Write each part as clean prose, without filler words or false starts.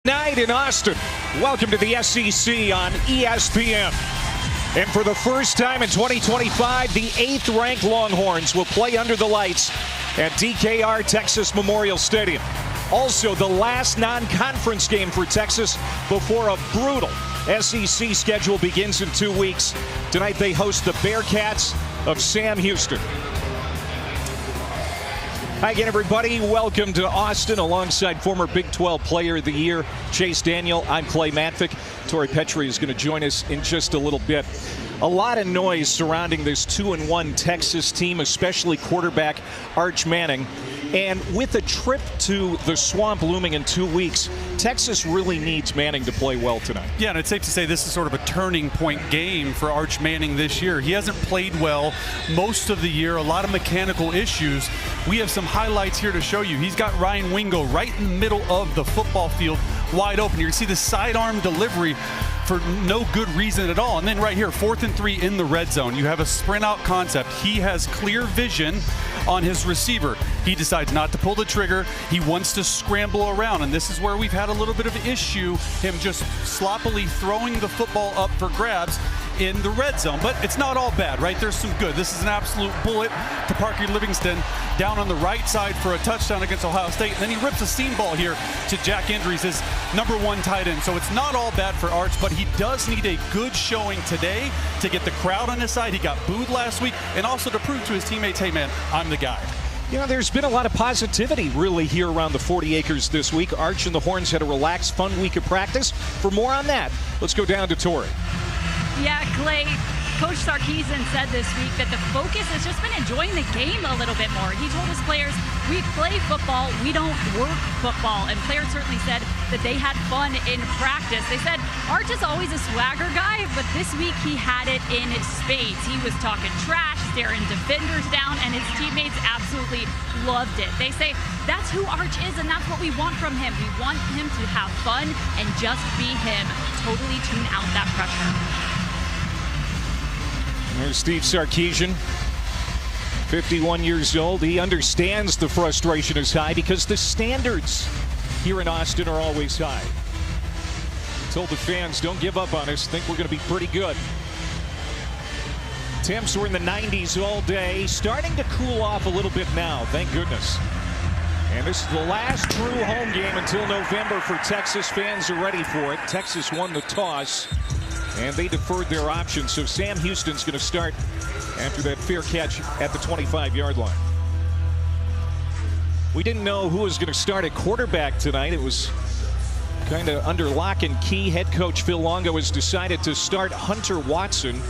Night in Austin. Welcome to the SEC on ESPN. And for the first time in 2025, the 8th-ranked Longhorns will play under the lights at DKR Texas Memorial Stadium. Also, the last non-conference game for Texas before a brutal SEC schedule begins in 2 weeks. Tonight they host the Bearcats of Sam Houston. Hi again, everybody. Welcome to Austin alongside former Big 12 Player of the Year, Chase Daniel. I'm Clay Matvick. Torrey Petrie is going to join us in just a little bit. A lot of noise surrounding this 2-1 Texas team, especially quarterback Arch Manning. And with a trip to the Swamp looming in 2 weeks, Texas really needs Manning to play well tonight. Yeah, and it's safe to say this is sort of a turning point game for Arch Manning this year. He hasn't played well most of the year, a lot of mechanical issues. We have some highlights here to show you. He's got Ryan Wingo right in the middle of the football field, wide open. You can see the sidearm delivery for no good reason at all. And then right here, 4th and 3 in the red zone. You have a sprint out concept. He has clear vision on his receiver. He decides not to pull the trigger. He wants to scramble around. And this is where we've had a little bit of issue, him just sloppily throwing the football up for grabs in the red zone. But it's not all bad, right? There's some good. This is an absolute bullet to Parker Livingston down on the right side for a touchdown against Ohio State. And then he rips a seam ball here to Jack Endries, his #1 tight end. So it's not all bad for Arch, but he does need a good showing today to get the crowd on his side. He got booed last week, and also to prove to his teammates, hey man, I'm the guy. You know, there's been a lot of positivity really here around the 40 acres this week. Arch and the Horns had a relaxed, fun week of practice. For more on that, let's go down to Torrey. Yeah, Clay, Coach Sarkisian said this week that the focus has just been enjoying the game a little bit more. He told his players, we play football, we don't work football. And players certainly said that they had fun in practice. They said Arch is always a swagger guy, but this week he had it in spades. He was talking trash, staring defenders down, and his teammates absolutely loved it. They say that's who Arch is, and that's what we want from him. We want him to have fun and just be him. Totally tune out that pressure. There's Steve Sarkisian, 51 years old. He understands the frustration is high because the standards here in Austin are always high. Told the fans, don't give up on us. Think we're going to be pretty good. Temps were in the 90s all day. Starting to cool off a little bit now, thank goodness. And this is the last true home game until November for Texas. Fans are ready for it. Texas won the toss, and they deferred their options. So Sam Houston's going to start after that fair catch at the 25-yard line. We didn't know who was going to start at quarterback tonight. It was kind of under lock and key. Head coach Phil Longo has decided to start Hunter Watson,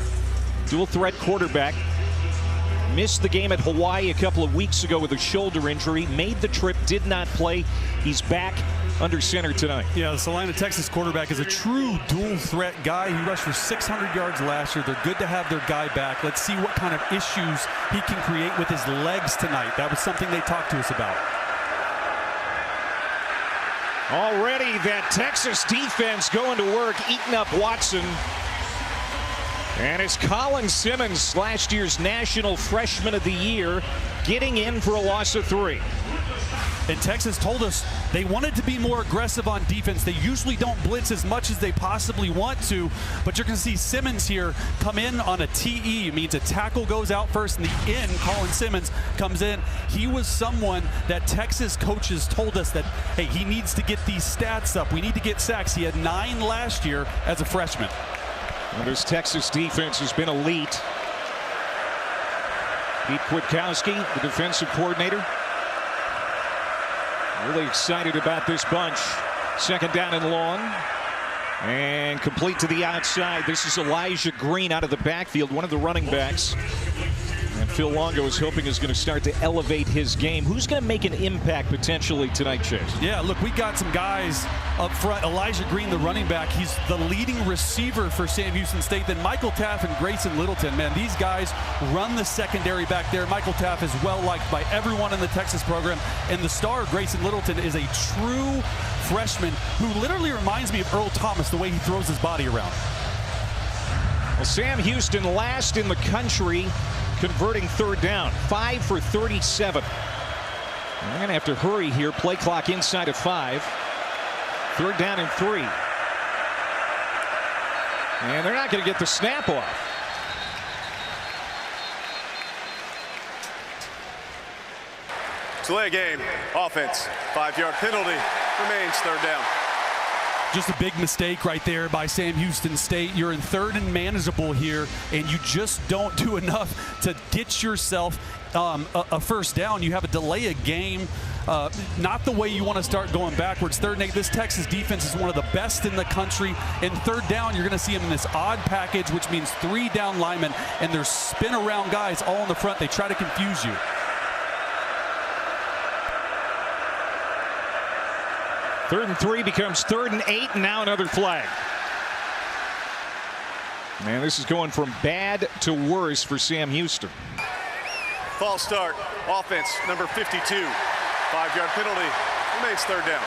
dual threat quarterback. Missed the game at Hawaii a couple of weeks ago with a shoulder injury. Made the trip, did not play. He's back under center tonight. Yeah, the Salina, Texas quarterback is a true dual threat guy. He rushed for 600 yards last year. They're good to have their guy back. Let's see what kind of issues he can create with his legs tonight. That was something they talked to us about. Already that Texas defense going to work, eating up Watson. And it's Colin Simmons, last year's National Freshman of the Year, getting in for a loss of 3. And Texas told us they wanted to be more aggressive on defense. They usually don't blitz as much as they possibly want to, but you're going to see Simmons here come in on a TE. It means a tackle goes out first, and the end, Colin Simmons, comes in. He was someone that Texas coaches told us that, hey, he needs to get these stats up. We need to get sacks. He had 9 last year as a freshman. Well, this Texas defense has been elite. Pete Kwiatkowski, the defensive coordinator, really excited about this bunch. 2nd down and long, and complete to the outside. This is Elijah Green out of the backfield, one of the running backs. And Phil Longo is hoping is going to start to elevate his game. Who's going to make an impact potentially tonight, Chase? Yeah, look, we got some guys up front. Elijah Green, the running back, he's the leading receiver for Sam Houston State. Then Michael Taff and Grayson Littleton, man, these guys run the secondary back there. Michael Taff is well liked by everyone in the Texas program. And the star, Grayson Littleton, is a true freshman who literally reminds me of Earl Thomas, the way he throws his body around. Well, Sam Houston last in the country converting 3rd down, 5 for 37. We're going to have to hurry here. Play clock inside of 5. Third down and 3. And they're not going to get the snap off. Delay game, offense, 5-yard penalty, remains third down. Just a big mistake right there by Sam Houston State. You're in third and manageable here, and you just don't do enough to get yourself a first down. You have a delay a game. Not the way you want to start going backwards. Third and 8. This Texas defense is one of the best in the country. In third down, you're going to see them in this odd package, which means 3 down linemen, and there's spin around guys all in the front. They try to confuse you. Third and 3 becomes third and 8, and now another flag. Man, this is going from bad to worse for Sam Houston. False start, offense, number 52. 5-yard penalty, remains third down.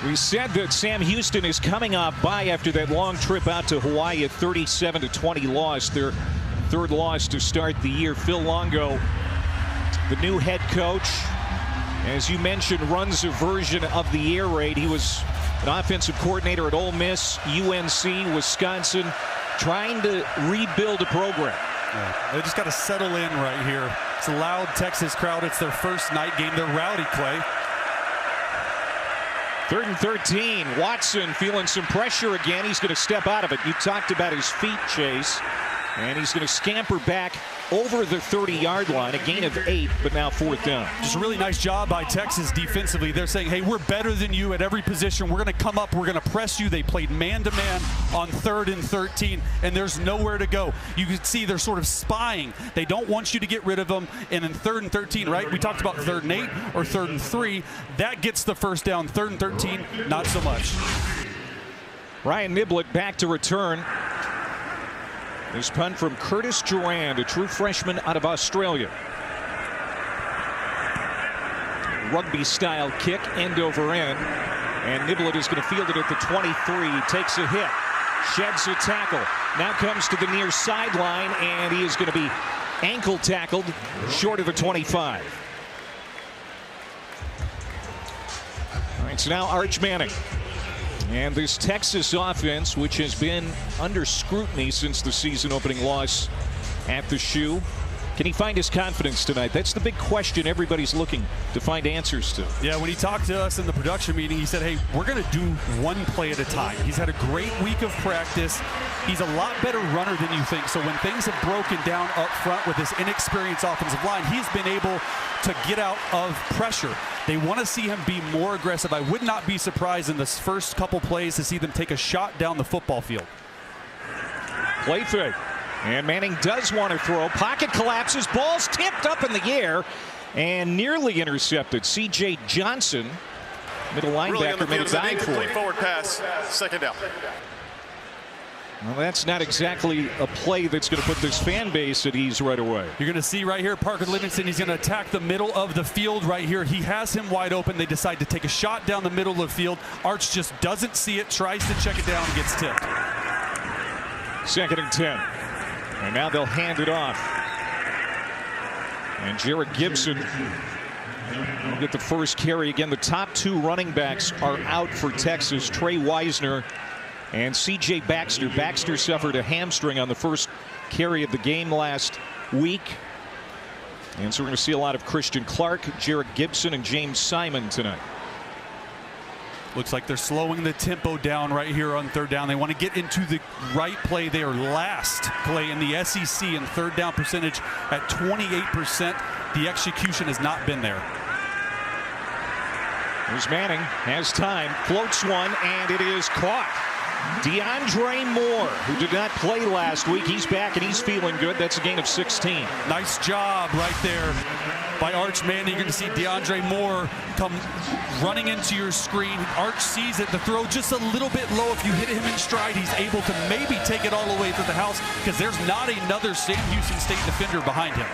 We said that Sam Houston is coming off bye after that long trip out to Hawaii, a 37-20 loss. Their third loss to start the year. Phil Longo, the new head coach, as you mentioned, runs a version of the air raid. He was an offensive coordinator at Ole Miss, UNC, Wisconsin, trying to rebuild a program. Yeah, they just got to settle in right here. It's a loud Texas crowd. It's their first night game. They're rowdy, Clay. Third and 13. Watson feeling some pressure again. He's going to step out of it. You talked about his feet, Chase. And he's going to scamper back over the 30-yard line, a gain of 8, but now fourth down. Just a really nice job by Texas defensively. They're saying, hey, we're better than you at every position. We're going to come up. We're going to press you. They played man-to-man on third and 13, and there's nowhere to go. You can see they're sort of spying. They don't want you to get rid of them. And in third and 13, right, we talked about third and 8 or third and 3. That gets the first down. Third and 13, not so much. Ryan Niblett back to return. This punt from Curtis Durand, a true freshman out of Australia. Rugby-style kick, end over end. And Niblett is going to field it at the 23. He takes a hit, sheds a tackle. Now comes to the near sideline, and he is going to be ankle tackled short of the 25. All right, so now Arch Manning. And this Texas offense, which has been under scrutiny since the season opening loss at the Shoe, can he find his confidence tonight? That's the big question everybody's looking to find answers to. Yeah, when he talked to us in the production meeting, he said, hey, we're going to do one play at a time. He's had a great week of practice. He's a lot better runner than you think. So when things have broken down up front with this inexperienced offensive line, he's been able to get out of pressure. They want to see him be more aggressive. I would not be surprised in this first couple plays to see them take a shot down the football field. Play fake. And Manning does want to throw. Pocket collapses. Ball's tipped up in the air and nearly intercepted. C.J. Johnson, middle linebacker, made a dive for it. Forward pass, second down. Well, that's not exactly a play that's going to put this fan base at ease right away. You're going to see right here, Parker Livingston, he's going to attack the middle of the field right here. He has him wide open. They decide to take a shot down the middle of the field. Arch just doesn't see it, tries to check it down, and gets tipped. 2nd and 10. And now they'll hand it off. And Jared Gibson will get the first carry. Again, the top 2 running backs are out for Texas. Trey Wisner and C.J. Baxter. Baxter suffered a hamstring on the first carry of the game last week. And so we're going to see a lot of Christian Clark, Jared Gibson, and James Simon tonight. Looks like they're slowing the tempo down right here on third down. They want to get into the right play. They are last play in the SEC in third down percentage at 28%. The execution has not been there. Here's Manning, has time, floats one, and it is caught. DeAndre Moore, who did not play last week, he's back and he's feeling good. That's a gain of 16. Nice job right there by Arch Manning. You're going to see DeAndre Moore come running into your screen. Arch sees it. The throw just a little bit low. If you hit him in stride, he's able to maybe take it all the way to the house because there's not another Sam Houston State defender behind him.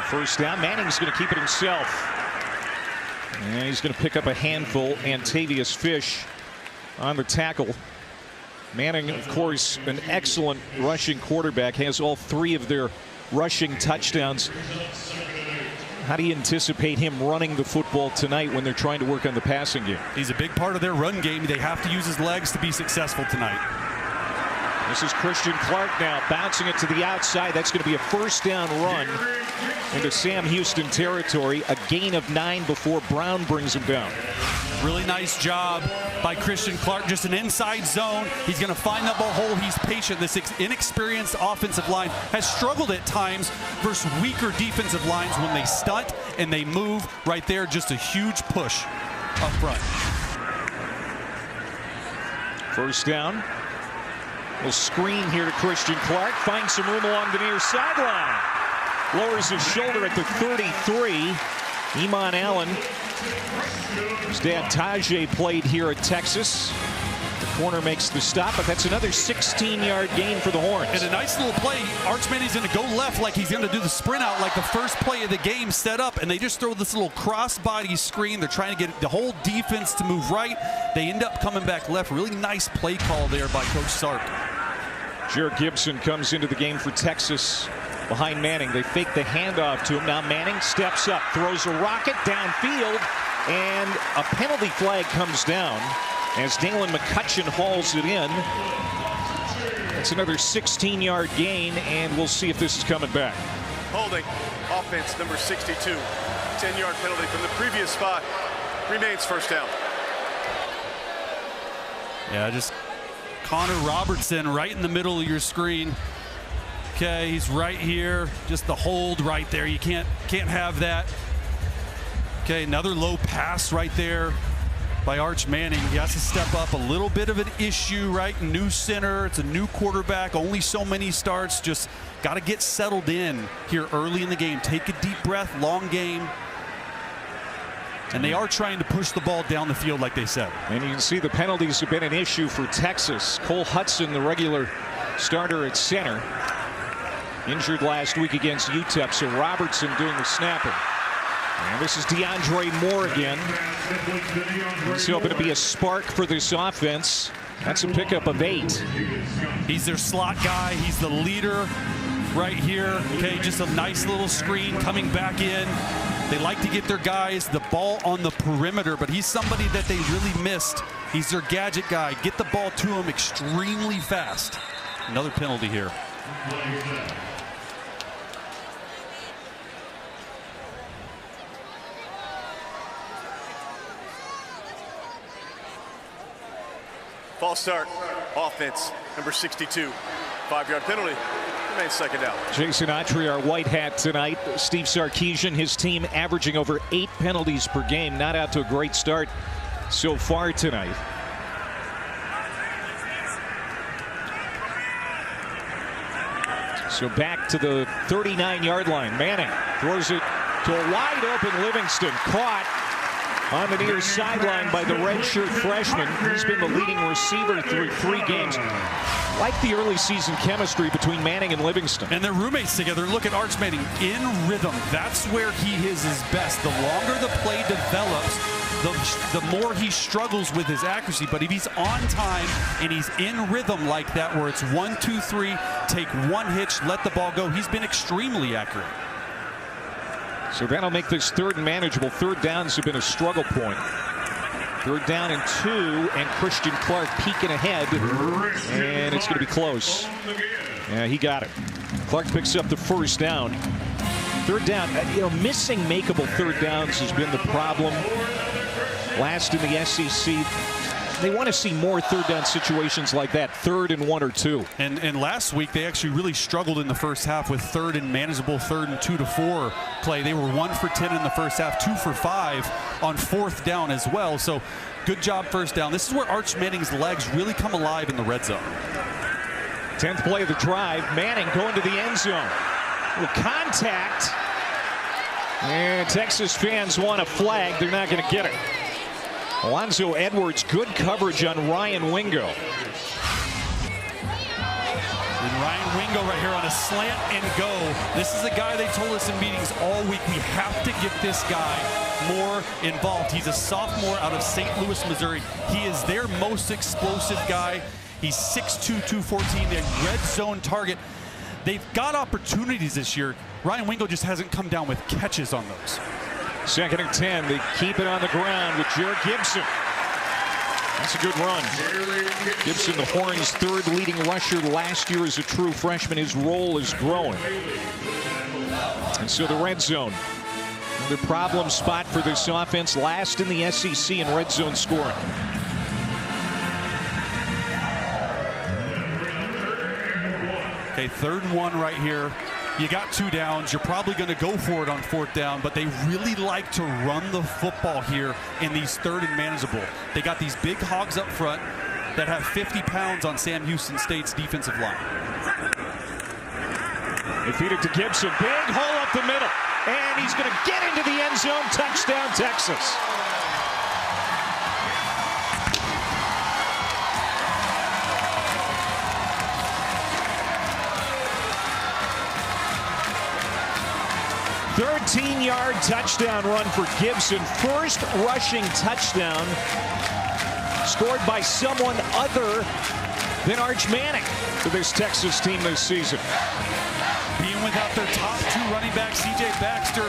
First down. Manning's going to keep it himself. And he's going to pick up a handful. Antavius Fish on the tackle. Manning, of course, an excellent rushing quarterback, has all 3 of their rushing touchdowns How do you anticipate him running the football tonight when they're trying to work on the passing game? He's a big part of their run game. They have to use his legs to be successful tonight. This is Christian Clark now bouncing it to the outside. That's going to be a first down run into Sam Houston territory. A gain of 9 before Brown brings him down. Really nice job by Christian Clark. Just an inside zone. He's going to find that ball hole. He's patient. This inexperienced offensive line has struggled at times versus weaker defensive lines when they stunt and they move. Right there, just a huge push up front. First down. We'll screen here to Christian Clark. Finds some room along the near sideline. Lowers his shoulder at the 33. Iman Allen. His dad Tajay played here at Texas. The corner makes the stop, but that's another 16-yard gain for the Horns. And a nice little play. Arch Manning's going to go left like he's going to do the sprint out like the first play of the game set up, and they just throw this little cross-body screen. They're trying to get the whole defense to move right. They end up coming back left. Really nice play call there by Coach Sark. Jared Gibson comes into the game for Texas behind Manning. They fake the handoff to him. Now Manning steps up, throws a rocket downfield, and a penalty flag comes down as Dalen McCutcheon hauls it in. It's another 16-yard gain, and we'll see if this is coming back. Holding, offense number 62. 10-yard penalty from the previous spot. Remains first down. Yeah, just Connor Robertson right in the middle of your screen. Okay, he's right here. Just the hold right there. You can't have that. Okay, another low pass right there by Arch Manning. He has to step up. A little bit of an issue, right? New center. It's a new quarterback. Only so many starts. Just got to get settled in here early in the game. Take a deep breath. Long game. And they are trying to push the ball down the field like they said. And you can see the penalties have been an issue for Texas. Cole Hudson, the regular starter at center, injured last week against UTEP, so Robertson doing the snapping. And this is DeAndre Moore again. He's hoping to be a spark for this offense. That's a pickup of 8. He's their slot guy. He's the leader right here. Okay, just a nice little screen coming back in. They like to get their guys the ball on the perimeter, but he's somebody that they really missed. He's their gadget guy. Get the ball to him extremely fast. Another penalty here. False start, offense, number 62. 5-yard penalty, remains second down. Jason Autry, our white hat tonight. Steve Sarkisian, his team averaging over 8 penalties per game. Not out to a great start so far tonight. So back to the 39-yard line. Manning throws it to a wide open Livingston. Caught on the near sideline by the redshirt freshman. He's been the leading receiver through 3 games. Like the early season chemistry between Manning and Livingston. And they're roommates together. Look at Arch Manning in rhythm. That's where he is his best. The longer the play develops, the more he struggles with his accuracy. But if he's on time and he's in rhythm like that, where it's 1, 2, 3, take one hitch, let the ball go, he's been extremely accurate. So that'll make this third and manageable. Third downs have been a struggle point. Third down and 2, and Christian Clark peeking ahead, and it's going to be close. Yeah, he got it. Clark picks up the first down. Third down, missing makeable third downs has been the problem. Last in the SEC. They want to see more third down situations like that, 3rd and 1 or 2. And last week they actually really struggled in the first half with third and manageable 3rd and 2 to 4 play. They were 1 for 10 in the first half, 2 for 5 on 4th down as well. So good job first down. This is where Arch Manning's legs really come alive in the red zone. 10th play of the drive. Manning going to the end zone. Little contact. And Texas fans want a flag. They're not going to get it. Alonzo Edwards, good coverage on Ryan Wingo. And Ryan Wingo right here on a slant and go. This is the guy they told us in meetings all week. We have to get this guy more involved. He's a sophomore out of St. Louis, Missouri. He is their most explosive guy. He's 6'2", 214, a red zone target. They've got opportunities this year. Ryan Wingo just hasn't come down with catches on those. 2nd and 10. They keep it on the ground with Jared Gibson. That's a good run. Gibson, the Horns' 3rd leading rusher last year as a true freshman. His role is growing. And so the red zone. Another problem spot for this offense. Last in the SEC in red zone scoring. Okay, 3rd and 1 right here. You got 2 downs. You're probably going to go for it on 4th down, but they really like to run the football here in these 3rd and manageable. They got these big hogs up front that have 50 pounds on Sam Houston State's defensive line. They feed it to Gibson. Big hole up the middle. And he's going to get into the end zone. Touchdown, Texas. "13-yard touchdown run for Gibson. First rushing touchdown scored by someone other than Arch Manning for this Texas team this season." Being without their top 2 running backs, C.J. Baxter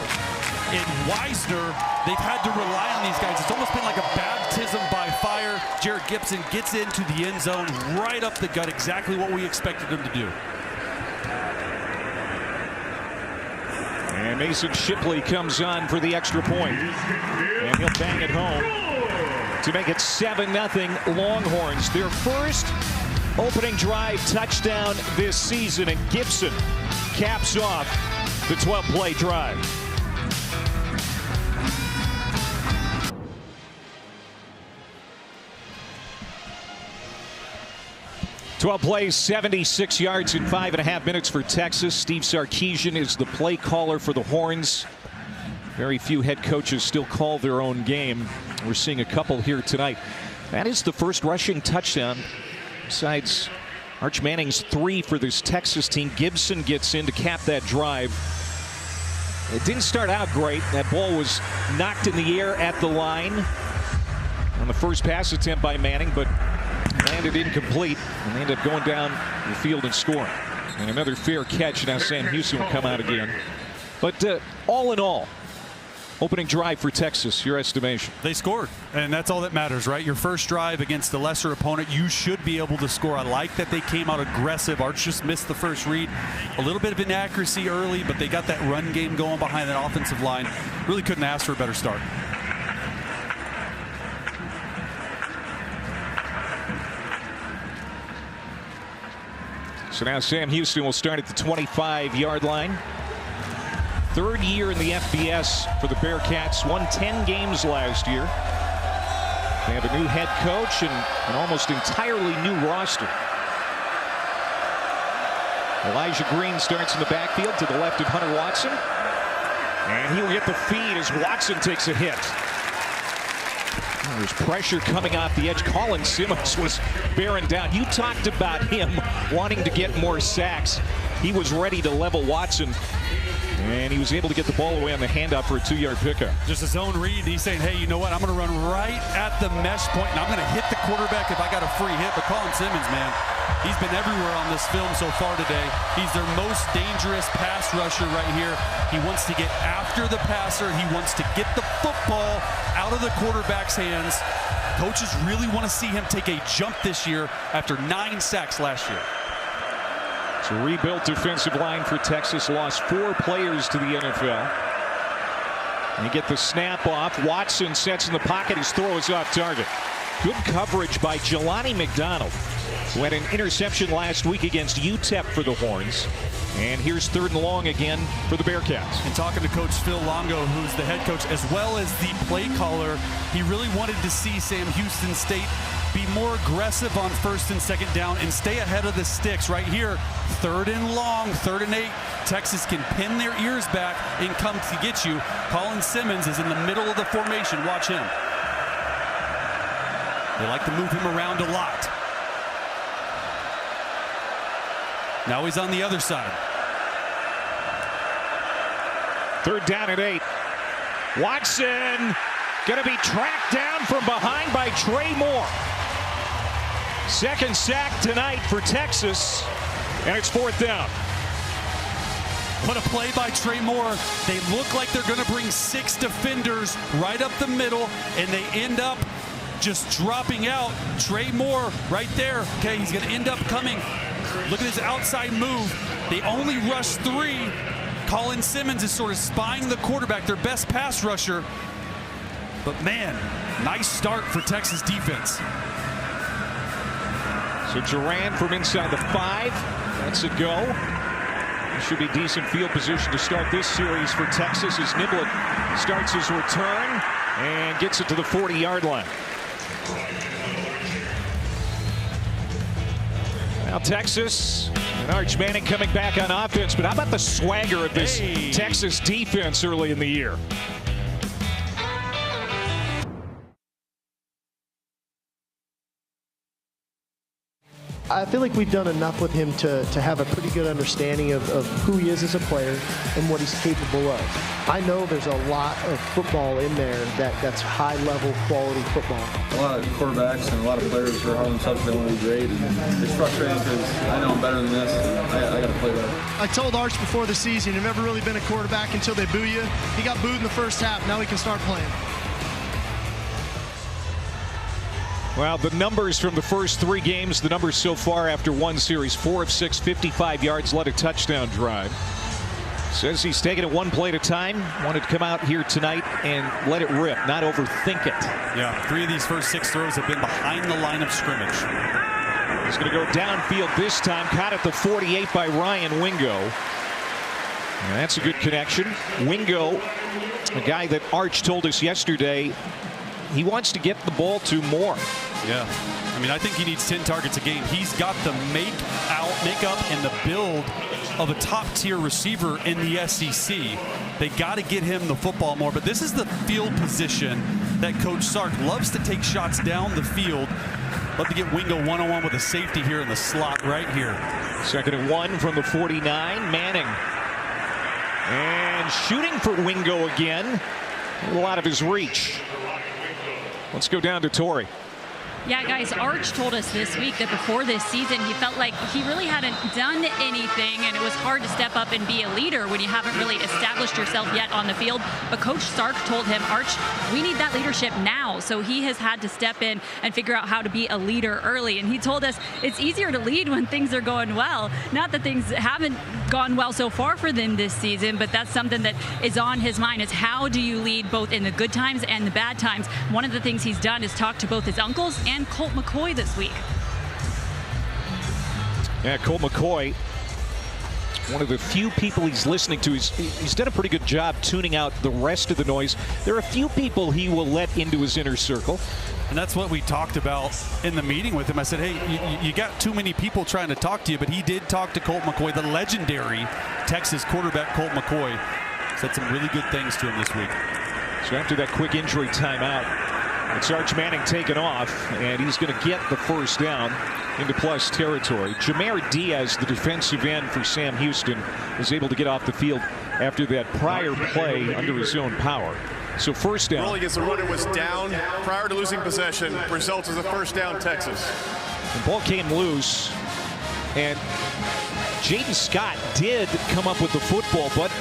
and Wisner, they've had to rely on these guys. It's almost been like a baptism by fire. Jared Gibson gets into the end zone, right up the gut, exactly what we expected him to do. And Mason Shipley comes on for the extra point. And he'll bang it home to make it 7-0 Longhorns. Their first opening drive touchdown this season, and Gibson caps off the 12-play drive. Twelve plays, 76 yards in 5.5 minutes for Texas. Steve Sarkisian is the play caller for the Horns. Very few head coaches still call their own game. We're seeing a couple here tonight. That is the first rushing touchdown besides Arch Manning's 3 for this Texas team. Gibson gets in to cap that drive. It didn't start out great. That ball was knocked in the air at the line on the first pass attempt by Manning, but landed incomplete, and they ended up going down the field and scoring. And another fair catch. Now Sam Houston will come out again. But all in all, opening drive for Texas, your estimation? They scored, and that's all that matters, right? Your first drive against a lesser opponent, you should be able to score. I like that they came out aggressive. Arch just missed the first read. A little bit of inaccuracy early, but they got that run game going behind that offensive line. Really couldn't ask for a better start. So now Sam Houston will start at the 25-yard line. 3rd year in the FBS for the Bearcats. Won 10 games last year. They have a new head coach and an almost entirely new roster. Elijah Green starts in the backfield to the left of Hunter Watson. And he'll get the feed as Watson takes a hit. There's pressure coming off the edge. Colin Simmons was bearing down. You talked about him wanting to get more sacks. He was ready to level Watson, and he was able to get the ball away on the handoff for a 2-yard pickup. Just a zone read. He's saying, hey, you know what? I'm going to run right at the mesh point, and I'm going to hit the quarterback if I got a free hit. But Colin Simmons, man, he's been everywhere on this film so far today. He's their most dangerous pass rusher right here. He wants to get after the passer. He wants to get the football out of the quarterback's hands. Coaches really want to see him take a jump this year after 9 sacks last year. It's a rebuilt defensive line for Texas. Lost 4 players to the NFL. And you get the snap off. Watson sets in the pocket. His throw is off target. Good coverage by Jelani McDonald, who had an interception last week against UTEP for the Horns. And here's 3rd and long again for the Bearcats. And talking to Coach Phil Longo, who's the head coach as well as the play caller, he really wanted to see Sam Houston State be more aggressive on 1st and 2nd down and stay ahead of the sticks. Right here, 3rd and long, 3rd and 8. Texas can pin their ears back and come to get you. Colin Simmons is in the middle of the formation. Watch him. They like to move him around a lot. Now he's on the other side. 3rd down and 8. Watson going to be tracked down from behind by Trey Moore. 2nd sack tonight for Texas, and it's 4th down. But a play by Trey Moore. They look like they're going to bring 6 defenders right up the middle, and they end up just dropping out. Trey Moore right there. Okay, he's going to end up coming. Look at his outside move. They only rush 3. Colin Simmons is sort of spying the quarterback, their best pass rusher. But man, nice start for Texas defense. So Duran from inside the 5. That's a go. Should be decent field position to start this series for Texas as Niblett starts his return and gets it to the 40-yard line. Now Texas and Arch Manning coming back on offense, but how about the swagger of this Texas defense early in the year? I feel like we've done enough with him to have a pretty good understanding of who he is as a player and what he's capable of. I know there's a lot of football in there that's high-level quality football. A lot of quarterbacks and a lot of players are hard themselves. They want to be great, and it's frustrating because I know I'm better than this, and I got to play better. I told Arch before the season, you've never really been a quarterback until they boo you. He got booed in the first half. Now he can start playing. Well, the numbers from the first 3 games, the numbers so far after one series, 4 of 6, 55 yards, led a touchdown drive. Says he's taking it one play at a time. Wanted to come out here tonight and let it rip, not overthink it. Yeah, 3 of these first 6 throws have been behind the line of scrimmage. He's going to go downfield this time. Caught at the 48 by Ryan Wingo. And that's a good connection. Wingo, a guy that Arch told us yesterday, he wants to get the ball to Moore. Yeah, I mean, I think he needs 10 targets a game. He's got the makeup and the build of a top-tier receiver in the SEC. They got to get him the football more, but this is the field position that Coach Sark loves to take shots down the field. Love to get Wingo one-on-one with a safety here in the slot right here. 2nd and 1 from the 49. Manning. And shooting for Wingo again. A little out of his reach. Let's go down to Torrey. Yeah, guys, Arch told us this week that before this season, he felt like he really hadn't done anything, and it was hard to step up and be a leader when you haven't really established yourself yet on the field. But Coach Sark told him, Arch, we need that leadership now. So he has had to step in and figure out how to be a leader early. And he told us it's easier to lead when things are going well. Not that things haven't gone well so far for them this season, but that's something that is on his mind, is how do you lead both in the good times and the bad times. One of the things he's done is talk to both his uncles and Colt McCoy this week. Yeah, Colt McCoy, one of the few people he's listening to. He's done a pretty good job tuning out the rest of the noise. There are a few people he will let into his inner circle. And that's what we talked about in the meeting with him. I said, hey, you got too many people trying to talk to you, but he did talk to Colt McCoy, the legendary Texas quarterback Colt McCoy. Said some really good things to him this week. So after that quick injury timeout, it's Arch Manning taken off, and he's going to get the first down into plus territory. Jameer Diaz, the defensive end for Sam Houston, was able to get off the field after that prior play under his own power. So first down. Rolling as the runner was down prior to losing possession. Results as a first down, Texas. The ball came loose, and Jaden Scott did come up with the football, but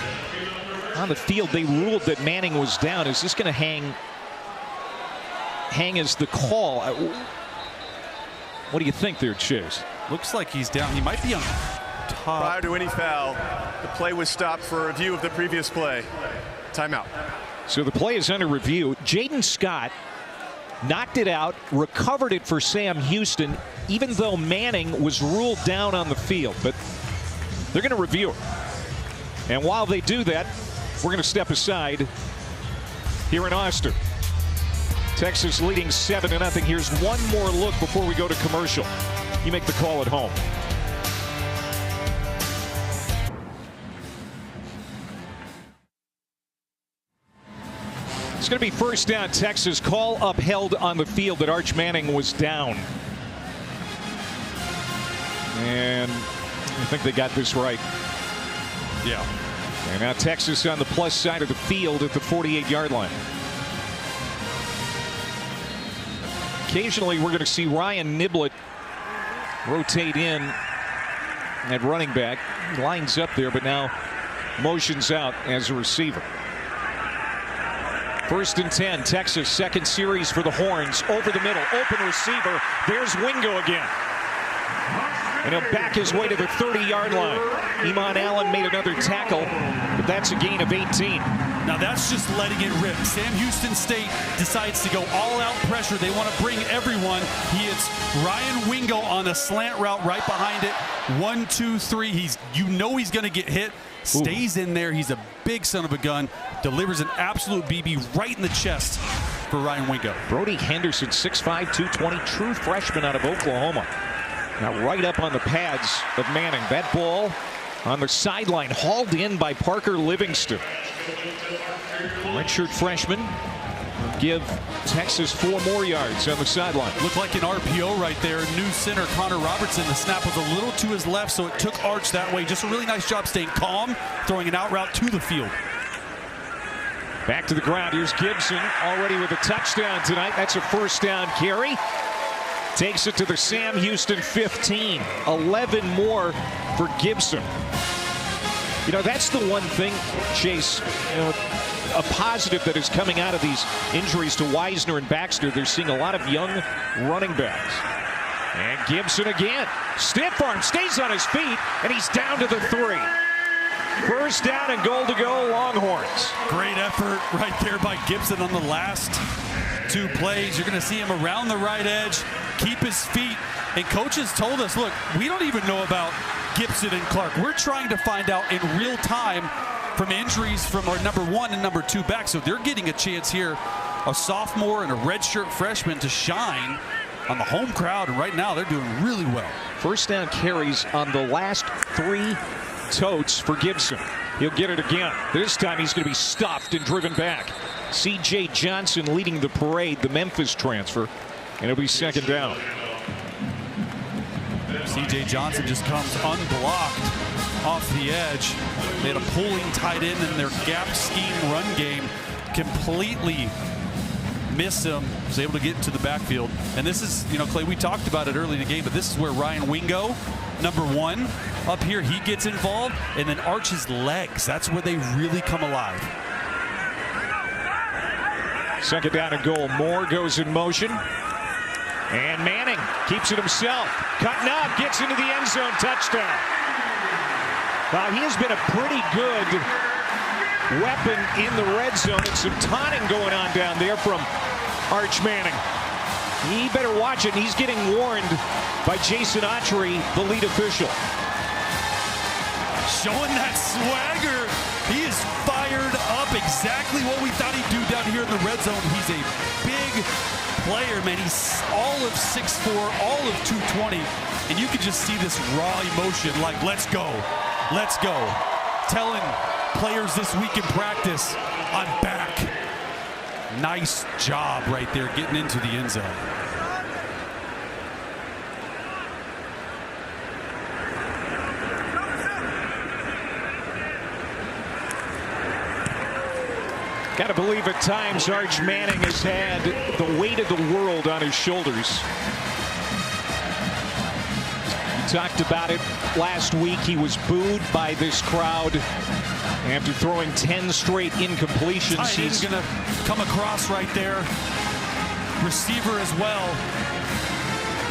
on the field they ruled that Manning was down. Is this going to hang as the call? What do you think there, Chase? Looks like he's down. He might be on top. Prior to any foul, the play was stopped for a review of the previous play. Timeout. So the play is under review. Jaden Scott knocked it out, recovered it for Sam Houston, even though Manning was ruled down on the field. But they're going to review it. And while they do that, we're going to step aside here in Austin. Texas leading 7-0. Here's one more look before we go to commercial. You make the call at home. It's going to be first down, Texas. Call upheld on the field that Arch Manning was down. And I think they got this right. Yeah. And now Texas on the plus side of the field at the 48-yard line. Occasionally, we're going to see Ryan Niblett rotate in at running back. He lines up there, but now motions out as a receiver. 1st and 10, Texas, second series for the Horns. Over the middle, open receiver. There's Wingo again. And he'll back his way to the 30-yard line. Iman Allen made another tackle, but that's a gain of 18. Now that's just letting it rip. Sam Houston State decides to go all-out pressure. They want to bring everyone. He hits Ryan Wingo on a slant route right behind it. 1, 2, 3. He's going to get hit. Stays in there. He's a big son of a gun. Delivers an absolute BB right in the chest for Ryan Wingo. Brody Henderson, 6'5", 220, true freshman out of Oklahoma. Now right up on the pads of Manning. That ball on the sideline, hauled in by Parker Livingston. Redshirt freshman will give Texas 4 more yards on the sideline. Looked like an RPO right there. New center Connor Robertson. The snap was a little to his left, so it took Arch that way. Just a really nice job staying calm, throwing an out route to the field. Back to the ground. Here's Gibson already with a touchdown tonight. That's a first down carry. Takes it to the Sam Houston 15. 11 more for Gibson. You know, that's the one thing, Chase, you know, a positive that is coming out of these injuries to Wisner and Baxter. They're seeing a lot of young running backs. And Gibson again. Stiff arm, stays on his feet, and he's down to the 3. First down and goal to go, Longhorns. Great effort right there by Gibson on the last 2 plays. You're going to see him around the right edge, keep his feet. And coaches told us, look, we don't even know about Gibson and Clark. We're trying to find out in real time from injuries from our number 1 and number 2 back. So they're getting a chance here, a sophomore and a redshirt freshman, to shine on the home crowd. And right now they're doing really well. First down carries on the last 3 totes for Gibson. He'll get it again. This time he's going to be stuffed and driven back. C.J. Johnson leading the parade, the Memphis transfer. And it'll be second down. C.J. Johnson just comes unblocked off the edge. They had a pulling tight end in their gap scheme run game. Completely missed him. Was able to get into the backfield. And this is, you know, Clay, we talked about it early in the game, but this is where Ryan Wingo, number 1, up here, he gets involved. And then Arch's legs. That's where they really come alive. Second down and goal. Moore goes in motion. And Manning keeps it himself. Cutting up, gets into the end zone, touchdown. Wow, he has been a pretty good weapon in the red zone. And some taunting going on down there from Arch Manning. He better watch it. He's getting warned by Jason Autry, the lead official. Showing that swagger. He is fired up, exactly what we thought he'd do down here in the red zone. He's a big player, man. He's all of 6'4", all of 220, and you can just see this raw emotion, like, let's go, let's go. Telling players this week in practice, I'm back. Nice job right there getting into the end zone. Got to believe at times Arch Manning has had the weight of the world on his shoulders. We talked about it last week. He was booed by this crowd after throwing 10 straight incompletions. He's going to come across right there. Receiver as well.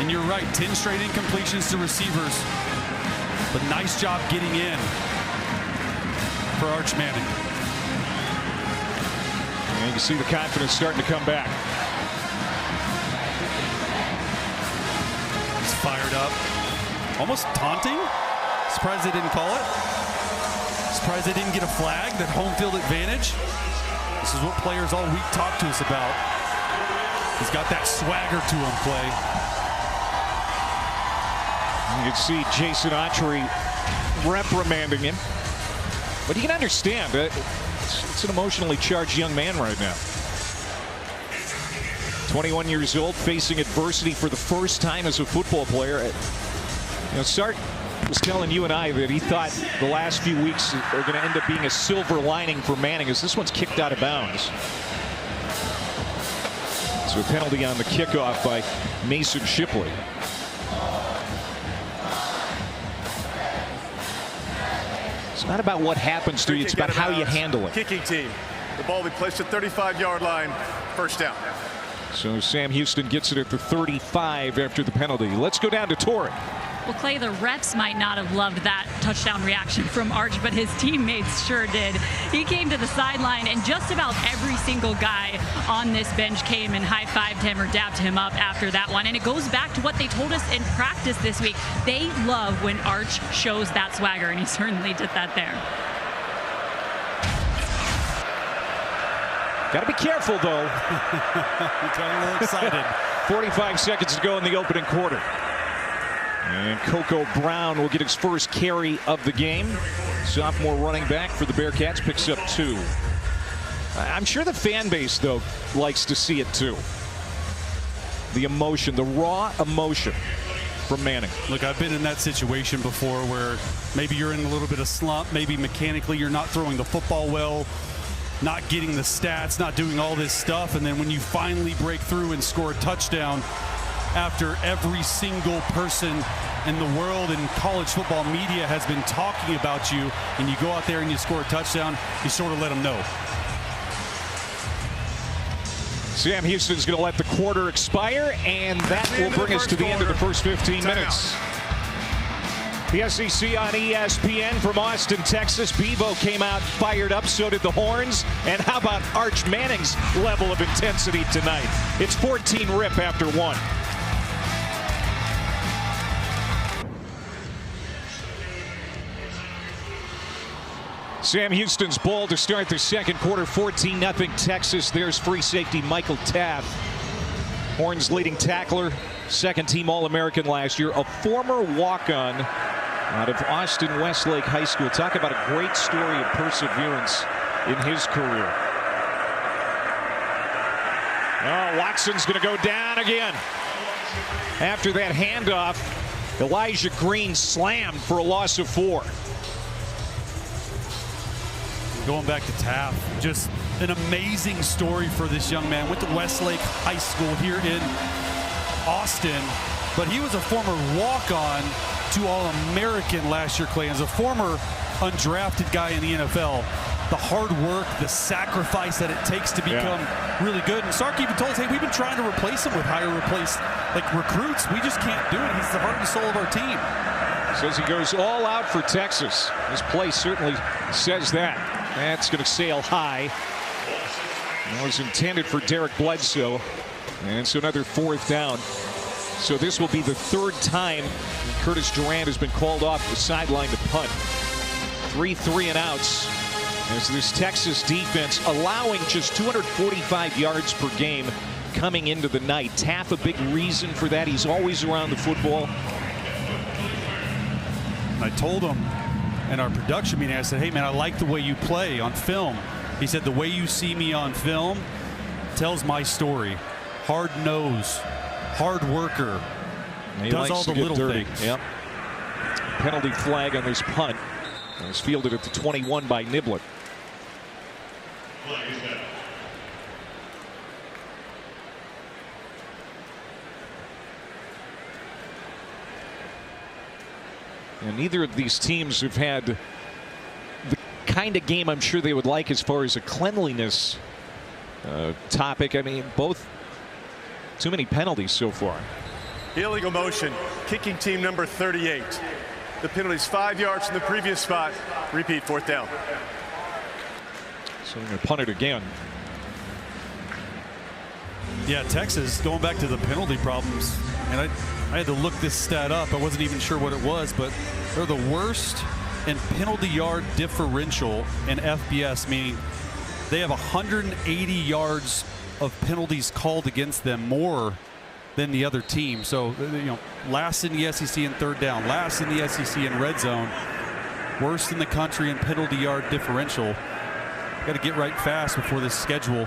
And you're right, 10 straight incompletions to receivers. But nice job getting in for Arch Manning. And you can see the confidence starting to come back. He's fired up. Almost taunting. Surprised they didn't call it. Surprised they didn't get a flag, that home field advantage. This is what players all week talk to us about. He's got that swagger to him, Clay. You can see Jason Autry reprimanding him. But you can understand that it's an emotionally charged young man right now. 21 years old, facing adversity for the first time as a football player. You know, Sark was telling you and I that he thought the last few weeks are going to end up being a silver lining for Manning, as this one's kicked out of bounds. So a penalty on the kickoff by Mason Shipley. It's not about what happens to you, it's about how you handle it. Kicking team. The ball will be placed at 35-yard line. First down. So Sam Houston gets it at the 35 after the penalty. Let's go down to Torrey. Well, Clay, the refs might not have loved that touchdown reaction from Arch, but his teammates sure did. He came to the sideline, and just about every single guy on this bench came and high-fived him or dapped him up after that one. And it goes back to what they told us in practice this week. They love when Arch shows that swagger, and he certainly did that there. Got to be careful, though. He got a little excited. 45 seconds to go in the opening quarter. And Coco Brown will get his first carry of the game. Sophomore running back for the Bearcats picks up 2. I'm sure the fan base, though, likes to see it, too. The emotion, the raw emotion from Manning. Look, I've been in that situation before where maybe you're in a little bit of slump. Maybe mechanically you're not throwing the football well, not getting the stats, not doing all this stuff. And then when you finally break through and score a touchdown, after every single person in the world in college football media has been talking about you, and you go out there and you score a touchdown, you sort of let them know. Sam Houston's going to let the quarter expire, and that will bring us to the end of the first 15 minutes. The SEC on ESPN from Austin, Texas. Bevo came out fired up, so did the Horns. And how about Arch Manning's level of intensity tonight? It's 14 rip after 1. Sam Houston's ball to start the second quarter, 14-0 Texas. There's free safety Michael Taft. Horns leading tackler, second-team All-American last year, a former walk-on out of Austin Westlake High School. Talk about a great story of perseverance in his career. Oh, Watson's going to go down again. After that handoff, Elijah Green slammed for a loss of 4. Going back to Taft, just an amazing story for this young man. Went to Westlake High School here in Austin, but he was a former walk-on to All-American last year, Clay. As a former undrafted guy in the NFL, the hard work, the sacrifice that it takes to become really good. And Sark even told us, hey, we've been trying to replace him with recruits. We just can't do it. He's the heart and soul of our team. Says he goes all out for Texas. His play certainly says that. That's going to sail high. It was intended for Derek Bledsoe. And so another 4th down. So this will be the 3rd time Curtis Durant has been called off the sideline to punt. 3 3-and-outs as this Texas defense allowing just 245 yards per game coming into the night. Taft a big reason for that. He's always around the football. I told him in our production meeting, I said, hey, man, I like the way you play on film. He said, the way you see me on film tells my story. Hard nose, hard worker, does all the little things. Yep. Penalty flag on this punt. It was fielded at the 21 by Niblett. And neither of these teams have had the kind of game I'm sure they would like as far as a cleanliness topic. I mean, both too many penalties so far. Illegal motion, kicking team number 38. The penalty's 5 yards from the previous spot. Repeat, 4th down. So they're going to punt it again. Yeah, Texas, going back to the penalty problems, and I had to look this stat up. I wasn't even sure what it was, but they're the worst in penalty yard differential in FBS, meaning they have 180 yards of penalties called against them, more than the other team. So, you know, last in the SEC in 3rd down, last in the SEC in red zone, worst in the country in penalty yard differential. Got to get right fast before this schedule.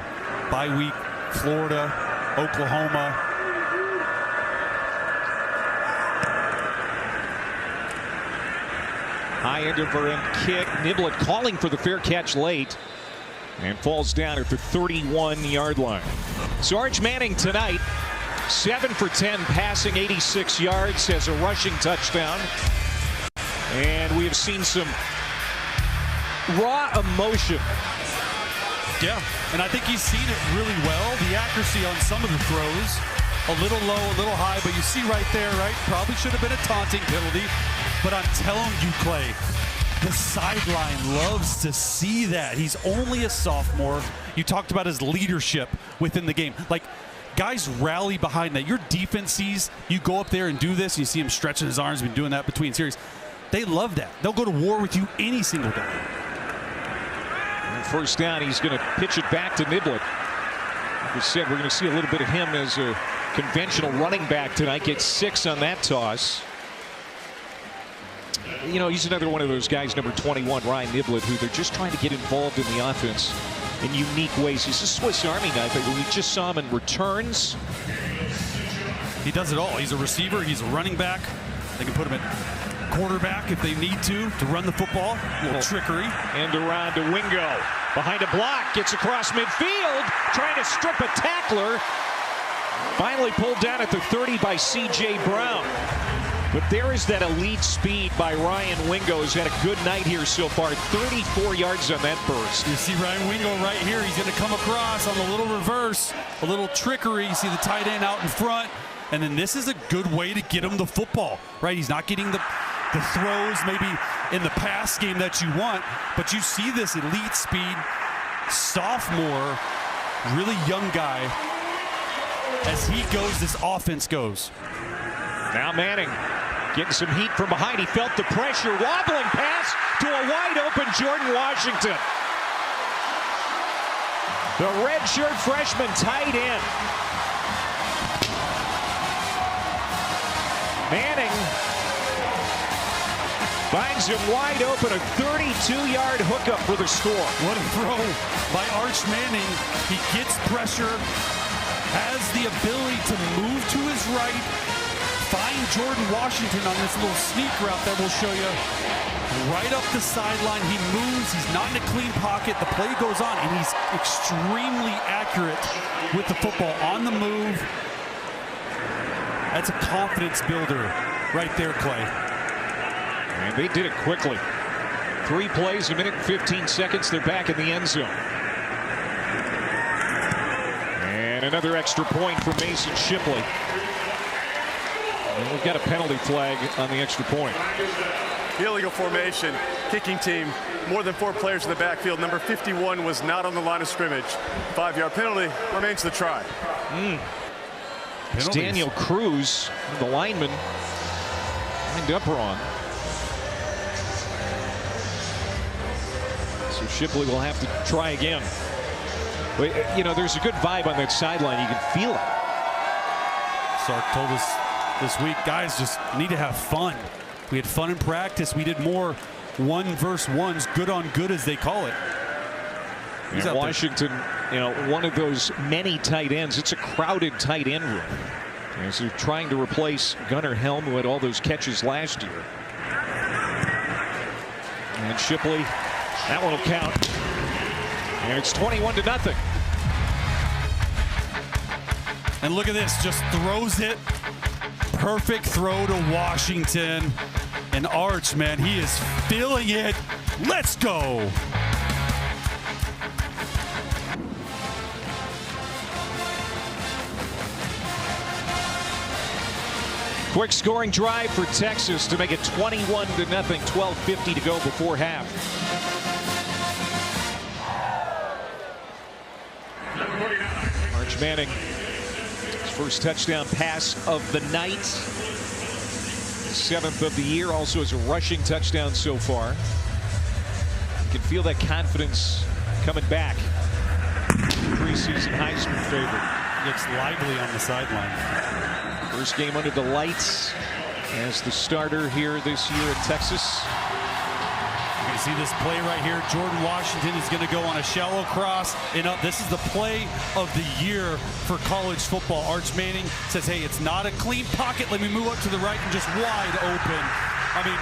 Bye week, Florida, Oklahoma. High end over end kick. Niblett calling for the fair catch late and falls down at the 31-yard line. So Arch Manning tonight, 7 for 10 passing, 86 yards, has a rushing touchdown. And we have seen some raw emotion. Yeah, and I think he's seen it really well. The accuracy on some of the throws, a little low, a little high, but you see right there, right? Probably should have been a taunting penalty, but I'm telling you, Clay, the sideline loves to see that. He's only a sophomore. You talked about his leadership within the game. Like, guys rally behind that. Your defense sees you go up there and do this, and you see him stretching his arms, been doing that between series. They love that. They'll go to war with you any single day. First down, he's going to pitch it back to Niblett. Like we said, we're going to see a little bit of him as a conventional running back tonight. Gets 6 on that toss. You know, he's another one of those guys, number 21, Ryan Niblett, who they're just trying to get involved in the offense in unique ways. He's a Swiss Army knife. We just saw him in returns. He does it all. He's a receiver. He's a running back. They can put him at quarterback if they need to run the football. A little trickery. And around to Wingo. Behind a block. Gets across midfield. Trying to strip a tackler. Finally pulled down at the 30 by C.J. Brown. But there is that elite speed by Ryan Wingo. He's had a good night here so far. 34 yards on that burst. You see Ryan Wingo right here. He's going to come across on the little reverse. A little trickery. You see the tight end out in front. And then this is a good way to get him the football, right? He's not getting the throws maybe in the pass game that you want, but you see this elite speed sophomore, really young guy. As he goes, this offense goes. Now Manning getting some heat from behind. He felt the pressure. Wobbling pass to a wide open Jordan Washington. The redshirt freshman tight end. Manning finds him wide open, a 32-yard hookup for the score. What a throw by Arch Manning. He gets pressure, has the ability to move to his right, find Jordan Washington on this little sneak route that we'll show you. Right up the sideline, he moves, he's not in a clean pocket, the play goes on, and he's extremely accurate with the football on the move. That's a confidence builder right there, Clay. And they did it quickly. 3 plays, a minute and 15 seconds. They're back in the end zone. And another extra point for Mason Shipley. And we've got a penalty flag on the extra point. Illegal formation. Kicking team. More than 4 players in the backfield. Number 51 was not on the line of scrimmage. 5-yard penalty. Remains the try. It's Daniel Cruz, the lineman, lined up wrong. So Shipley will have to try again. But, you know, there's a good vibe on that sideline. You can feel it. Sark told us this week, guys just need to have fun. We had fun in practice. We did more 1-versus-1s, good on good as they call it. And Washington, you know, one of those many tight ends. It's a crowded tight end room. As they're trying to replace Gunnar Helm, who had all those catches last year. And Shipley, that one will count. And it's 21-0. And look at this, just throws it. Perfect throw to Washington. And Arch, man, he is feeling it. Let's go. Quick scoring drive for Texas to make it 21-0. 12:50 to go before half. Arch Manning, his first touchdown pass of the night. 7th of the year, also as a rushing touchdown so far. You can feel that confidence coming back. Preseason Heisman favorite. Looks lively on the sideline. First game under the lights as the starter here this year at Texas. You're going to see this play right here. Jordan Washington is going to go on a shallow cross. And this is the play of the year for college football. Arch Manning says, hey, it's not a clean pocket. Let me move up to the right and just wide open. I mean,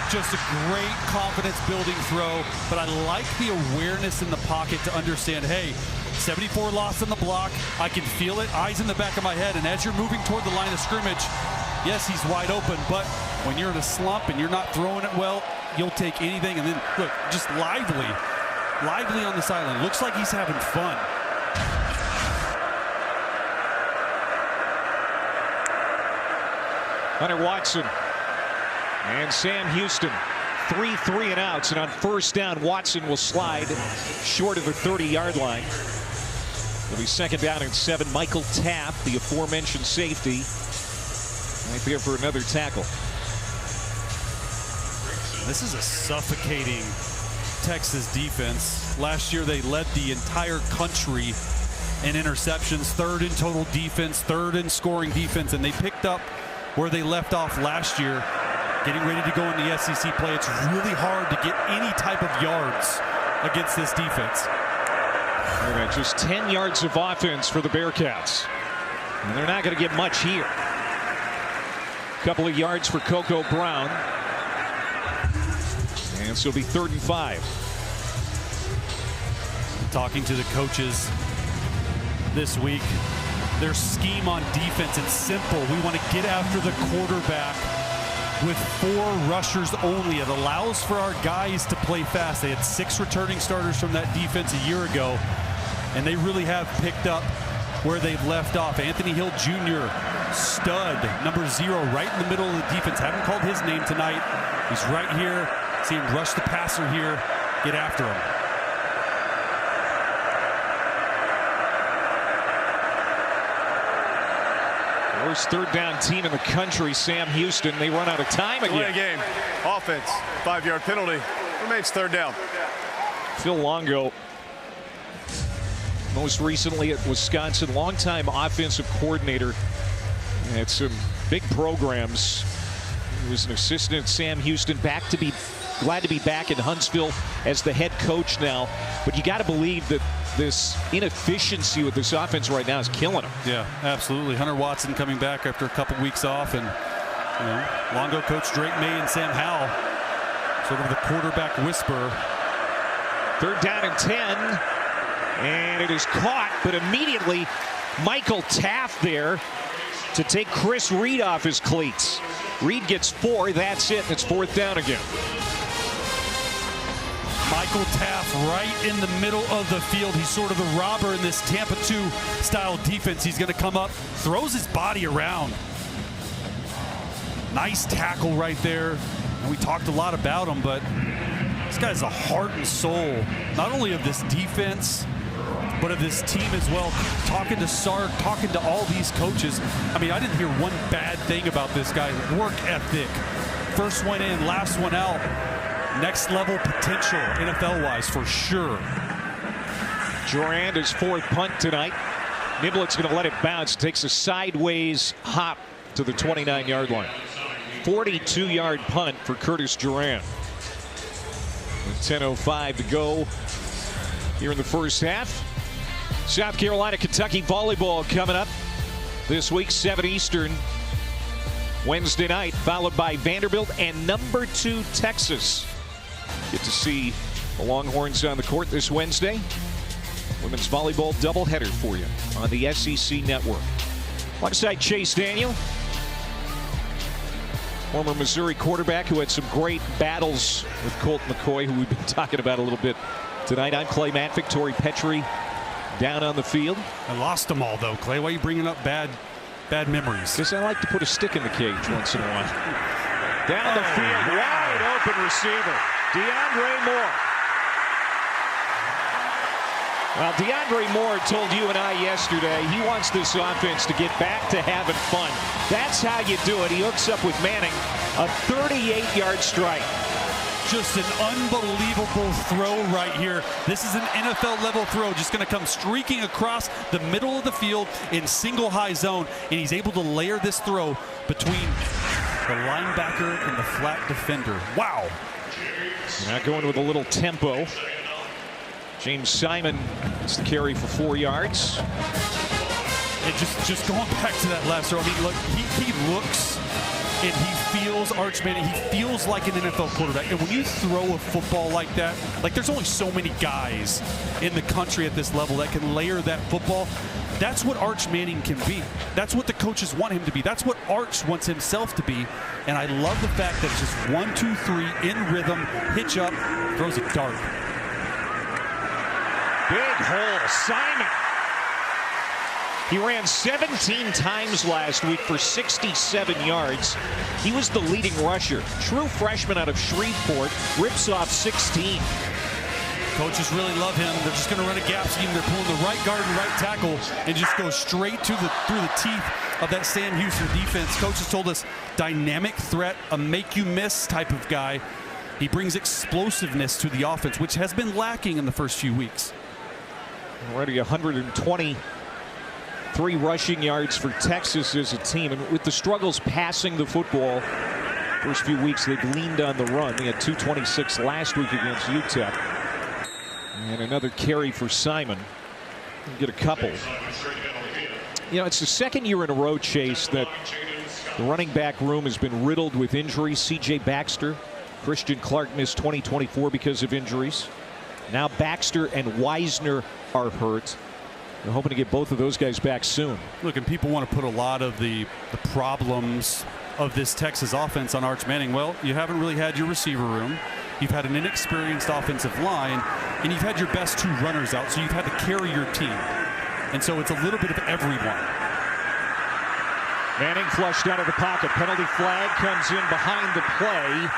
just a great confidence building throw. But I like the awareness in the pocket to understand, hey, 74 lost on the block. I can feel it. Eyes in the back of my head. And as you're moving toward the line of scrimmage, yes, he's wide open. But when you're in a slump and you're not throwing it well, You'll take anything. And then, look, just lively on the sideline. Looks like he's having fun. Hunter Watson and Sam Houston. 3 3-and-outs, and on first down, Watson will slide short of the 30-yard line. It'll be second down and 7. Michael Taft, the aforementioned safety, right there for another tackle. This is a suffocating Texas defense. Last year, they led the entire country in interceptions, 3rd in total defense, 3rd in scoring defense, and they picked up where they left off last year. Getting ready to go in the SEC play. It's really hard to get any type of yards against this defense. Just 10 yards of offense for the Bearcats. And they're not going to get much here. A couple of yards for Coco Brown. And so it'll be 3rd and 5. Talking to the coaches this week, their scheme on defense, it's simple. We want to get after the quarterback with 4 rushers only. It allows for our guys to play fast. They had 6 returning starters from that defense a year ago, and they really have picked up where they've left off. Anthony Hill Jr., stud, number 0, right in the middle of the defense. Haven't called his name tonight. He's right here. See him rush the passer here. Get after him. Worst 3rd down team in the country, Sam Houston. They run out of time again. Play a game. Offense. 5-yard penalty. Remains 3rd down. Phil Longo, most recently at Wisconsin, longtime offensive coordinator at some big programs. He was an assistant at Sam Houston. Glad to be back in Huntsville as the head coach now. But you got to believe that this inefficiency with this offense right now is killing him. Yeah, absolutely. Hunter Watson coming back after a couple weeks off, and Longo coach Drake May and Sam Howell, sort of the quarterback whisperer. 3rd down and 10, and it is caught, but immediately Michael Taft there to take Chris Reed off his cleats. Reed gets 4, that's it, and it's 4th down again. Michael Taft right in the middle of the field. He's sort of the robber in this Tampa 2 style defense. He's going to come up, throws his body around. Nice tackle right there. And we talked a lot about him, but this guy's the heart and soul, not only of this defense, but of this team as well. Talking to Sark, talking to all these coaches. I mean, I didn't hear one bad thing about this guy. Work ethic. First one in, last one out. Next level potential, NFL-wise, for sure. Durand, his 4th punt tonight. Niblett's going to let it bounce. Takes a sideways hop to the 29-yard line. 42-yard punt for Curtis Durand. With 10:05 to go here in the first half. South Carolina, Kentucky volleyball coming up this week, 7 Eastern. Wednesday night, followed by Vanderbilt and number 2 Texas. Get to see the Longhorns on the court this Wednesday. Women's volleyball doubleheader for you on the SEC Network. Alongside Chase Daniel, former Missouri quarterback who had some great battles with Colt McCoy, who we've been talking about a little bit tonight. I'm Clay Matvick, Tori Petrie down on the field. I lost them all, though, Clay. Why are you bringing up bad memories? Because I like to put a stick in the cage once in a while. Down the field, wide open receiver, DeAndre Moore. Well, DeAndre Moore told you and I yesterday he wants this offense to get back to having fun. That's how you do it. He hooks up with Manning, a 38-yard strike. Just an unbelievable throw right here. This is an NFL level throw, just going to come streaking across the middle of the field in single high zone, and he's able to layer this throw between the linebacker and the flat defender. Wow. Not going with a little tempo. James Simon is the carry for 4 yards. And just going back to that last throw, I mean, look, he looks and he feels, Arch Manning, he feels like an NFL quarterback. And when you throw a football like that, like there's only so many guys in the country at this level that can layer that football. That's what Arch Manning can be. That's what the coaches want him to be. That's what Arch wants himself to be. And I love the fact that it's just 1, 2, 3 in rhythm, hitch up, throws a dart. Big hole, Simon. He ran 17 times last week for 67 yards. He was the leading rusher. True freshman out of Shreveport, rips off 16. Coaches really love him. They're just going to run a gap scheme. They're pulling the right guard and right tackle and just go straight through the teeth of that Sam Houston defense. Coaches told us dynamic threat, a make-you-miss type of guy. He brings explosiveness to the offense, which has been lacking in the first few weeks. Already 123 rushing yards for Texas as a team. And with the struggles passing the football, first few weeks they've leaned on the run. They had 226 last week against UTEP. And another carry for Simon. We'll get a couple. You know, it's the second year in a row, Chase, that the running back room has been riddled with injuries. C.J. Baxter, Christian Clark missed 2024 because of injuries. Now Baxter and Wisner are hurt. They're hoping to get both of those guys back soon. Look, and people want to put a lot of the problems of this Texas offense on Arch Manning. Well, you haven't really had your receiver room. You've had an inexperienced offensive line, and you've had your best 2 runners out, so you've had to carry your team. And so it's a little bit of everyone. Manning flushed out of the pocket. Penalty flag comes in behind the play.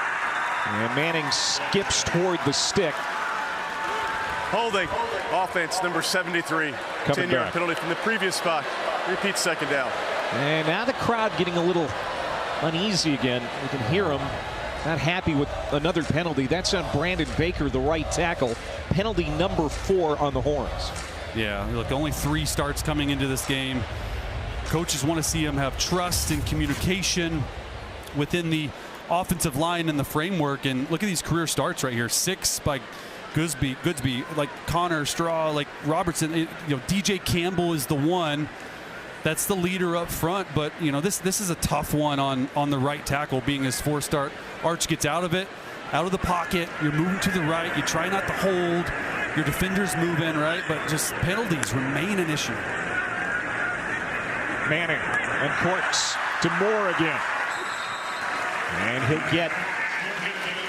And Manning skips toward the stick. Holding. Offense number 73. 10-yard penalty from the previous spot. Repeat second down. And now the crowd getting a little uneasy again. You can hear them. Not happy with another penalty. That's on Brandon Baker, the right tackle. Penalty number 4 on the Horns. Yeah, look, only 3 starts coming into this game. Coaches want to see him have trust and communication within the offensive line and the framework. And look at these career starts right here. 6 by Goodsby, like Connor, Straw, like Robertson. DJ Campbell is the one that's the leader up front. But this is a tough one on the right tackle, being his 4th start. Arch gets out of it, out of the pocket. You're moving to the right. You try not to hold. Your defenders move in, right? But just penalties remain an issue. Manning and Corks to Moore again. And he'll get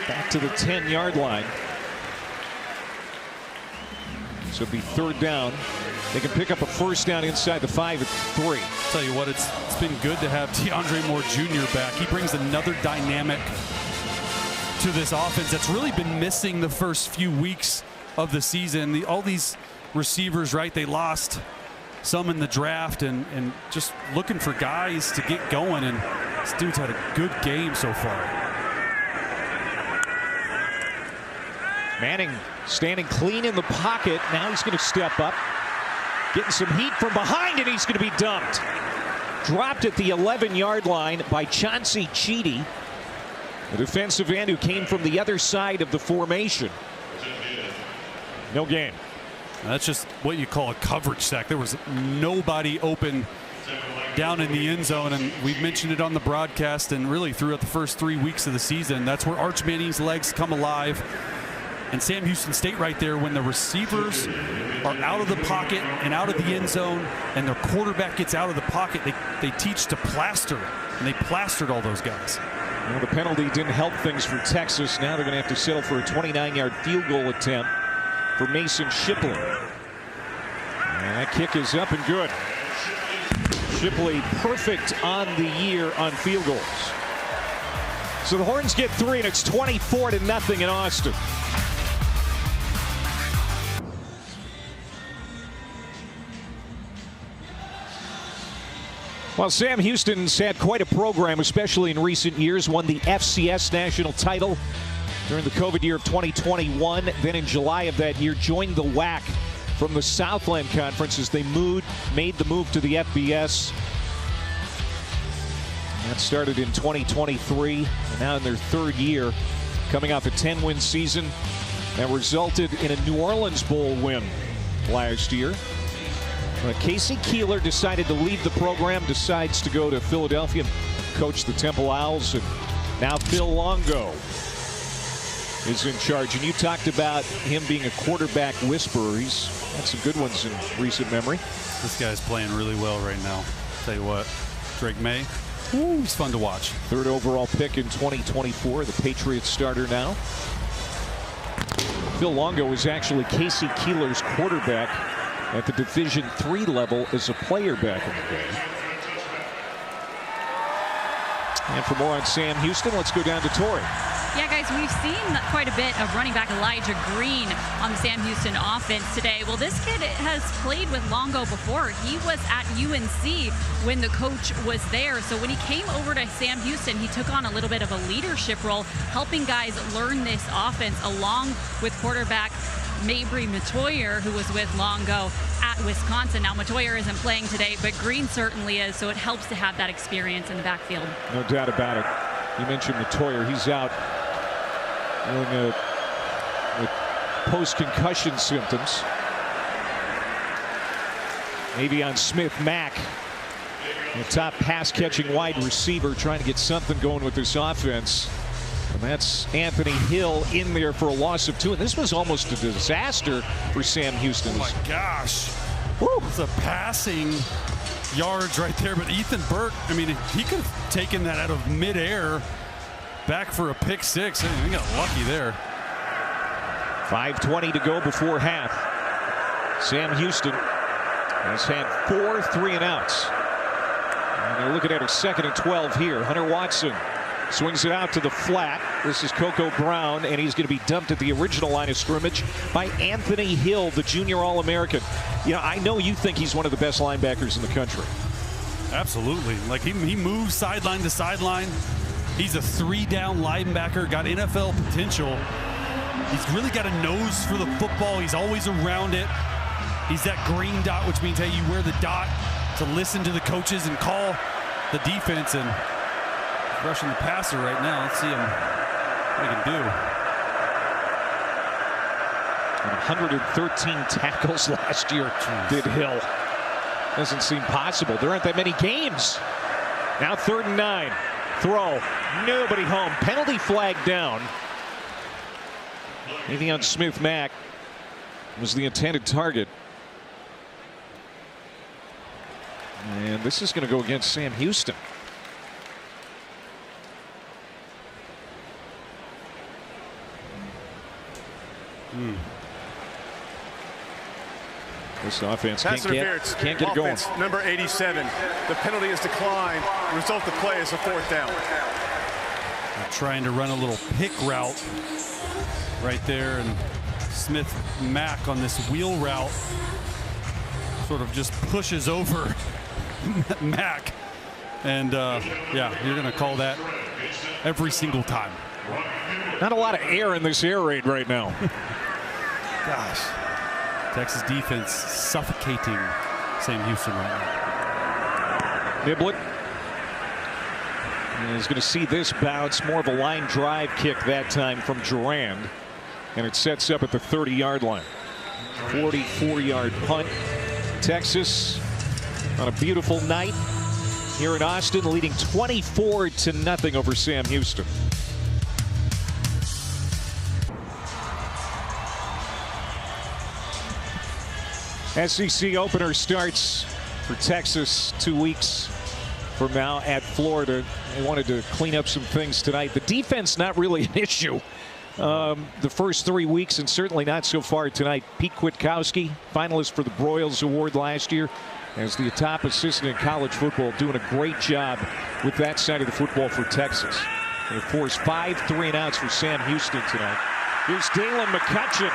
back to the 10-yard line. So it'll be 3rd down. They can pick up a 1st down inside the 5 at 3. Tell you what, it's been good to have DeAndre Moore Jr. back. He brings another dynamic to this offense that's really been missing the first few weeks of the season. All these receivers, right, they lost some in the draft and just looking for guys to get going, and this dude's had a good game so far. Manning standing clean in the pocket. Now he's going to step up, getting some heat from behind, and he's going to be dumped. Dropped at the 11-yard line by Chauncey Cheedy, the defensive end who came from the other side of the formation. No gain. That's just what you call a coverage sack. There was nobody open down in the end zone, and we've mentioned it on the broadcast and really throughout the first 3 weeks of the season. That's where Arch Manning's legs come alive. And Sam Houston State right there, when the receivers are out of the pocket and out of the end zone and their quarterback gets out of the pocket, they teach to plaster, and they plastered all those guys. Well, the penalty didn't help things for Texas. Now they're going to have to settle for a 29-yard field goal attempt for Mason Shipley. And that kick is up and good. Shipley perfect on the year on field goals. So the Horns get 3, and it's 24-0 in Austin. Well, Sam Houston's had quite a program, especially in recent years. Won the FCS national title during the COVID year of 2021. Then in July of that year, joined the WAC from the Southland Conference as they made the move to the FBS. And that started in 2023, and now in their 3rd year, coming off a 10-win season that resulted in a New Orleans Bowl win last year. Casey Keeler decided to leave the program, decides to go to Philadelphia and coach the Temple Owls, and now Phil Longo is in charge. And you talked about him being a quarterback whisperer. He's had some good ones in recent memory. This guy's playing really well right now. Tell you what, Drake May, ooh, he's fun to watch. 3rd overall pick in 2024, the Patriots starter now. Phil Longo is actually Casey Keeler's quarterback at the Division III level as a player back in the day. And for more on Sam Houston, let's go down to Tori. Yeah, guys, we've seen quite a bit of running back Elijah Green on the Sam Houston offense today. Well, this kid has played with Longo before. He was at UNC when the coach was there. So when he came over to Sam Houston, he took on a little bit of a leadership role, helping guys learn this offense along with quarterback Mabry Matoyer, who was with Longo at Wisconsin. Now, Matoyer isn't playing today, but Green certainly is, so it helps to have that experience in the backfield. No doubt about it. You mentioned Matoyer. He's out with post-concussion symptoms. Maybe on Smith-Mack, the top pass-catching wide receiver, trying to get something going with this offense. And that's Anthony Hill in there for a loss of 2. And this was almost a disaster for Sam Houston. Oh, my gosh. Woo. It's a passing yards right there. But Ethan Burke, I mean, he could have taken that out of midair back for a pick 6. I mean, he got lucky there. 5:20 to go before half. Sam Houston has had 4 3-and-outs. And they're looking at a 2nd and 12 here. Hunter Watson swings it out to the flat. This is Coco Brown, and he's going to be dumped at the original line of scrimmage by Anthony Hill, the junior All-American. You know, I know you think he's one of the best linebackers in the country. Absolutely. Like, he moves sideline to sideline. He's a 3-down linebacker, got NFL potential. He's really got a nose for the football. He's always around it. He's that green dot, which means, hey, you wear the dot to listen to the coaches and call the defense. And rushing the passer right now. Let's see him what he can do. And 113 tackles last year. Did Hill. Doesn't seem possible. There aren't that many games. Now 3rd and 9. Throw. Nobody home. Penalty flag down. Maybe on Smith-Mack was the intended target. And this is going to go against Sam Houston. This offense can't get it going. Number 87. The penalty is declined. The result of the play is a 4th down. They're trying to run a little pick route right there, and Smith-Mack on this wheel route sort of just pushes over Mack. And yeah, you're going to call that every single time. Not a lot of air in this air raid right now. Gosh. Texas defense suffocating Sam Houston right now. Niblett is going to see this bounce. More of a line drive kick that time from Durand. And it sets up at the 30-yard line. 44-yard punt. Texas on a beautiful night here in Austin, leading 24-0 over Sam Houston. SEC opener starts for Texas 2 weeks from now at Florida. They wanted to clean up some things tonight. The defense not really an issue the first 3 weeks, and certainly not so far tonight. Pete Kwiatkowski, finalist for the Broyles Award last year, as the top assistant in college football, doing a great job with that side of the football for Texas. And of course, 5 3-and-outs for Sam Houston tonight. Here's Dalen McCutcheon,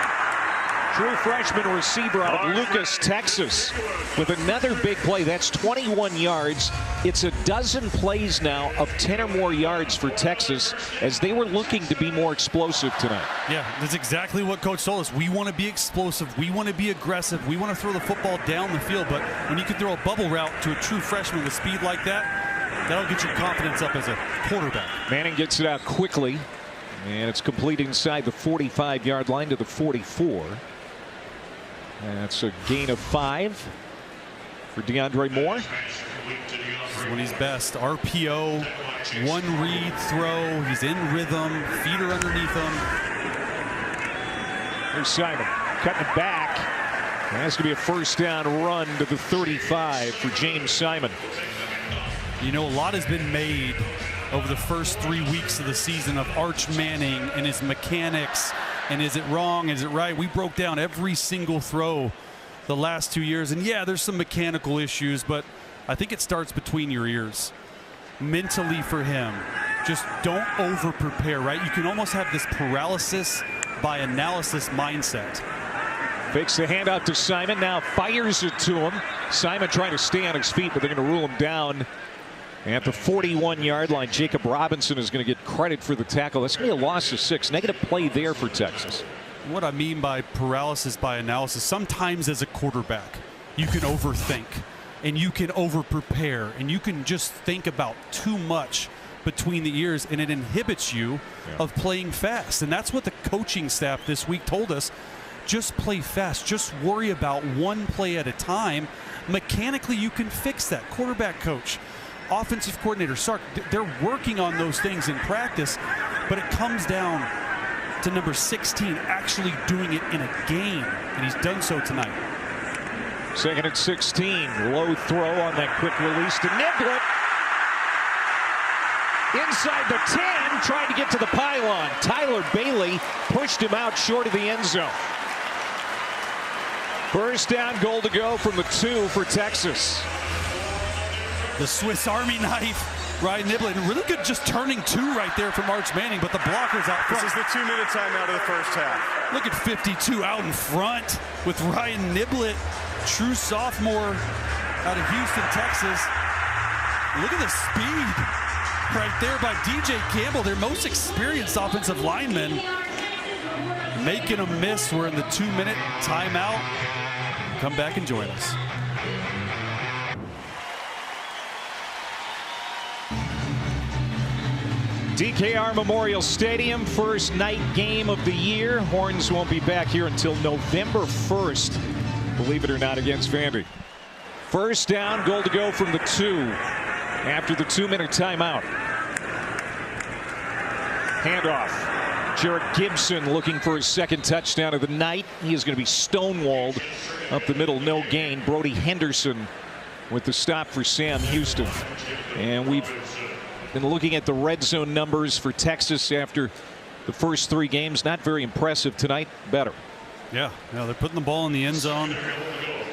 true freshman receiver out of Lucas, Texas, with another big play. That's 21 yards. It's a dozen plays now of 10 or more yards for Texas, as they were looking to be more explosive tonight. Yeah, that's exactly what Coach told us. We want to be explosive. We want to be aggressive. We want to throw the football down the field. But when you can throw a bubble route to a true freshman with speed like that, that'll get your confidence up as a quarterback. Manning gets it out quickly, and it's complete inside the 45-yard line to the 44. That's a gain of 5 for DeAndre Moore. This is when he's best. RPO, one read throw. He's in rhythm. Feet are underneath him. Here's Simon cutting it back. It has to be a first down run to the 35 for James Simon. You know, a lot has been made over the first 3 weeks of the season of Arch Manning and his mechanics. And is it wrong? Is it right? We broke down every single throw the last 2 years. And yeah, there's some mechanical issues, but I think it starts between your ears. Mentally for him, just don't over prepare, right? You can almost have this paralysis by analysis mindset. Fakes the handout to Simon, now fires it to him. Simon trying to stay on his feet, but they're going to rule him down at the 41-yard line. Jacob Robinson is going to get credit for the tackle. That's going to be a loss of 6. Negative play there for Texas. What I mean by paralysis by analysis, sometimes as a quarterback, you can overthink and you can over prepare and you can just think about too much between the ears, and it inhibits you of playing fast. And that's what the coaching staff this week told us. Just play fast. Just worry about one play at a time. Mechanically, you can fix that. Quarterback coach, offensive coordinator, Sark, they're working on those things in practice, but it comes down to number 16 actually doing it in a game, and he's done so tonight. 2nd and 16. Low throw on that quick release to Niblett. Inside the 10, trying to get to the pylon. Tyler Bailey pushed him out short of the end zone. First down, goal to go from the 2 for Texas. The Swiss Army knife, Ryan Niblett. Really good just turning 2 right there from Arch Manning, but the blocker's out front. This is the 2-minute timeout of the first half. Look at 52 out in front with Ryan Niblett, true sophomore out of Houston, Texas. Look at the speed right there by DJ Campbell, their most experienced offensive lineman, making a miss. We're in the 2-minute timeout. Come back and join us. DKR Memorial Stadium, first night game of the year. Horns won't be back here until November 1st, believe it or not, against Vandy. First down, goal to go from the 2 after the 2-minute timeout. Handoff. Jarrett Gibson looking for his 2nd touchdown of the night. He is going to be stonewalled up the middle, no gain. Brody Henderson with the stop for Sam Houston. And we've been looking at the red zone numbers for Texas after the first 3 games. Not very impressive tonight. Better. Yeah, they're putting the ball in the end zone.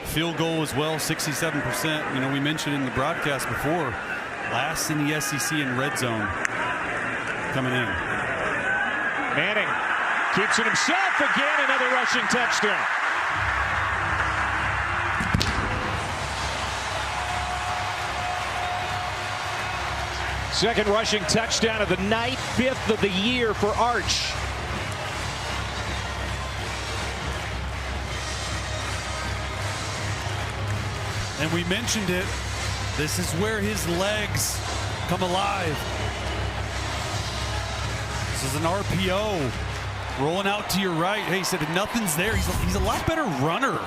Field goal as well, 67%. You know, we mentioned in the broadcast before, last in the SEC in red zone coming in. Manning keeps it himself again. Another rushing touchdown. Second rushing touchdown of the night, 5th of the year for Arch. And we mentioned it. This is where his legs come alive. This is an RPO. Rolling out to your right. Hey, he said nothing's there. He's a lot better runner,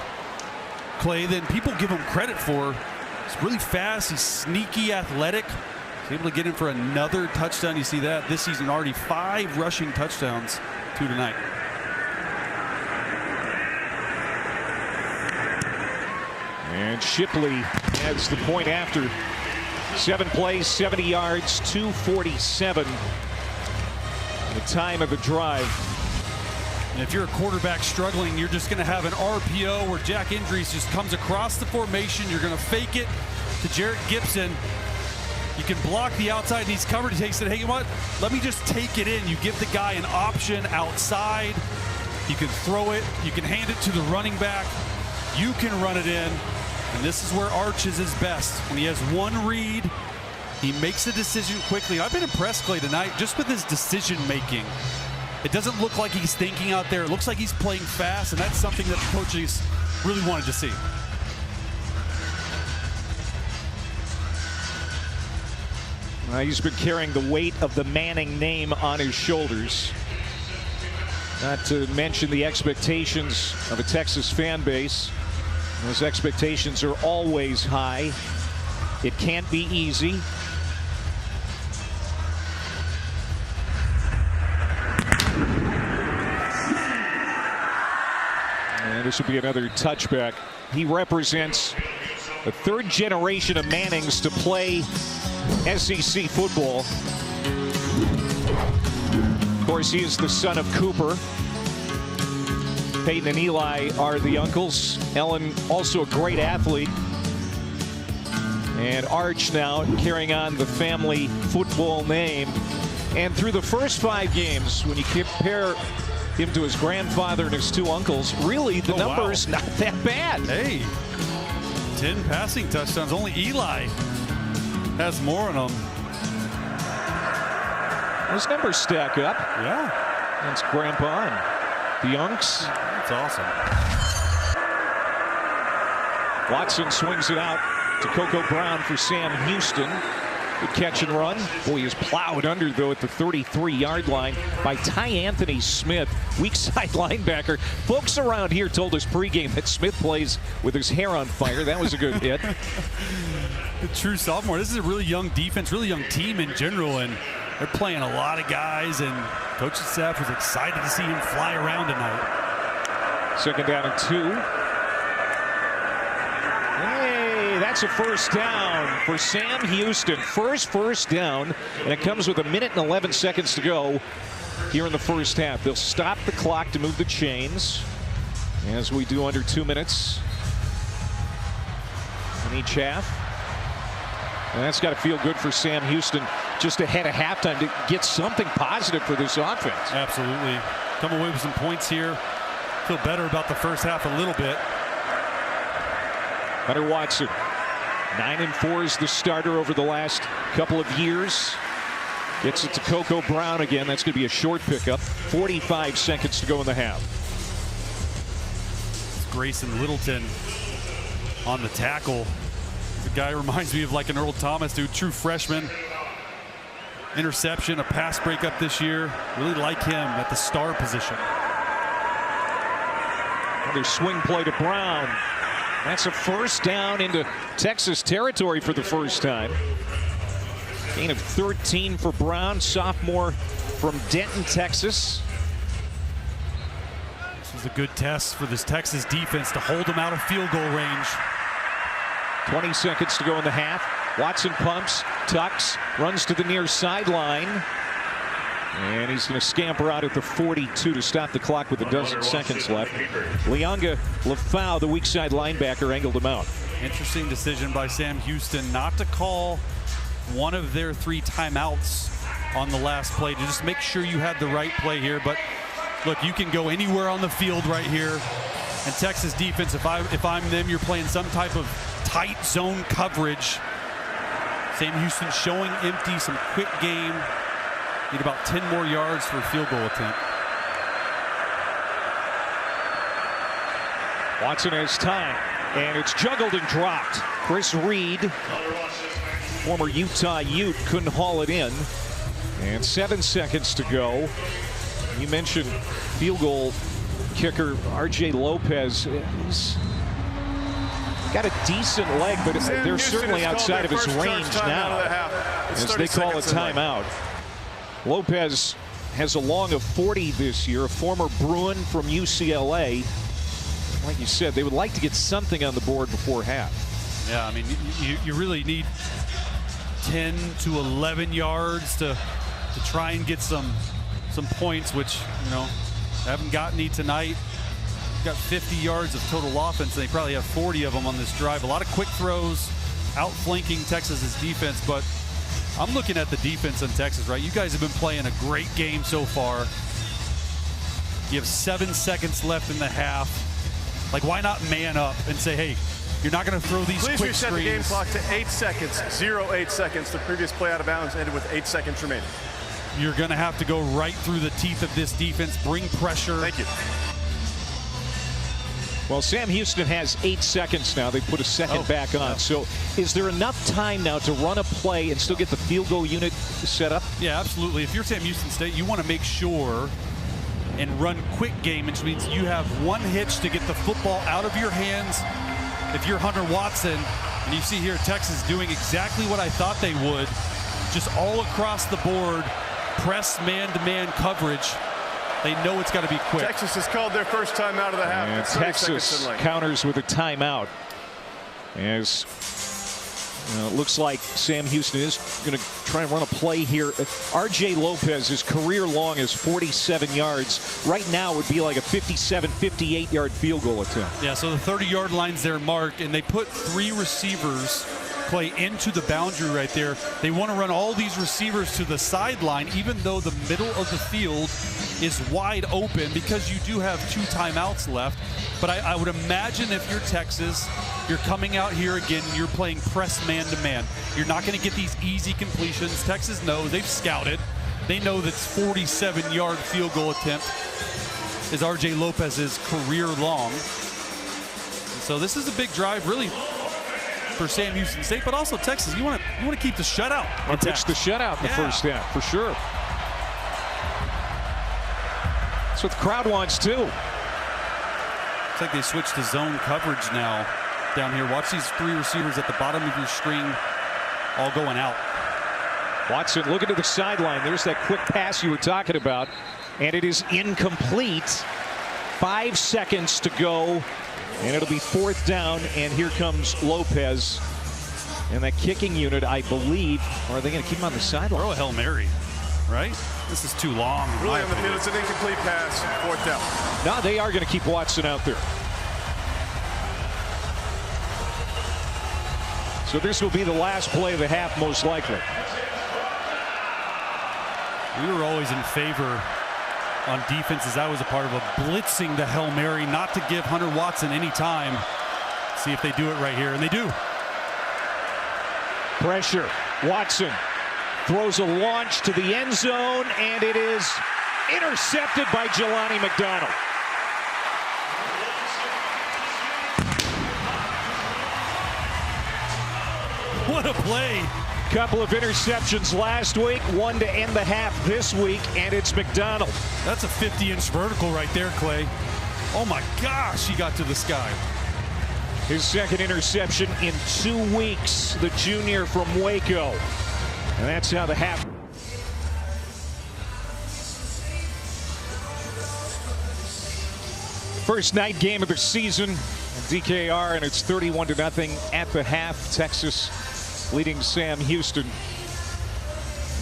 Clay, than people give him credit for. He's really fast. He's sneaky, athletic. He's able to get in for another touchdown. You see that this season, already 5 rushing touchdowns, 2 tonight. And Shipley adds the point after. 7 plays, 70 yards, 2:47. The time of the drive. And if you're a quarterback struggling, you're just going to have an RPO where Jack Indries just comes across the formation. You're going to fake it to Jarrett Gibson. You can block the outside and he's covered. He takes it. Hey, you know what? Let me just take it in. You give the guy an option outside. You can throw it. You can hand it to the running back. You can run it in. And this is where Arch is his best. When he has one read, he makes a decision quickly. I've been impressed, Clay, tonight just with his decision making. It doesn't look like he's thinking out there. It looks like he's playing fast, and that's something that the coaches really wanted to see. He's been carrying the weight of the Manning name on his shoulders. Not to mention the expectations of a Texas fan base. Those expectations are always high. It can't be easy. And this will be another touchback. He represents a third generation of Mannings to play SEC football. Of course, he is the son of Cooper. Peyton and Eli are the uncles. Ellen, also a great athlete. And Arch now carrying on the family football name. And through the first 5 games, when you compare him to his grandfather and his 2 uncles, really the numbers not that bad. Hey, 10 passing touchdowns. Only Eli has more on them. Those numbers stack up. Yeah. That's Grandpa and the Unks. That's awesome. Watson swings it out to Coco Brown for Sam Houston. Good catch and run. Boy, he is plowed under, though, at the 33-yard line by Ty Anthony Smith, weak side linebacker. Folks around here told us pregame that Smith plays with his hair on fire. That was a good hit. The true sophomore. This is a really young defense, really young team in general, and they're playing a lot of guys, and coaching staff was excited to see him fly around tonight. 2nd down and 2. Hey, that's a first down for Sam Houston. First down, and it comes with 1 minute and 11 seconds to go here in the first half. They'll stop the clock to move the chains, as we do under 2 minutes in each half. And that's got to feel good for Sam Houston just ahead of halftime to get something positive for this offense. Absolutely. Come away with some points here. Feel better about the first half a little bit. Hunter Watson, 9-4 is the starter over the last couple of years. Gets it to Coco Brown again. That's going to be a short pickup. 45 seconds to go in the half. It's Grayson Littleton on the tackle. The guy reminds me of like an Earl Thomas, dude. True freshman. Interception, a pass breakup this year. Really like him at the star position. Another swing play to Brown. That's a first down into Texas territory for the first time. Gain of 13 for Brown, sophomore from Denton, Texas. This is a good test for this Texas defense to hold them out of field goal range. 20 seconds to go in the half. Watson pumps, tucks, runs to the near sideline. And he's going to scamper out at the 42 to stop the clock with a dozen seconds left. Leonga Lafau, the weak side linebacker, angled him out. Interesting decision by Sam Houston not to call one of their 3 timeouts on the last play to just make sure you had the right play here. But look, you can go anywhere on the field right here. And Texas defense, if I'm them, you're playing some type of tight zone coverage. Sam Houston showing empty, some quick game. Need about 10 more yards for a field goal attempt. Watson has time, and it's juggled and dropped. Chris Reed, former Utah Ute, couldn't haul it in. And 7 seconds to go. You mentioned field goal kicker R.J. Lopez. He's got a decent leg, but they're certainly outside of his range now, as they call a timeout. Lopez has a long of 40 this year, a former Bruin from UCLA. Like you said, they would like to get something on the board before half. Yeah, I mean, you really need 10 to 11 yards to try and get some points, which, you know, haven't got any tonight. Got 50 yards of total offense. They probably have 40 of them on this drive. A lot of quick throws, outflanking Texas's defense, but I'm looking at the defense in Texas, right? You guys have been playing a great game so far. You have 7 seconds left in the half. Like, why not man up and say, hey, you're not going to throw these quick Please reset screens. the game clock to 8 seconds, 8 seconds. The previous play out of bounds ended with 8 seconds remaining. You're going to have to go right through the teeth of this defense, bring pressure. Thank you. Well, Sam Houston has 8 seconds now. They put a second back on. So is there enough time now to run a play and still get the field goal unit set up? Yeah, absolutely. If you're Sam Houston State, you want to make sure and run quick game, which means you have one hitch to get the football out of your hands. If you're Hunter Watson, and you see here Texas doing exactly what I thought they would, just all across the board, press man-to-man coverage. They know it's got to be quick. Texas has called their first time out of the half. And Texas counters with a timeout. As it looks like Sam Houston is going to try and run a play here. R.J. Lopez, his career long is 47 yards. Right now it would be like a 57, 58-yard field goal attempt. Yeah, so the 30-yard line's there marked, and they put 3 receivers play into the boundary right there. They want to run all these receivers to the sideline, even though the middle of the field is wide open, because you do have 2 timeouts left. But I would imagine if you're Texas, you're coming out here again, you're playing press man-to-man. You're not going to get these easy completions. Texas knows, they've scouted. They know that 47-yard field goal attempt is R.J. Lopez's career long. And so this is a big drive, really, for Sam Houston State, but also Texas. You want to keep the shutout. Pitch the shutout in the first half, for sure. That's what the crowd wants, too. Looks like they switched to zone coverage now down here. Watch these 3 receivers at the bottom of your screen all going out. Watson looking to the sideline. There's that quick pass you were talking about, and it is incomplete. 5 seconds to go, and it'll be 4th down, and here comes Lopez. And that kicking unit, I believe, or are they going to keep him on the sideline? Throw a Hail Mary, right? This is too long. Really on the field, it's an incomplete pass, 4th down. No, they are going to keep Watson out there. So this will be the last play of the half, most likely. We were always in favor on defense, as I was a part of blitzing the Hail Mary, not to give Hunter Watson any time. See if they do it right here, and they do. Pressure. Watson throws a launch to the end zone, and it is intercepted by Jelani McDonald. What a play. Couple of interceptions last week, 1 to end the half this week, and it's McDonald. That's a 50-inch vertical right there, Clay. Oh my gosh, he got to the sky. His 2nd interception in 2 weeks, the junior from Waco. And that's how the half. First night game of the season, DKR, and it's 31-0 at the half. Texas leading Sam Houston.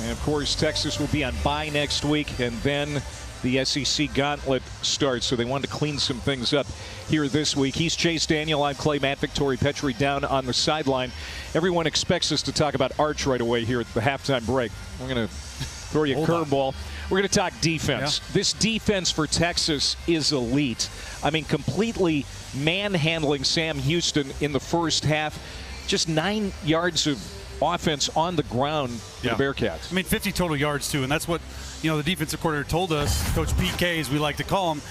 And of course, Texas will be on bye next week, and then the SEC gauntlet starts, so they wanted to clean some things up here this week. He's Chase Daniel. I'm Clay Matt Victoria Petrie down on the sideline. Everyone expects us to talk about Arch right away here at the halftime break. We're going to throw you a curveball. We're going to talk defense. Yeah. This defense for Texas is elite. I mean, completely manhandling Sam Houston in the first half. Just 9 yards of offense on the ground for the Bearcats. I mean, 50 total yards, too, and that's what the defensive coordinator told us, Coach PK, as we like to call him.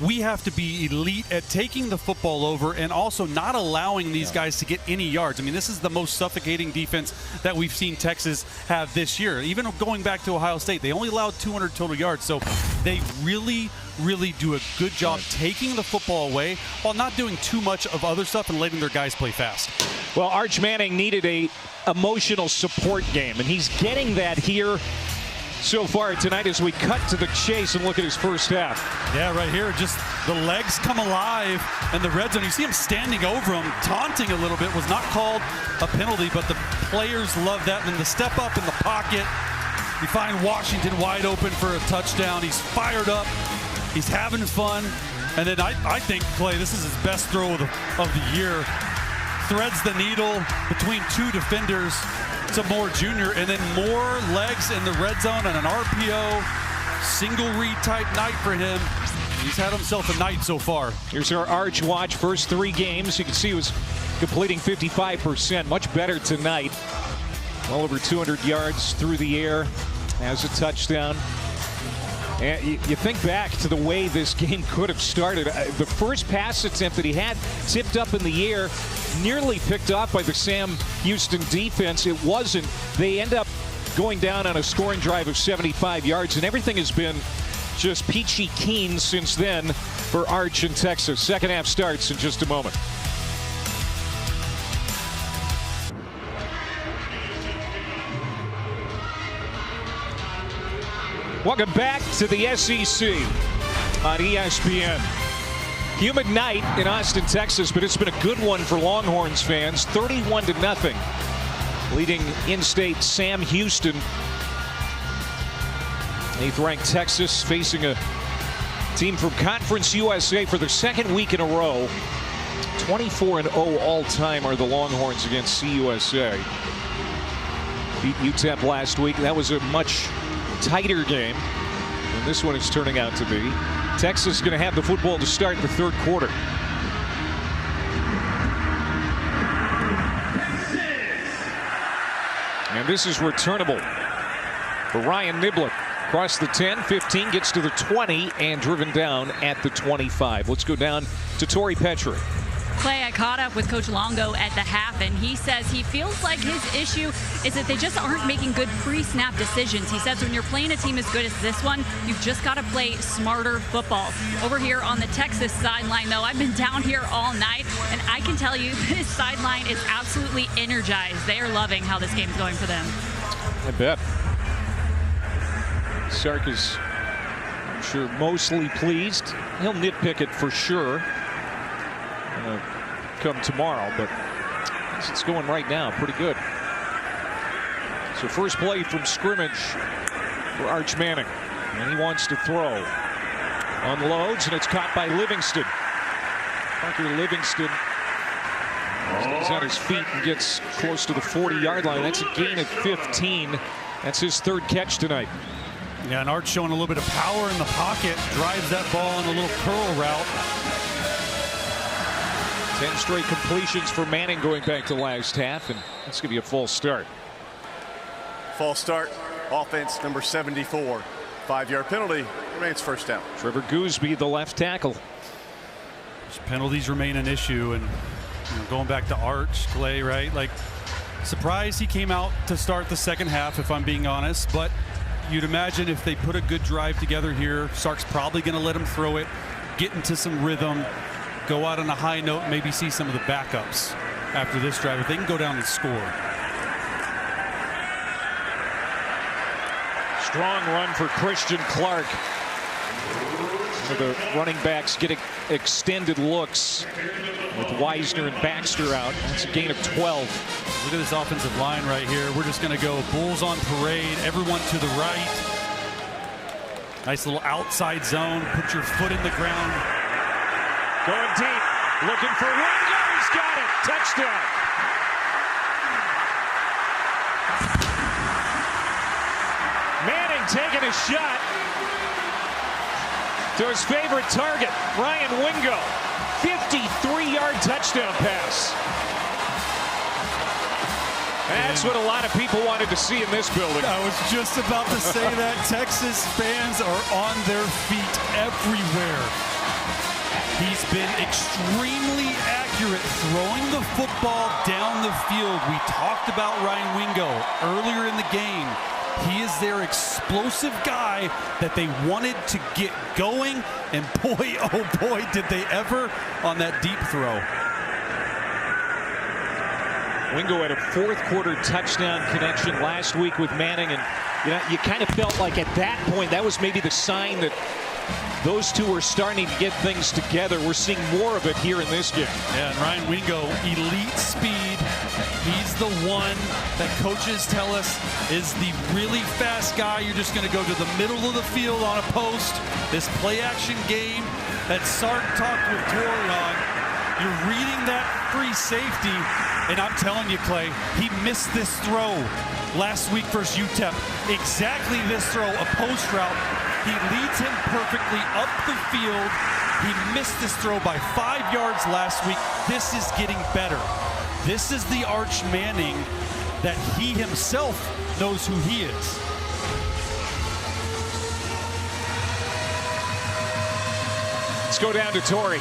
We have to be elite at taking the football over and also not allowing these guys to get any yards. I mean, this is the most suffocating defense that we've seen Texas have this year. Even going back to Ohio State, they only allowed 200 total yards. So they really do a good job taking the football away while not doing too much of other stuff and letting their guys play fast. Well, Arch Manning needed a emotional support game, and he's getting that here so far tonight as we cut to the chase and look at his first half. Yeah, right here, just the legs come alive in the red zone. You see him standing over him, taunting a little bit. Was not called a penalty, but the players love that. And then the step up in the pocket, you find Washington wide open for a touchdown. He's fired up. He's having fun. And then I think, Clay, this is his best throw of the year. Threads the needle between 2 defenders. To Moore Jr., and then more legs in the red zone and an RPO single read type night for him. He's had himself a night so far. Here's our Arch watch. First 3 games, you can see he was completing 55%. Much better tonight. Well over 200 yards through the air. Has a touchdown. And you think back to the way this game could have started. The first pass attempt that he had tipped up in the air, nearly picked off by the Sam Houston defense. It wasn't. They end up going down on a scoring drive of 75 yards, and everything has been just peachy keen since then for Arch in Texas. Second half starts in just a moment. Welcome back to the SEC. on ESPN. Humid night in Austin, Texas, but it's been a good one for Longhorns fans. 31-0, leading in-state Sam Houston. 8th-ranked Texas facing a team from Conference USA for the second week in a row. 24-0 all-time are the Longhorns against CUSA. Beat UTEP last week. That was a much tighter game than this one is turning out to be. Texas is going to have the football to start the third quarter. And this is returnable for Ryan Niblett. Across the 10, 15, gets to the 20, and driven down at the 25. Let's go down to Tori Petrie. Clay, I caught up with Coach Longo at the half, and he says he feels like his issue is that they just aren't making good pre-snap decisions. He says when you're playing a team as good as this one, you've just got to play smarter football. Over here on the Texas sideline, though, I've been down here all night, and I can tell you this sideline is absolutely energized. They are loving how this game's going for them. I bet. Sark is, I'm sure, mostly pleased. He'll nitpick it for sure. Come tomorrow, but it's going right now pretty good. So first play from scrimmage for Arch Manning, and he wants to throw. Unloads, and it's caught by Livingston. Parker Livingston stays on his feet and gets close to the 40-yard line. That's a gain of 15. That's his third catch tonight. Yeah, and Arch showing a little bit of power in the pocket, drives that ball on a little curl route. 10 straight completions for Manning going back to last half, and that's going to be a false start. False start, offense number 74. 5-yard penalty, remains first down. Trevor Gooseby, the left tackle. Penalties remain an issue, and going back to Arch, Clay, right? Like, surprised he came out to start the second half, if I'm being honest, but you'd imagine if they put a good drive together here, Sark's probably going to let him throw it, get into some rhythm, go out on a high note, maybe see some of the backups after this drive. If they can go down and score. Strong run for Christian Clark. The running backs getting extended looks with Wisner and Baxter out. That's a gain of 12. Look at this offensive line right here. We're just going to go Bulls on parade. Everyone to the right. Nice little outside zone. Put your foot in the ground. Going deep, looking for Wingo. He's got it. Touchdown. Manning taking a shot to his favorite target, Ryan Wingo. 53-yard touchdown pass. That's what a lot of people wanted to see in this building. I was just about to say that. Texas fans are on their feet everywhere. He's been extremely accurate throwing the football down the field. We talked about Ryan Wingo earlier in the game. He is their explosive guy that they wanted to get going. And boy, oh boy, did they ever on that deep throw. Wingo had a fourth quarter touchdown connection last week with Manning. And you kind of felt like at that point, that was maybe the sign that those two are starting to get things together. We're seeing more of it here in this game. Yeah, and Ryan Wingo, elite speed. He's the one that coaches tell us is the really fast guy. You're just going to go to the middle of the field on a post. This play-action game that Sark talked with Tori on. You're reading that free safety, and I'm telling you, Clay, he missed this throw last week versus UTEP. Exactly this throw, a post route. He leads him perfectly up the field. He missed this throw by 5 yards last week. This is getting better. This is the Arch Manning that he himself knows who he is. Let's go down to Tori.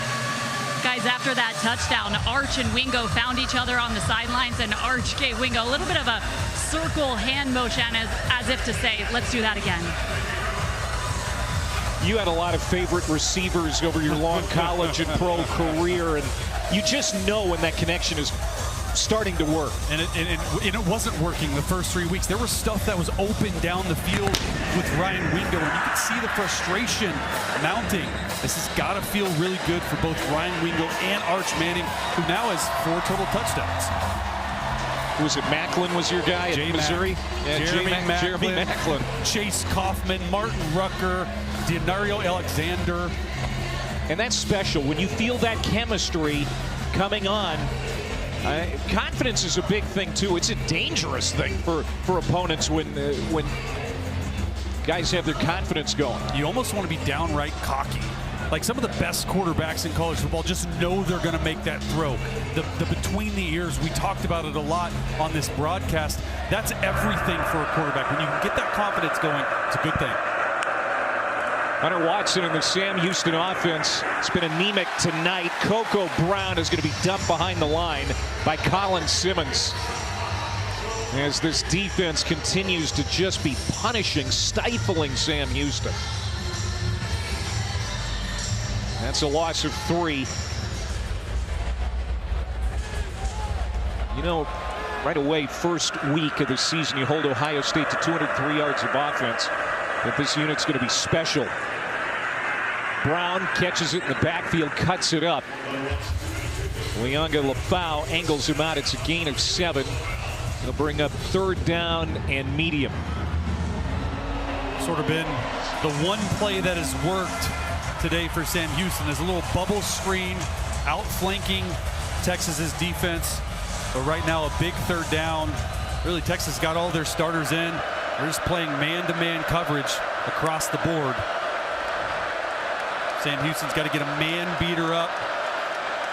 Guys, after that touchdown, Arch and Wingo found each other on the sidelines, and Arch gave Wingo a little bit of a circle hand motion as if to say, let's do that again. You had a lot of favorite receivers over your long college and pro career, and you just know when that connection is starting to work. And it wasn't working the first 3 weeks. There was stuff that was open down the field with Ryan Wingo, and you could see the frustration mounting. This has got to feel really good for both Ryan Wingo and Arch Manning, who now has 4 total touchdowns. Who was it? Macklin was your guy at Missouri? Jeremy Macklin. Chase Kaufman, Martin Rucker, Denario Alexander. And that's special when you feel that chemistry coming on. Confidence is a big thing too. It's a dangerous thing for opponents when guys have their confidence going. You almost want to be downright cocky. Like some of the best quarterbacks in college football just know they're going to make that throw. The between the ears, we talked about it a lot on this broadcast. That's everything for a quarterback. When you can get that confidence going, it's a good thing. Hunter Watson and the Sam Houston offense. It's been anemic tonight. Coco Brown is going to be dumped behind the line by Colin Simmons, as this defense continues to just be punishing, stifling Sam Houston. That's a loss of 3. You know, right away, first week of the season, you hold Ohio State to 203 yards of offense. But this unit's going to be special. Brown catches it in the backfield, cuts it up. Leonga Lafau angles him out. It's a gain of 7. He'll bring up 3rd down and medium. Sort of been the one play that has worked today for Sam Houston is a little bubble screen, outflanking Texas's defense. But right now, a big 3rd down. Really, Texas got all their starters in. They're just playing man-to-man coverage across the board. Sam Houston's got to get a man beater up.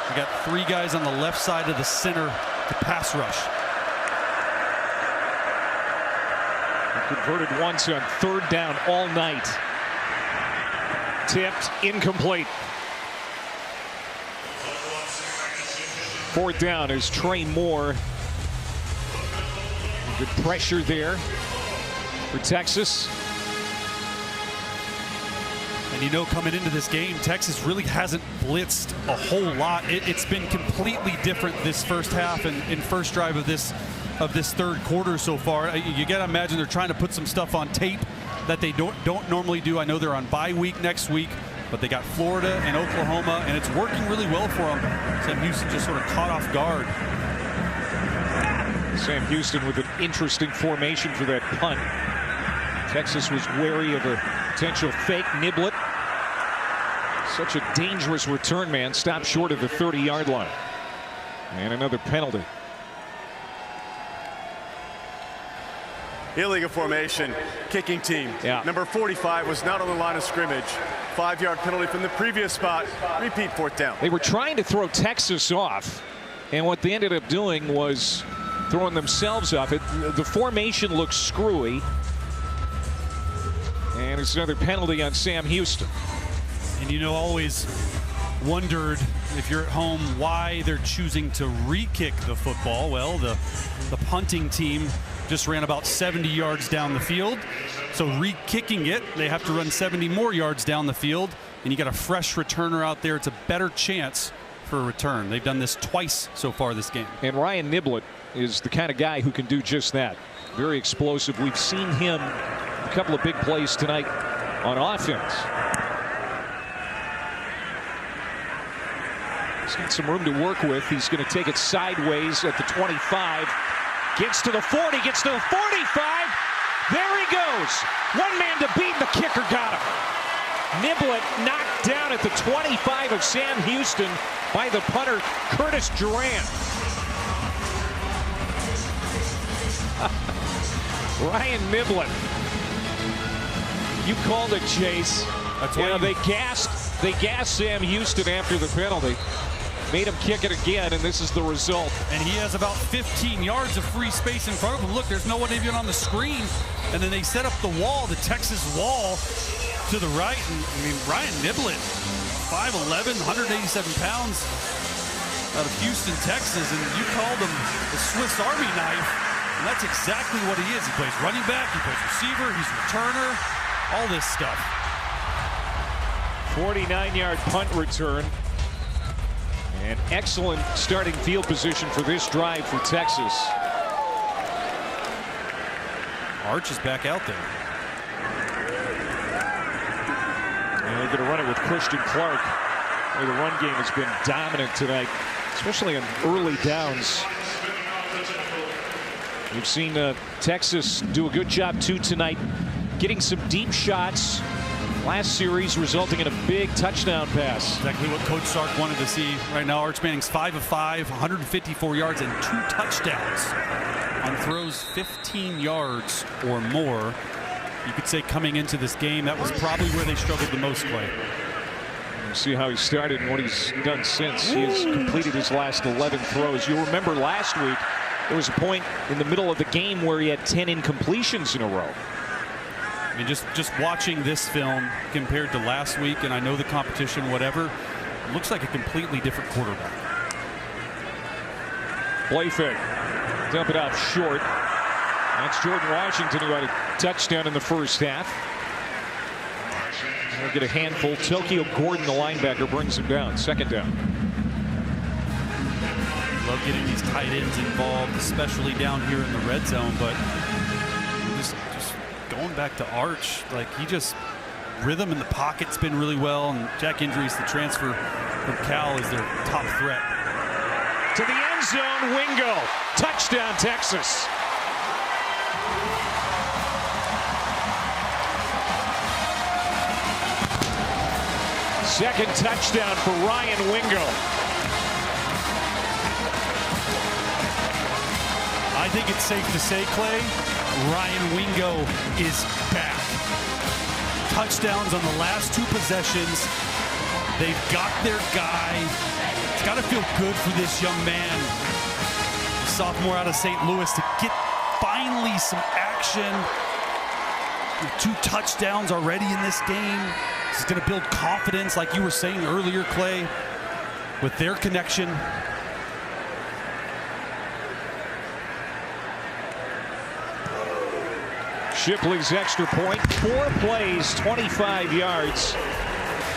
We got 3 guys on the left side of the center to pass rush. He converted once on 3rd down all night. Tipped, incomplete. 4th down is Trey Moore. Good pressure there for Texas. And you know, coming into this game, Texas really hasn't blitzed a whole lot. It's been completely different this first half and first drive of this 3rd quarter so far. You got to imagine they're trying to put some stuff on tape that they don't normally do. I know they're on bye week next week, but they got Florida and Oklahoma, and it's working really well for them. Sam Houston just sort of caught off guard. Sam Houston with an interesting formation for that punt. Texas was wary of a potential fake. Niblett, such a dangerous return man, stopped short of the 30-yard line. And another penalty. Illegal formation, kicking team. Yeah. Number 45 was not on the line of scrimmage. 5-yard penalty from the previous spot. Repeat 4th down. They were trying to throw Texas off, and what they ended up doing was throwing themselves off. The formation looks screwy, and it's another penalty on Sam Houston. And you know, always wondered if you're at home why they're choosing to re-kick the football. Well, the punting team just ran about 70 yards down the field. So re-kicking it, they have to run 70 more yards down the field, and you got a fresh returner out there. It's a better chance for a return. They've done this twice so far this game. And Ryan Niblett is the kind of guy who can do just that. Very explosive. We've seen him a couple of big plays tonight on offense. He's got some room to work with. He's going to take it sideways at the 25. Gets to the 40, gets to the 45. There he goes. One man to beat, and the kicker got him. Niblett knocked down at the 25 of Sam Houston by the punter, Curtis Durant. Ryan Niblett. You called it, Chase. That's why they gassed Sam Houston after the penalty. Made him kick it again, and this is the result. And he has about 15 yards of free space in front of him. Look, there's no one even on the screen. And then they set up the wall, the Texas wall, to the right. And I mean, Ryan Niblett, 5'11", 187 pounds, out of Houston, Texas. And you called him the Swiss Army knife. And that's exactly what he is. He plays running back, he plays receiver, he's returner, all this stuff. 49-yard punt return. An excellent starting field position for this drive for Texas. Arch is back out there. And they're going to run it with Christian Clark. The run game has been dominant tonight, especially on early downs. We've seen Texas do a good job too tonight, getting some deep shots. Last series resulting in a big touchdown pass. Exactly what Coach Sark wanted to see. Right now, Arch Manning's 5 of 5, 154 yards and 2 touchdowns on throws 15 yards or more. You could say coming into this game, that was probably where they struggled the most, Clay. We'll see how he started and what he's done since. He has completed his last 11 throws. You'll remember last week, there was a point in the middle of the game where he had 10 incompletions in a row. I mean, just watching this film compared to last week, and I know the competition, whatever, it looks like a completely different quarterback. Play fake. Dump it off short. That's Jordan Washington, who had a touchdown in the first half. They'll get a handful. Tokyo Gordon, the linebacker, brings him down. Second down. Love getting these tight ends involved, especially down here in the red zone, but just going back to Arch, like he just rhythm in the pocket's been really well, and Jack Injuries, the transfer from Cal, is their top threat. To the end zone, Wingo. Touchdown, Texas. Second touchdown for Ryan Wingo. I think it's safe to say, Clay, Ryan Wingo is back. Touchdowns on the last 2 possessions. They've got their guy. It's got to feel good for this young man, the sophomore out of St. Louis, to get finally some action. 2 touchdowns already in this game. This is going to build confidence, like you were saying earlier, Clay, with their connection. Shipley's extra point, 4 plays, 25 yards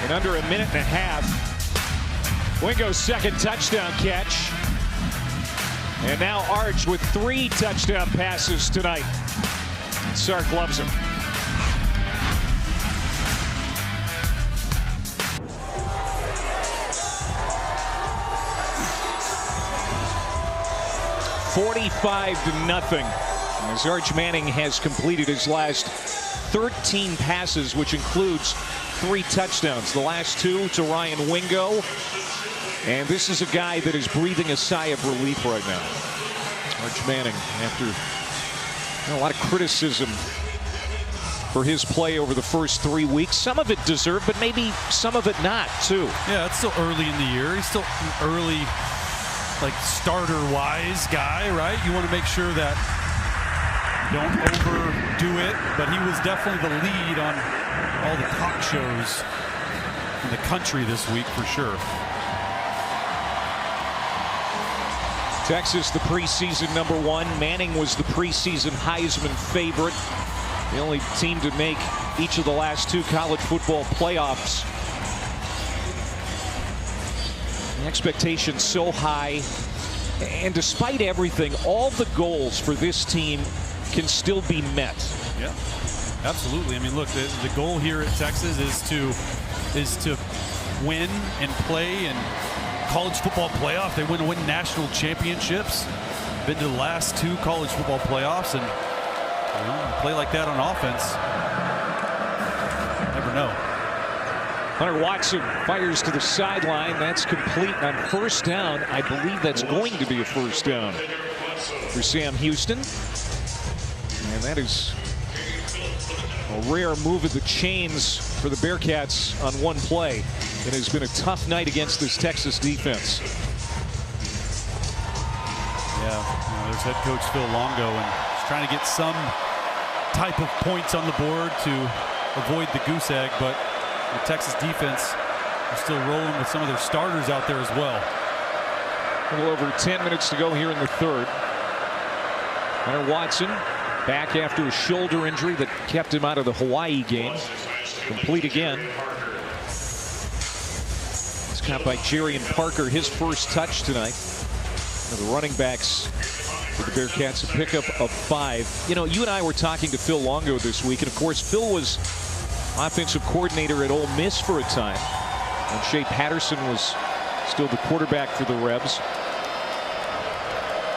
in under a minute and a half. Wingo's second touchdown catch. And now Arch with 3 touchdown passes tonight. Sark loves him. $45-0. As Arch Manning has completed his last 13 passes, which includes 3 touchdowns. The last 2 to Ryan Wingo. And this is a guy that is breathing a sigh of relief right now. Arch Manning, after a lot of criticism for his play over the first 3 weeks. Some of it deserved, but maybe some of it not, too. Yeah, it's still early in the year. He's still an early, like, starter-wise guy, right? You want to make sure that you don't overdo it, but he was definitely the lead on all the talk shows in the country this week for sure. Texas, the preseason #1. Manning was the preseason Heisman favorite. The only team to make each of the last 2 college football playoffs. The expectations so high. And despite everything, all the goals for this team can still be met. Yeah, absolutely. I mean, look, the goal here at Texas is to win and play and college football playoff. They want to win national championships. Been to the last 2 college football playoffs, and play like that on offense. Never know. Hunter Watson fires to the sideline. That's complete on first down. I believe that's going to be a first down for Sam Houston. And that is a rare move of the chains for the Bearcats on one play. It has been a tough night against this Texas defense. Yeah, there's head coach Phil Longo, and he's trying to get some type of points on the board to avoid the goose egg, but the Texas defense is still rolling with some of their starters out there as well. A little over 10 minutes to go here in the third. Hunter Watson back after a shoulder injury that kept him out of the Hawaii game. Complete again. It's caught by Jerian Parker, his first touch tonight. The running backs for the Bearcats, a pickup of 5. You know, you and I were talking to Phil Longo this week, and of course Phil was offensive coordinator at Ole Miss for a time, and Shea Patterson was still the quarterback for the Rebs.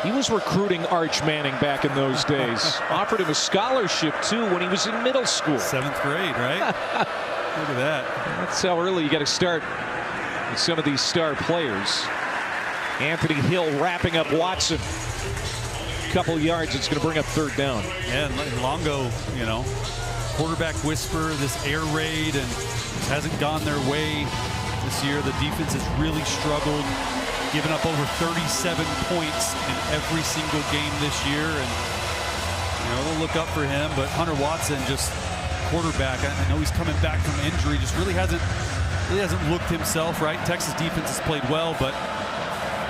He was recruiting Arch Manning back in those days. Offered him a scholarship too when he was in middle school. 7th grade, right? Look at that. That's how early you got to start with some of these star players. Anthony Hill wrapping up Watson. A couple yards, it's going to bring up 3rd down. Yeah, and Longo, you know, quarterback whisper, this air raid, and it hasn't gone their way this year. The defense has really struggled, giving up over 37 points in every single game this year, and you know, they'll look up for him. But Hunter Watson, just quarterback, I know he's coming back from injury, just really hasn't looked himself right. Texas defense has played well, but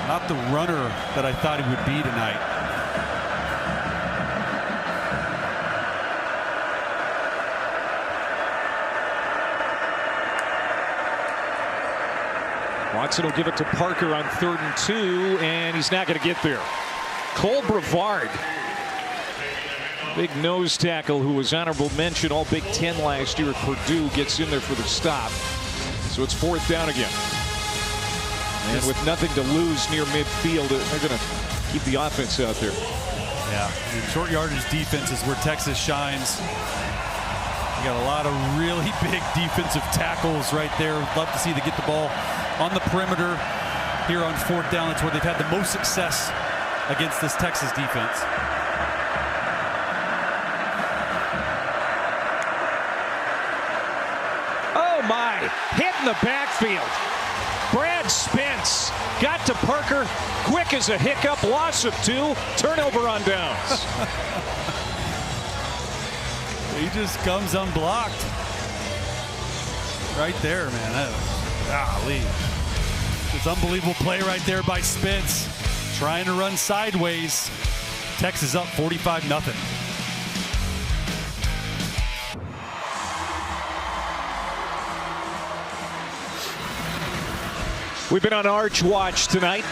not the runner that I thought he would be tonight. Watson will give it to Parker on 3rd and 2, and he's not going to get there. Cole Brevard, big nose tackle who was honorable mention All Big Ten last year at Purdue, gets in there for the stop. So it's 4th down again. And with nothing to lose near midfield, they're going to keep the offense out there. Yeah, and short yardage defense is where Texas shines. You got a lot of really big defensive tackles right there. Love to see they get the ball on the perimeter here on 4th down. That's where they've had the most success against this Texas defense. Oh my, hit in the backfield. Brad Spence got to Parker quick as a hiccup, loss of 2, turnover on downs. He just comes unblocked. Right there, man. Golly. It's unbelievable play right there by Spence. Trying to run sideways. Texas up 45-0. We've been on Arch Watch tonight,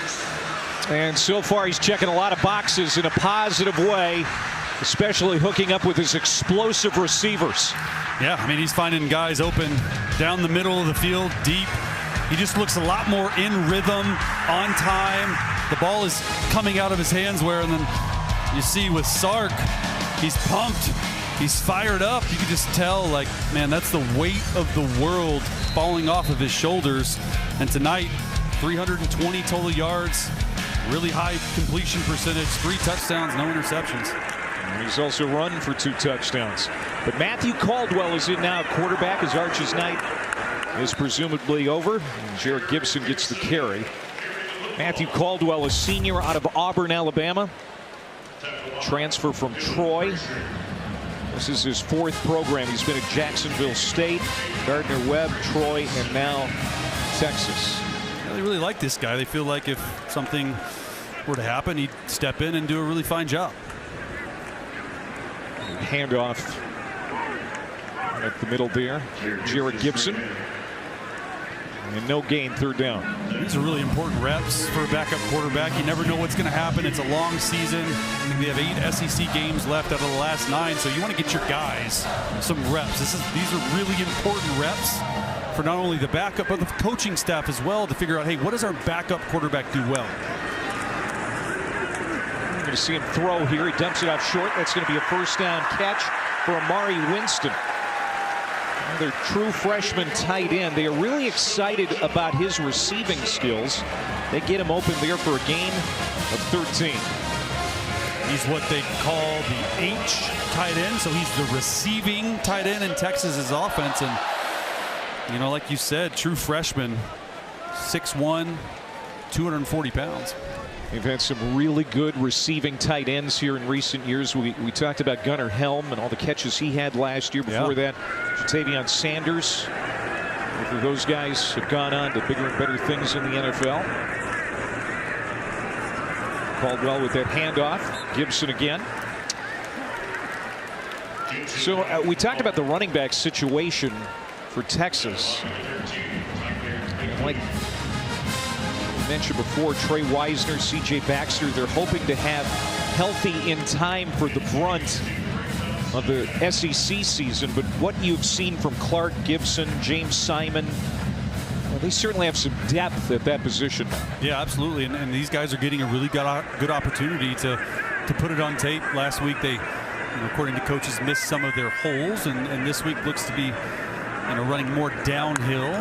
and so far he's checking a lot of boxes in a positive way, especially hooking up with his explosive receivers. Yeah, I mean, he's finding guys open down the middle of the field, deep. He just looks a lot more in rhythm, on time. The ball is coming out of his hands where, and then you see with Sark, he's pumped, he's fired up. You can just tell, like, man, that's the weight of the world falling off of his shoulders. And tonight, 320 total yards, really high completion percentage, 3 touchdowns, no interceptions. And he's also run for 2 touchdowns. But Matthew Caldwell is in now, quarterback, as Arch's night is presumably over. And Jared Gibson gets the carry. Matthew Caldwell, a senior out of Auburn, Alabama. Transfer from Troy. This is his 4th program. He's been at Jacksonville State, Gardner-Webb, Troy, and now Texas. Yeah, they really like this guy. They feel like if something were to happen, he'd step in and do a really fine job. Handoff at the middle there. Jared Gibson. And no gain, 3rd down. These are really important reps for a backup quarterback. You never know what's going to happen. It's a long season. I think they have 8 SEC games left out of the last 9, so you want to get your guys some reps. These are really important reps for not only the backup, but the coaching staff as well, to figure out, hey, what does our backup quarterback do well? We're going to see him throw here. He dumps it off short. That's going to be a 1st down catch for Amari Winston. Another true freshman tight end. They are really excited about his receiving skills. They get him open there for a gain of 13. He's what they call the H tight end, so he's the receiving tight end in Texas's offense. And you know, like you said, true freshman, 6'1", 240 pounds. They've had some really good receiving tight ends here in recent years. We talked about Gunnar Helm and all the catches he had last year. Before that, Jatavion Sanders. Both of those guys have gone on to bigger and better things in the NFL. Caldwell with that handoff. Gibson again. So we talked about the running back situation for Texas. Like mentioned before, Trey Wisner, C.J. Baxter, they're hoping to have healthy in time for the brunt of the SEC season. But what you've seen from Clark, Gibson, James Simon, well, they certainly have some depth at that position. Yeah, absolutely. And these guys are getting a really good opportunity to put it on tape. Last week they, according to coaches, missed some of their holes, and this week looks to be running more downhill.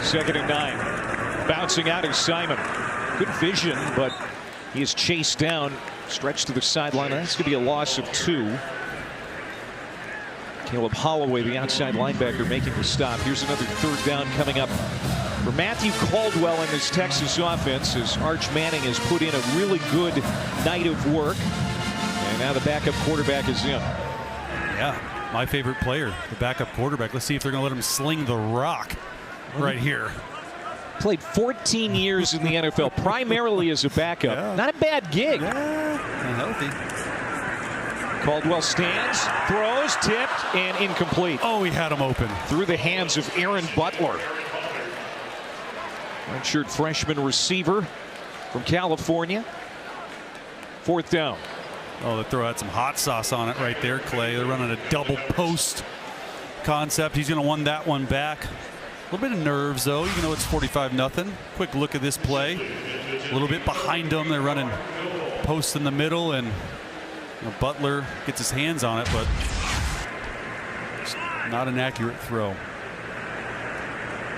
2nd and 9. Bouncing out is Simon. Good vision, but he is chased down, stretched to the sideline. That's going to be a loss of 2. Caleb Holloway, the outside linebacker, making the stop. Here's another 3rd down coming up for Matthew Caldwell in this Texas offense, as Arch Manning has put in a really good night of work. And now the backup quarterback is in. Yeah, my favorite player, the backup quarterback. Let's see if they're going to let him sling the rock right here. Played 14 years in the NFL, primarily as a backup. Yeah. Not a bad gig. Yeah, healthy. Caldwell stands, throws, tipped, and incomplete. Oh, he had him open. Through the hands of Aaron Butler. Redshirt freshman receiver from California. 4th down. Oh, the throw had some hot sauce on it right there, Clay. They're running a double post concept. He's going to win that one back. A little bit of nerves, though, even though it's 45-0. Quick look at this play. A little bit behind them. They're running post in the middle, and Butler gets his hands on it, but it's not an accurate throw.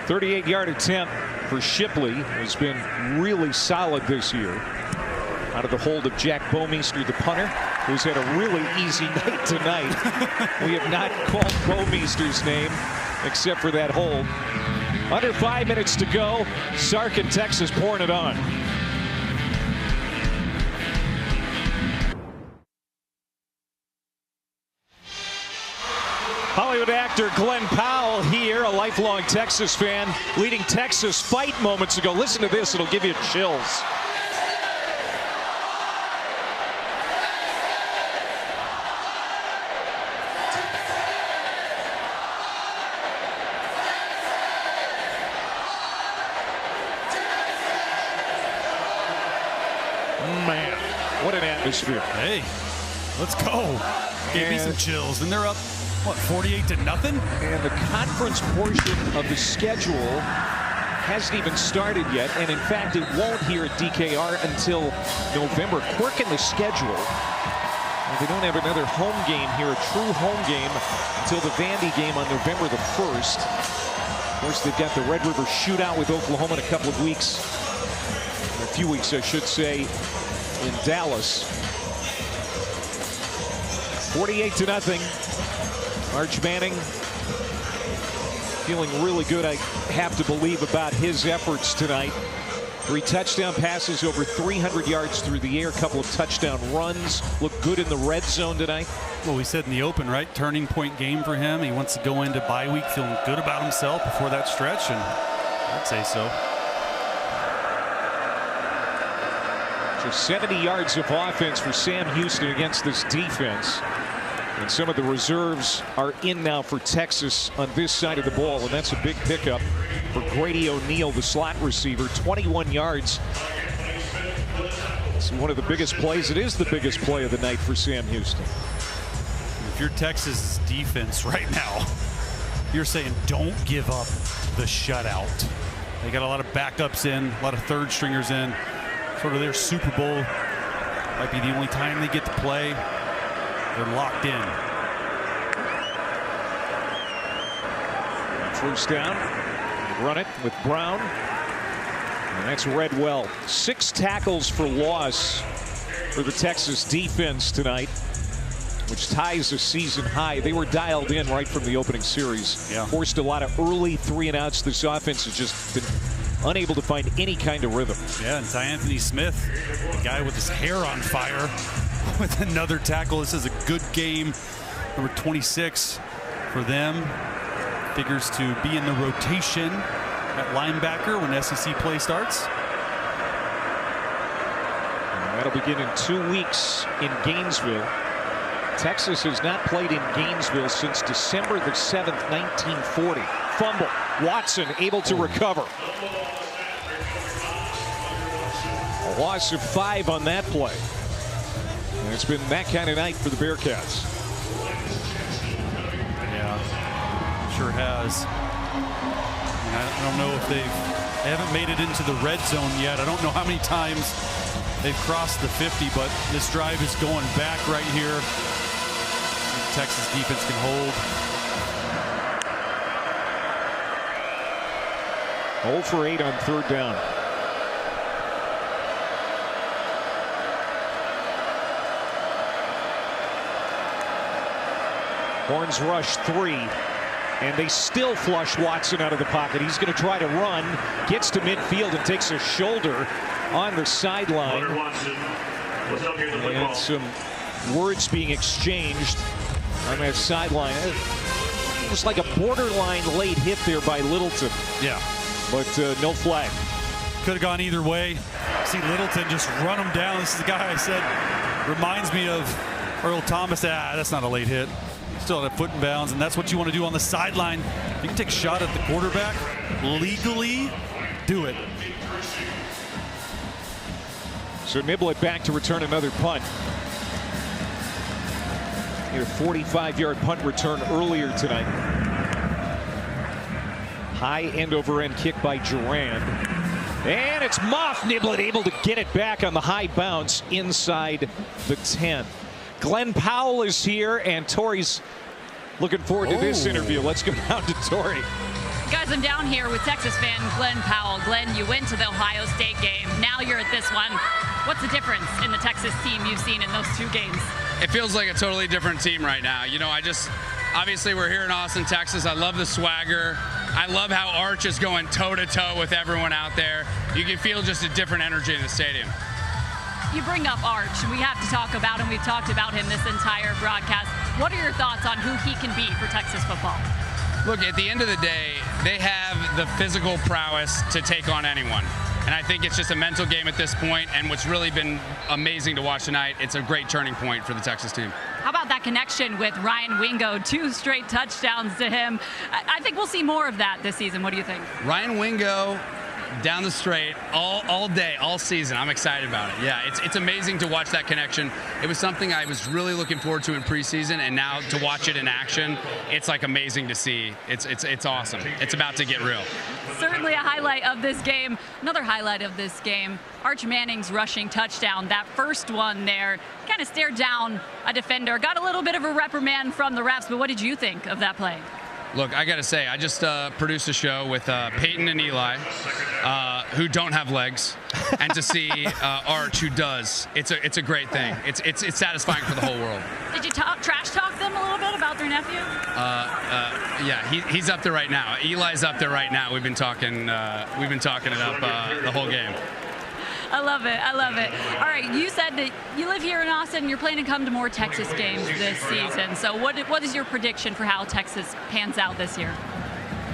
38-yard attempt for Shipley has been really solid this year. Out of the hold of Jack Bomeister, the punter, who's had a really easy night tonight. We have not called Bomeister's name except for that hold. Under 5 minutes to go. Sark and Texas pouring it on. Hollywood actor Glenn Powell here, a lifelong Texas fan, leading Texas fight moments ago. Listen to this, it'll give you chills. Man, what an atmosphere. Hey, let's go. Gave me some chills, and they're up, what, 48-0? And the conference portion of the schedule hasn't even started yet, and in fact it won't here at DKR until November. Quirk in the schedule. And they don't have another home game here, a true home game, until the Vandy game on November the 1st. Of course, they've got the Red River Shootout with Oklahoma in a couple of weeks. A few weeks, I should say, in Dallas. 48-0. Arch Manning feeling really good, I have to believe, about his efforts tonight. 3 touchdown passes, over 300 yards through the air, a couple of touchdown runs. Looked good in the red zone tonight. Well, we said in the open, right? Turning point game for him. He wants to go into bye week feeling good about himself before that stretch, and I'd say so. Just 70 yards of offense for Sam Houston against this defense. And some of the reserves are in now for Texas on this side of the ball, and that's a big pickup for Grady O'Neal, the slot receiver. 21 yards. It's one of the biggest plays. It is the biggest play of the night for Sam Houston. If you're Texas defense right now, you're saying don't give up the shutout. They got a lot of backups in, a lot of third stringers in. Sort of their Super Bowl. Might be the only time they get to play. They're locked in. First down. Run it with Brown. And that's read well. 6 tackles for loss for the Texas defense tonight, which ties a season high. They were dialed in right from the opening series. Yeah. Forced a lot of early 3-and-outs. This offense has just been unable to find any kind of rhythm. Yeah, and Ty Anthony Smith, the guy with his hair on fire, with another tackle. This is a good game. Number 26 for them. Figures to be in the rotation at linebacker when SEC play starts. And that'll begin in 2 weeks in Gainesville. Texas has not played in Gainesville since December the 7th, 1940. Fumble. Watson able to recover. A loss of 5 on that play. And it's been that kind of night for the Bearcats. Yeah, sure has. I don't know if they haven't made it into the red zone yet. I don't know how many times they've crossed the 50, but this drive is going back right here. Texas defense can hold. 0 for 8 on 3rd down. Horns rush 3, and they still flush Watson out of the pocket. He's going to try to run, gets to midfield and takes a shoulder on the sideline. And some words being exchanged on that sideline. It was like a borderline late hit there by Littleton. Yeah. But no flag. Could have gone either way. See Littleton just run him down. This is the guy I said reminds me of Earl Thomas. That's not a late hit. Still at a foot in bounds, and that's what you want to do on the sideline. You can take a shot at the quarterback. Legally, do it. So Niblett back to return another punt. He had a 45-yard punt return earlier tonight. High end-over-end kick by Durand. And it's muffed. Niblett able to get it back on the high bounce inside the 10. Glenn Powell is here, and Tori's looking forward to this interview. Let's go down to Tori. Guys, I'm down here with Texas fan Glenn Powell. Glenn, you went to the Ohio State game. Now you're at this one. What's the difference in the Texas team you've seen in those 2 games? It feels like a totally different team right now. You know, obviously we're here in Austin, Texas. I love the swagger. I love how Arch is going toe-to-toe with everyone out there. You can feel just a different energy in the stadium. You bring up Arch. We have to talk about him. We've talked about him this entire broadcast. What are your thoughts on who he can be for Texas football? Look, at the end of the day, they have the physical prowess to take on anyone. And I think it's just a mental game at this point. And what's really been amazing to watch tonight, it's a great turning point for the Texas team. How about that connection with Ryan Wingo? 2 straight touchdowns to him. I think we'll see more of that this season. What do you think? Ryan Wingo down the straight all day, all season. I'm excited about it. Yeah, it's amazing to watch that connection. It was something I was really looking forward to in preseason, and now to watch it in action, it's like amazing to see. It's awesome. It's about to get real. Certainly a highlight of this game. Another highlight of this game, Arch Manning's rushing touchdown. That first one there, kind of stared down a defender. Got a little bit of a reprimand from the refs, but what did you think of that play? Look, I got to say, I just produced a show with Peyton and Eli, who don't have legs, and to see Arch, who does, it's a great thing. It's satisfying for the whole world. Did you trash talk them a little bit about their nephew? Yeah, he's up there right now. Eli's up there right now. We've been talking it up the whole game. I love it. I love it. All right, you said that you live here in Austin. You're planning to come to more Texas games this season. So what is your prediction for how Texas pans out this year?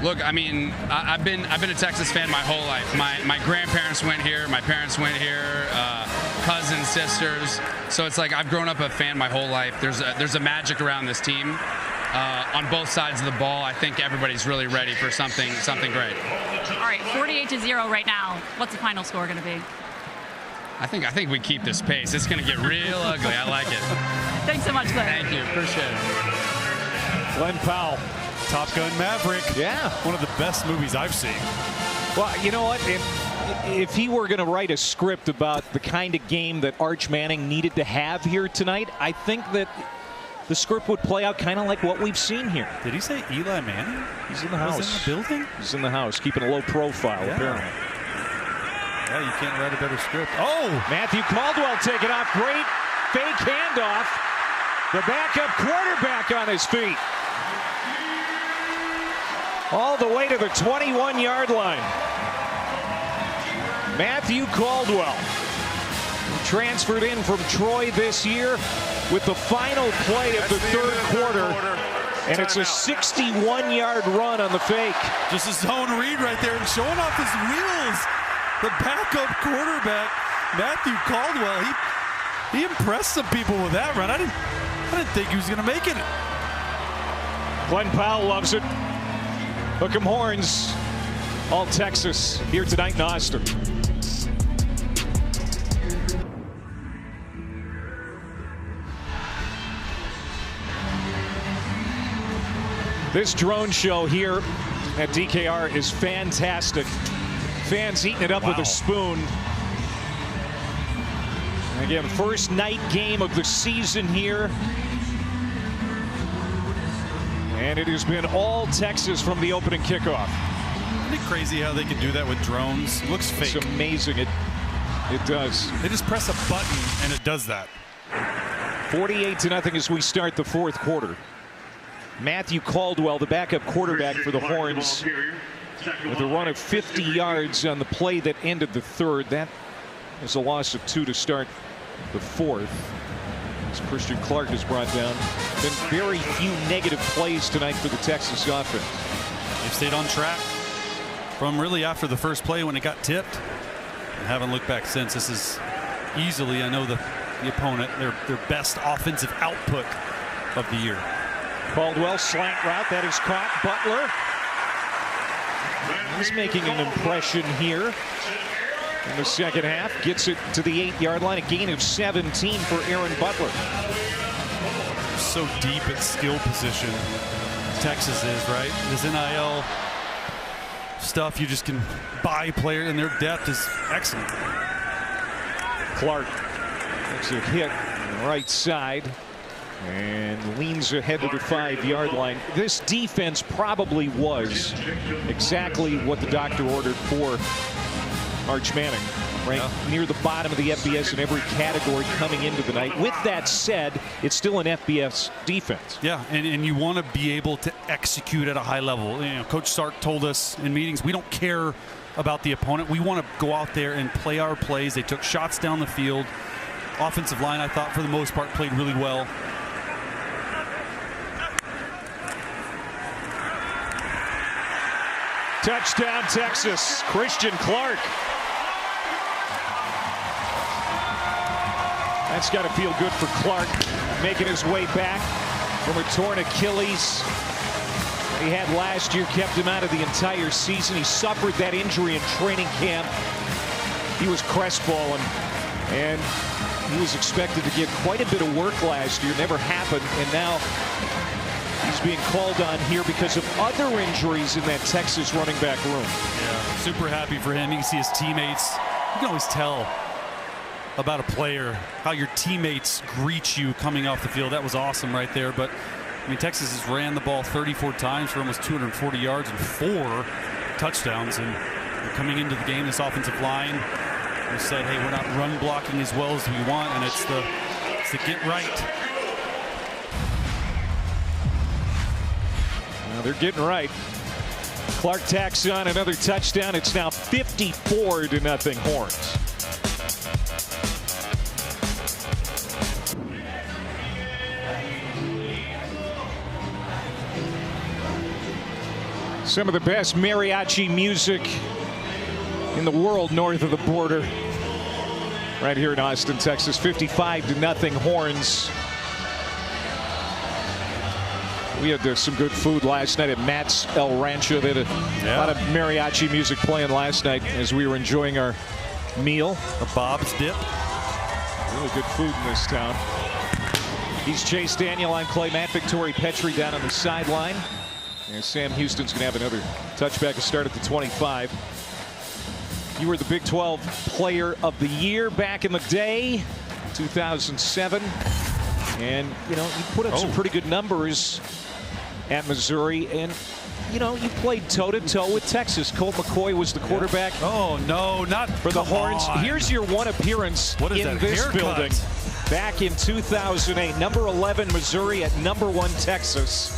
Look, I mean, I've been a Texas fan my whole life. My grandparents went here. My parents went here. Cousins, sisters. So it's like I've grown up a fan my whole life. There's a magic around this team. On both sides of the ball, I think everybody's really ready for something great. All right, 48-0 right now. What's the final score going to be? I think we keep this pace. It's going to get real ugly. I like it. Thanks so much, Glenn. Thank you. Appreciate it. Glenn Powell. Top Gun Maverick. Yeah. One of the best movies I've seen. Well, you know what? If he were going to write a script about the kind of game that Arch Manning needed to have here tonight, I think that the script would play out kind of like what we've seen here. Did he say Eli Manning? He's in the house. Was in the building? He's in the house, keeping a low profile, apparently. Yeah, you can't write a better script. Oh! Matthew Caldwell taking off. Great fake handoff. The backup quarterback on his feet. All the way to the 21-yard line. Matthew Caldwell, transferred in from Troy this year with the final play of the third quarter. And it's a 61-yard run on the fake. Just a zone read right there and showing off his wheels. The backup quarterback, Matthew Caldwell, he impressed some people with that run. I didn't think he was going to make it. Glenn Powell loves it. Hook 'em horns. All Texas here tonight in Austin. This drone show here at DKR is fantastic. Fans eating it up with a spoon. Again, first night game of the season here. And it has been all Texas from the opening kickoff. Isn't it crazy how they can do that with drones? It looks fake. It's amazing. It does. They just press a button and it does that. 48-0 as we start the fourth quarter. Matthew Caldwell, the backup quarterback for the Horns, with a run of 50 yards on the play that ended the third. That is a loss of 2 to start the fourth. As Christian Clark is brought down. Been very few negative plays tonight for the Texas offense. They've stayed on track from really after the first play when it got tipped. And haven't looked back since. This is easily, I know, the opponent, their best offensive output of the year. Caldwell slant route that is caught. Butler. He's making an impression here in the second half. Gets it to the 8-yard line. A gain of 17 for Aaron Butler. So deep at skill position, Texas is, right? This NIL stuff, you just can buy players, and their depth is excellent. Clark makes a hit on the right side and leans ahead to the 5-yard line. This defense probably was exactly what the doctor ordered for Arch Manning, right? Near the bottom of the FBS in every category coming into the night. With that said, it's still an FBS defense. Yeah, and you want to be able to execute at a high level. You know, Coach Sark told us in meetings, we don't care about the opponent. We want to go out there and play our plays. They took shots down the field. Offensive line, I thought, for the most part, played really well. Touchdown, Texas. Christian Clark. That's got to feel good for Clark, making his way back from a torn Achilles he had last year, kept him out of the entire season. He suffered that injury in training camp. He was crestfallen, and he was expected to get quite a bit of work last year. Never happened, and now he's being called on here because of other injuries in that Texas running back room. Yeah, super happy for him. You can see his teammates. You can always tell about a player, how your teammates greet you coming off the field. That was awesome right there. But I mean, Texas has ran the ball 34 times for almost 240 yards and 4 touchdowns. And coming into the game, this offensive line, we said, hey, we're not run blocking as well as we want, and it's the get right. Now they're getting right. Clark tacks on another touchdown. It's now 54-0 Horns. Some of the best mariachi music in the world north of the border. Right here in Austin, Texas. 55-0 Horns. We had some good food last night at Matt's El Rancho. They had a lot of mariachi music playing last night as we were enjoying our meal. A Bob's Dip. Really good food in this town. He's Chase Daniel. I'm Clay Matt. Victoria Petrie down on the sideline. And Sam Houston's going to have another touchback to start at the 25. You were the Big 12 Player of the Year back in the day, 2007. And, you know, you put up some pretty good numbers at Missouri. And, you know, you played toe-to-toe with Texas. Colt McCoy was the quarterback. Oh, no, not for the Horns. Here's your one appearance in this building. Back in 2008, number 11 Missouri at number 1 Texas.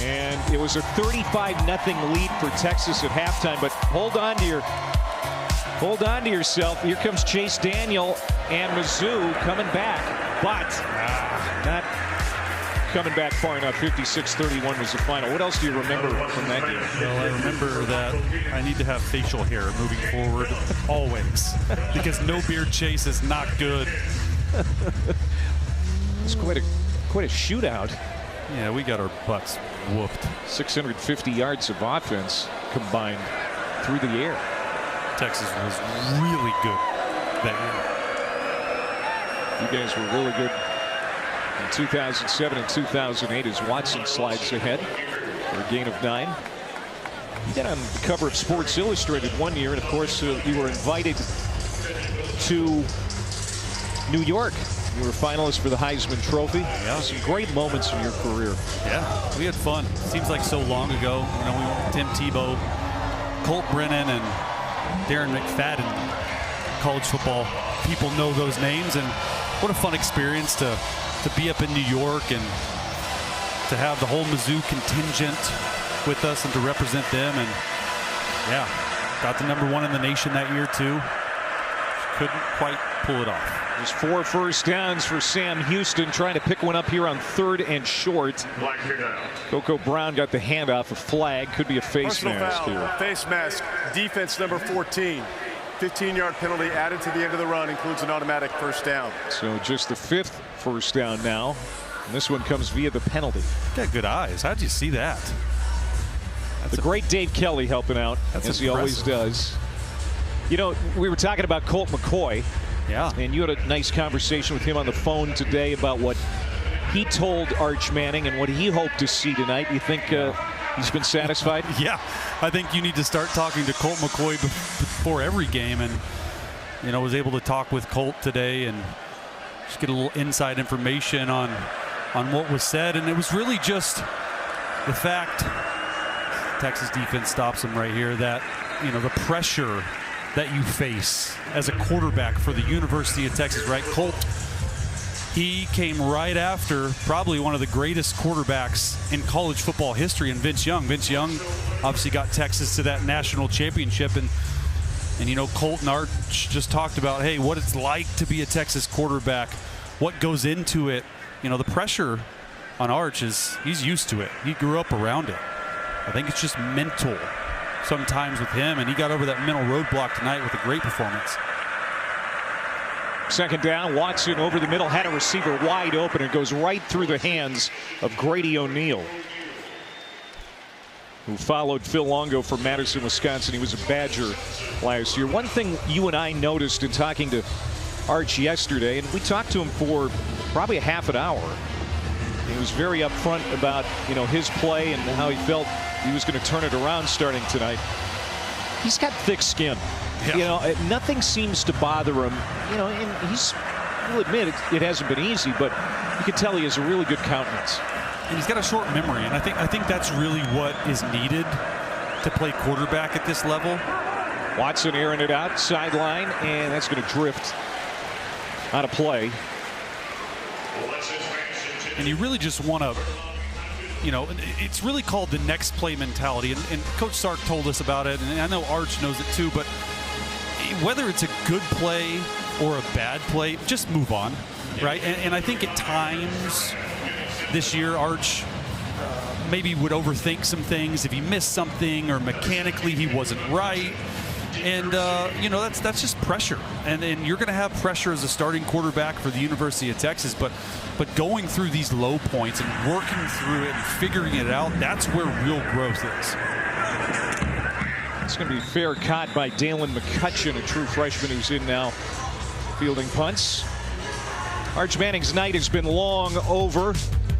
And it was a 35-0 lead for Texas at halftime. But hold on to yourself. Here comes Chase Daniel and Mizzou coming back, but not coming back far enough. 56-31 was the final. What else do you remember from that game? Well, I remember that I need to have facial hair moving forward always, because no beard chase is not good. It's quite a shootout. Yeah, we got our butts whooped. 650 yards of offense combined through the air. Texas was really good that year. You guys were really good in 2007 and 2008 as Watson slides ahead for a gain of 9. You got on the cover of Sports Illustrated one year, and of course you were invited to New York. You were finalist for the Heisman Trophy. Yeah. Some great moments in your career. Yeah, we had fun. Seems like so long ago. You know, we went with Tim Tebow, Colt Brennan, and Darren McFadden. College football people know those names, and what a fun experience to be up in New York and to have the whole Mizzou contingent with us and to represent them. And yeah, got the #1 in the nation that year too. Couldn't quite pull it off. There's 4 first downs for Sam Houston, trying to pick one up here on 3rd and short. Coco Brown got the handoff. A flag, could be a face mask here. Face mask, defense number 14. 15-yard penalty added to the end of the run, includes an automatic first down. So just the 5th first down now. And this one comes via the penalty. Got good eyes. How'd you see that? The great Dave Kelly helping out, as he always does. You know, we were talking about Colt McCoy. Yeah. And you had a nice conversation with him on the phone today about what he told Arch Manning and what he hoped to see tonight. You think he's been satisfied? Yeah. I think you need to start talking to Colt McCoy before every game. And, you know, was able to talk with Colt today and just get a little inside information on what was said. And it was really just the fact Texas defense stops him right here, that, you know, the pressure that you face as a quarterback for the University of Texas, right? Colt, he came right after probably one of the greatest quarterbacks in college football history, in Vince Young. Vince Young obviously got Texas to that national championship, and you know, Colt and Arch just talked about, hey, what it's like to be a Texas quarterback, what goes into it. You know, the pressure on Arch is, he's used to it. He grew up around it. I think it's just mental sometimes with him, and he got over that mental roadblock tonight with a great performance. 2nd down, Watson over the middle, had a receiver wide open, and goes right through the hands of Grady O'Neal, who followed Phil Longo from Madison, Wisconsin. He was a Badger last year. One thing you and I noticed in talking to Arch yesterday, and we talked to him for probably a half an hour. He was very upfront about, you know, his play and how he felt he was going to turn it around starting tonight. He's got thick skin. Yeah. You know, nothing seems to bother him. You know, and you'll admit it hasn't been easy, but you can tell he has a really good countenance. And he's got a short memory, and I think that's really what is needed to play quarterback at this level. Watson airing it out, sideline, and that's going to drift out of play. And you really just want to, you know, it's really called the next play mentality. And Coach Sark told us about it, and I know Arch knows it too, but whether it's a good play or a bad play, just move on, right? And I think at times this year, Arch maybe would overthink some things if he missed something or mechanically he wasn't right. And, you know, that's just pressure. And you're going to have pressure as a starting quarterback for the University of Texas. But going through these low points and working through it and figuring it out, that's where real growth is. It's going to be fair caught by Dalen McCutcheon, a true freshman who's in now fielding punts. Arch Manning's night has been long over.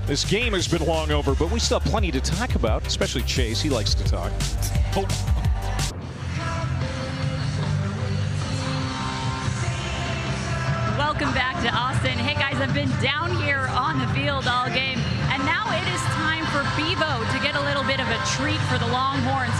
This game has been long over, but we still have plenty to talk about, especially Chase. He likes to talk. Oh. Welcome back to Austin. Hey guys, I've been down here on the field all game, and now it is time for Bevo to get a little bit of a treat for the Longhorns.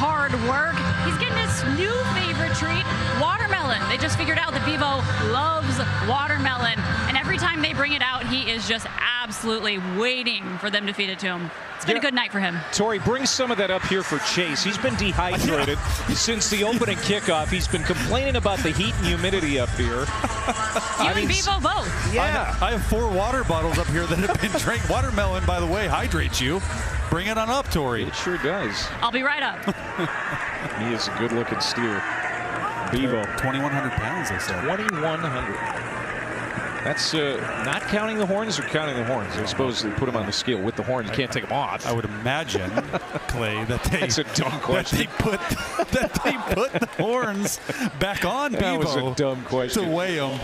Hard work. He's getting his new favorite treat, watermelon. They just figured out that Bevo loves watermelon, and every time they bring it out, he is just absolutely waiting for them to feed it to him. It's been a good night for him. Tori, bring some of that up here for Chase. He's been dehydrated since the opening kickoff. He's been complaining about the heat and humidity up here. And Bevo both. Yeah. I have 4 water bottles up here that have been drank. Watermelon, by the way, hydrates you. Bring it on up, Tori. It sure does. I'll be right up. He is a good-looking steer. Bevo. 2,100 pounds, they said. 2,100. That's not counting the horns or counting the horns? I suppose they put them on the scale with the horns. You can't take them off. I would imagine, Clay, that they That's a dumb question. that they put the horns back on Bevo. That was a dumb question. To weigh them.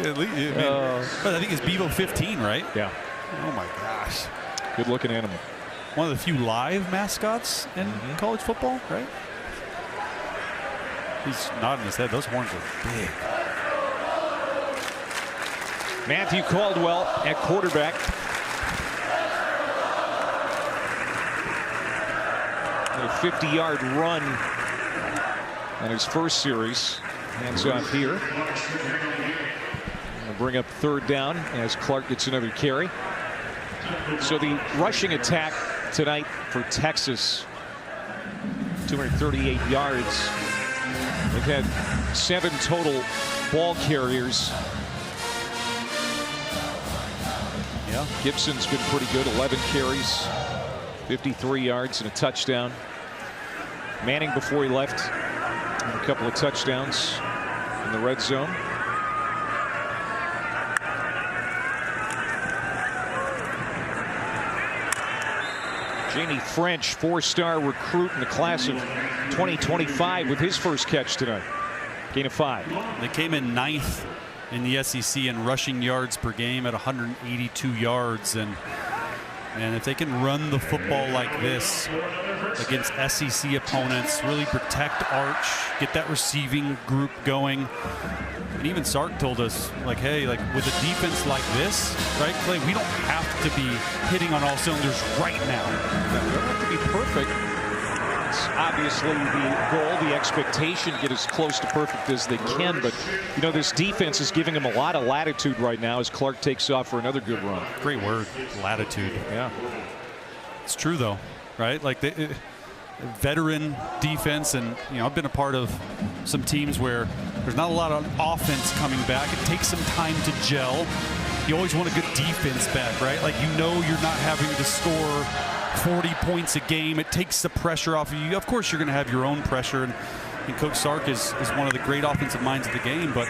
At least, but I think it's Bevo 15, right? Yeah. Oh my gosh. Good looking animal. One of the few live mascots in college football, right? He's nodding his head. Those horns are big. Matthew Caldwell at quarterback. A 50-yard run on his first series. Hands off here. We'll bring up third down as Clark gets another carry. So the rushing attack tonight for Texas, 238 yards. They've had 7 total ball carriers. Yeah. Gibson's been pretty good, 11 carries, 53 yards and a touchdown. Manning before he left, and a couple of touchdowns in the red zone. Jamie French, 4-star recruit in the class of 2025 with his first catch tonight. Gain of 5. They came in 9th in the SEC in rushing yards per game at 182 yards. And if they can run the football like this against SEC opponents, really protect Arch, get that receiving group going. And even Sark told us, like, hey, like with a defense like this, right, Clay, we don't have to be hitting on all cylinders right now. We don't have to be perfect. It's obviously the goal, the expectation, get as close to perfect as they can. But, you know, this defense is giving them a lot of latitude right now as Clark takes off for another good run. Great word, latitude. Yeah. It's true, though, right? Like, veteran defense, and, you know, I've been a part of some teams where there's not a lot of offense coming back. It takes some time to gel. You always want a good defense back, right? Like, you know you're not having to score 40 points a game. It takes the pressure off of you. Of course, you're going to have your own pressure, and Coach Sark is one of the great offensive minds of the game, but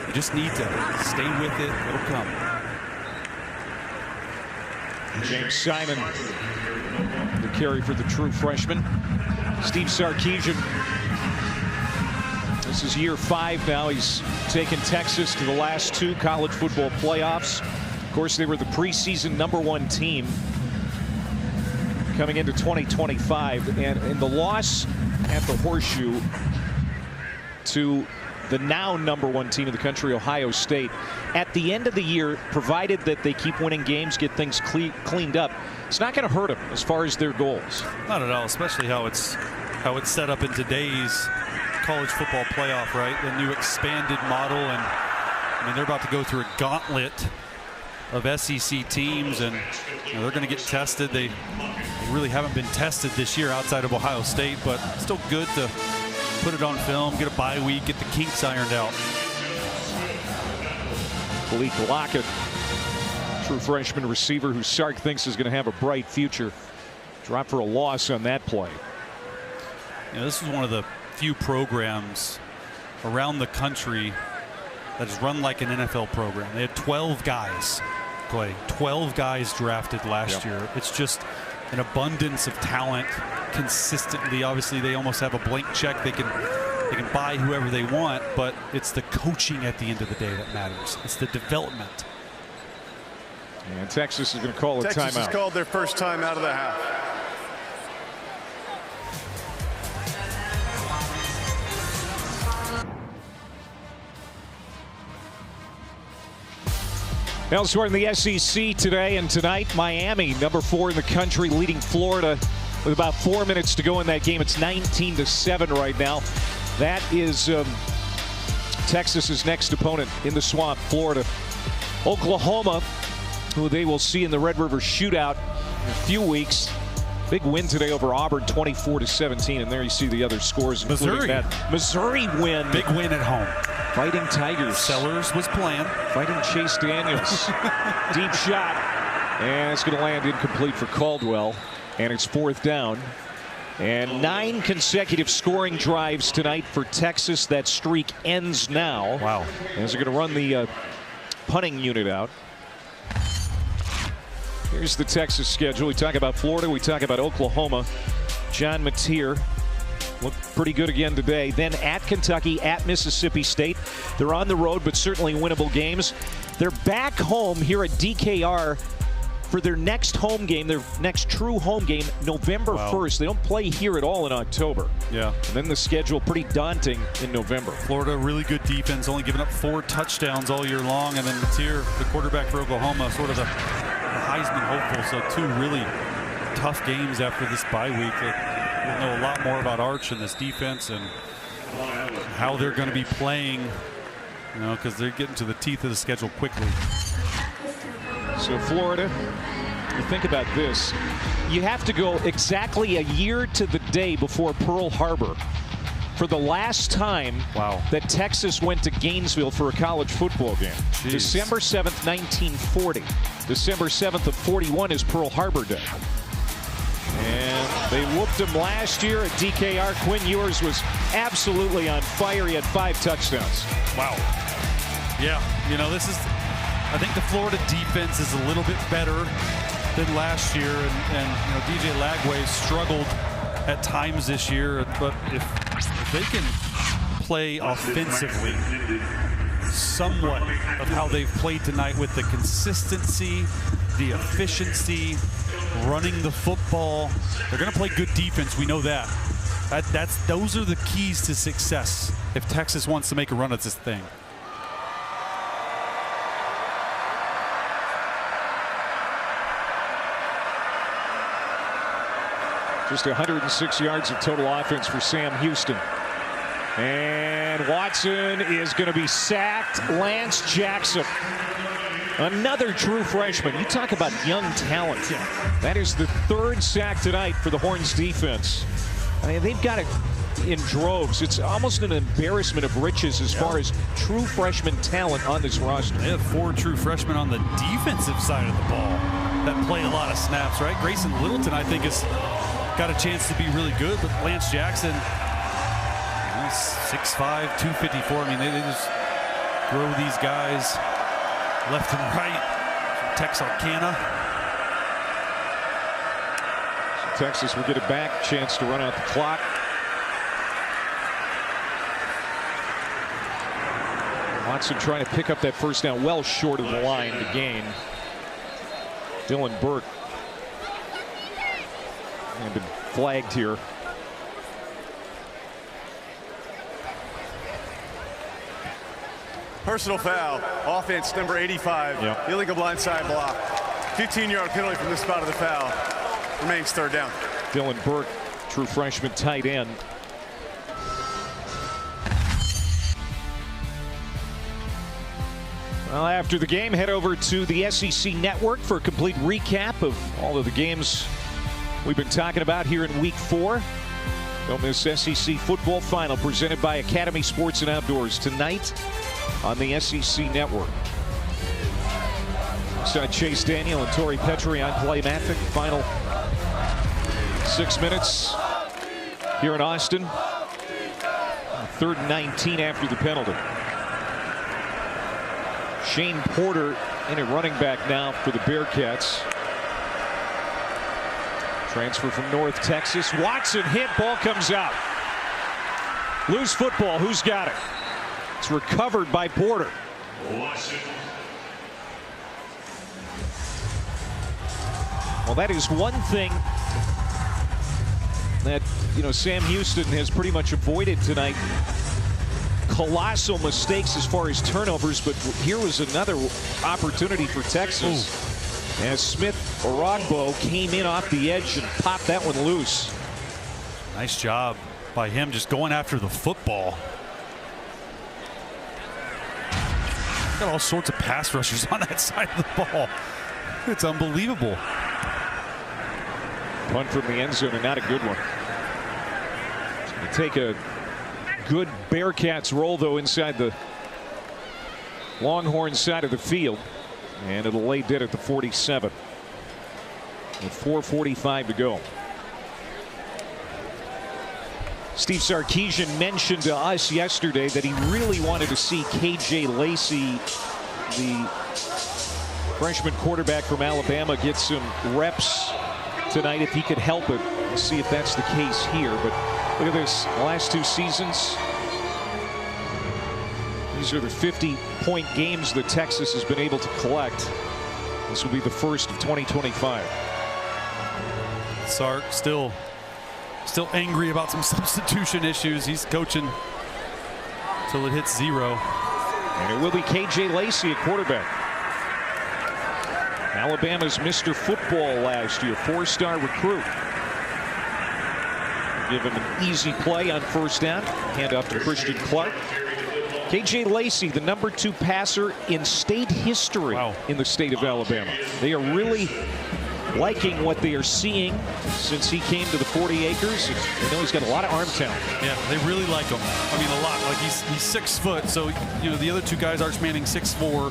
you just need to stay with it. It'll come. James Simon, the carry for the true freshman. Steve Sarkisian. This is year 5 now. He's taken Texas to the last 2 college football playoffs. Of course, they were the preseason #1 team coming into 2025. And in the loss at the Horseshoe to the now #1 team in the country, Ohio State, at the end of the year, provided that they keep winning games, get things cleaned up, it's not going to hurt them as far as their goals. Not at all, especially how it's set up in today's college football playoff, right? The new expanded model, and I mean, they're about to go through a gauntlet of SEC teams, and you know, they're going to get tested. They really haven't been tested this year outside of Ohio State, but still good to put it on film, get a bye week, get the kinks ironed out. Malik Lockett, true freshman receiver who Sark thinks is going to have a bright future. Drop for a loss on that play. You know, this is one of the few programs around the country that is run like an NFL program. They had 12 guys, Clay, 12 guys drafted last year. It's just an abundance of talent consistently. Obviously, they almost have a blank check. They can buy whoever they want, but it's the coaching at the end of the day that matters. It's the development. And Texas is going to call a timeout. Texas has called their first time out of the half. Elsewhere in the SEC today and tonight, Miami, #4 in the country, leading Florida with about 4 minutes to go in that game. It's 19-7 right now. That is Texas's next opponent in the swamp, Florida. Oklahoma, who they will see in the Red River Shootout in a few weeks. Big win today over Auburn, 24-17, and there you see the other scores, including that Missouri win. Big win at home. Fighting Tigers. Sellers was playing. Fighting Chase Daniels. Deep shot. And it's going to land incomplete for Caldwell. And it's 4th down. And 9 consecutive scoring drives tonight for Texas. That streak ends now. Wow. As they're going to run the punting unit out. Here's the Texas schedule. We talk about Florida. We talk about Oklahoma. John Mateer Looked pretty good again today. Then at Kentucky, at Mississippi State. They're on the road, but certainly winnable games. They're back home here at DKR for their next home game, their next true home game, November 1st. They don't play here at all in October. Yeah. And then the schedule pretty daunting in November. Florida, really good defense, only giving up 4 touchdowns all year long. And then Mateer, the quarterback for Oklahoma, sort of a Heisman hopeful. So 2 really tough games after this bye week. We'll know a lot more about Arch and this defense and how they're going to be playing, because they're getting to the teeth of the schedule quickly. So Florida, you think about this, you have to go exactly a year to the day before Pearl Harbor for the last time that Texas went to Gainesville for a college football game. Jeez. December 7th, 1940. December 7th of 41 is Pearl Harbor Day. And they whooped him last year at DKR. Quinn Ewers was absolutely on fire. He had 5 touchdowns. Wow. Yeah, this is, I think the Florida defense is a little bit better than last year. And DJ Lagway struggled at times this year. But if they can play offensively somewhat of how they've played tonight with the consistency, the efficiency, running the football, they're going to play good defense. We know that. Those are the keys to success if Texas wants to make a run at this thing. Just 106 yards of total offense for Sam Houston. And Watson is going to be sacked. Lance Jackson, another true freshman. You talk about young talent. That is the 3rd sack tonight for the Horns defense. I mean, they've got it in droves. It's almost an embarrassment of riches as far as true freshman talent on this roster. They have 4 true freshmen on the defensive side of the ball that play a lot of snaps, right? Grayson Littleton, I think, has got a chance to be really good, but Lance Jackson, 6'5", 254. I mean, they just throw these guys left and right. Texarkana. So Texas will get it back. Chance to run out the clock. Watson trying to pick up that first down, well short of the line to gain. Dylan Burke and been flagged here. Personal foul, offense number 85, illegal blindside block. 15-yard penalty from this spot of the foul. Remains 3rd down. Dylan Burke, true freshman tight end. Well, after the game, head over to the SEC Network for a complete recap of all of the games we've been talking about here in Week 4. Don't miss SEC Football Final presented by Academy Sports and Outdoors tonight on the SEC Network. Alongside Chase Daniel and Tori Petrie, I'm Clay Mathick. Final 6 minutes here in Austin. 3rd and 19 after the penalty. Shane Porter in at running back now for the Bearcats. Transfer from North Texas. Watson hit, ball comes out. Loose football, who's got it? It's recovered by Porter. Well, that is one thing that, Sam Houston has pretty much avoided tonight. Colossal mistakes as far as turnovers, but here was another opportunity for Texas as Smith Orogbo came in off the edge and popped that one loose. Nice job by him just going after the football. Got all sorts of pass rushers on that side of the ball. It's unbelievable. Punt from the end zone and not a good one. It's going to take a good Bearcats roll, though, inside the Longhorn side of the field. And it'll lay dead at the 47. With 4:45 to go. Steve Sarkisian mentioned to us yesterday that he really wanted to see KJ Lacey, the freshman quarterback from Alabama, get some reps tonight if he could help it. We'll see if that's the case here. But Look at this. The last 2 seasons, these are the 50-point games that Texas has been able to collect. This will be the first of 2025. Sark still angry about some substitution issues. He's coaching till it hits 0. And it will be K.J. Lacey at quarterback. Alabama's Mr. Football last year, 4-star recruit. Give him an easy play on first down. Hand off to Christian Clark. K.J. Lacey, the number 2 passer in state history in the state of Alabama. They are really liking what they are seeing since he came to the 40 acres. They know he's got a lot of arm talent. Yeah, they really like him. I mean, a lot. Like he's 6 foot, so the other 2 guys, Arch Manning 6'4",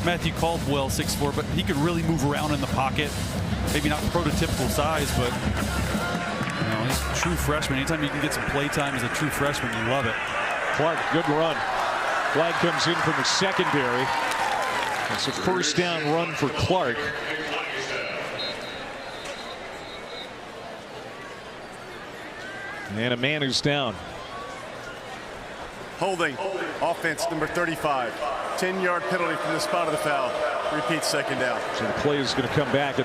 Matthew Caldwell 6'4", but he could really move around in the pocket. Maybe not prototypical size, but he's a true freshman. Anytime you can get some play time as a true freshman, you love it. Clark, good run. Flag comes in from the secondary. It's a first down run for Clark. And a man is down. Holding. Offense number 35. 10-yard penalty from the spot of the foul. Repeat second down. So the play is going to come back. A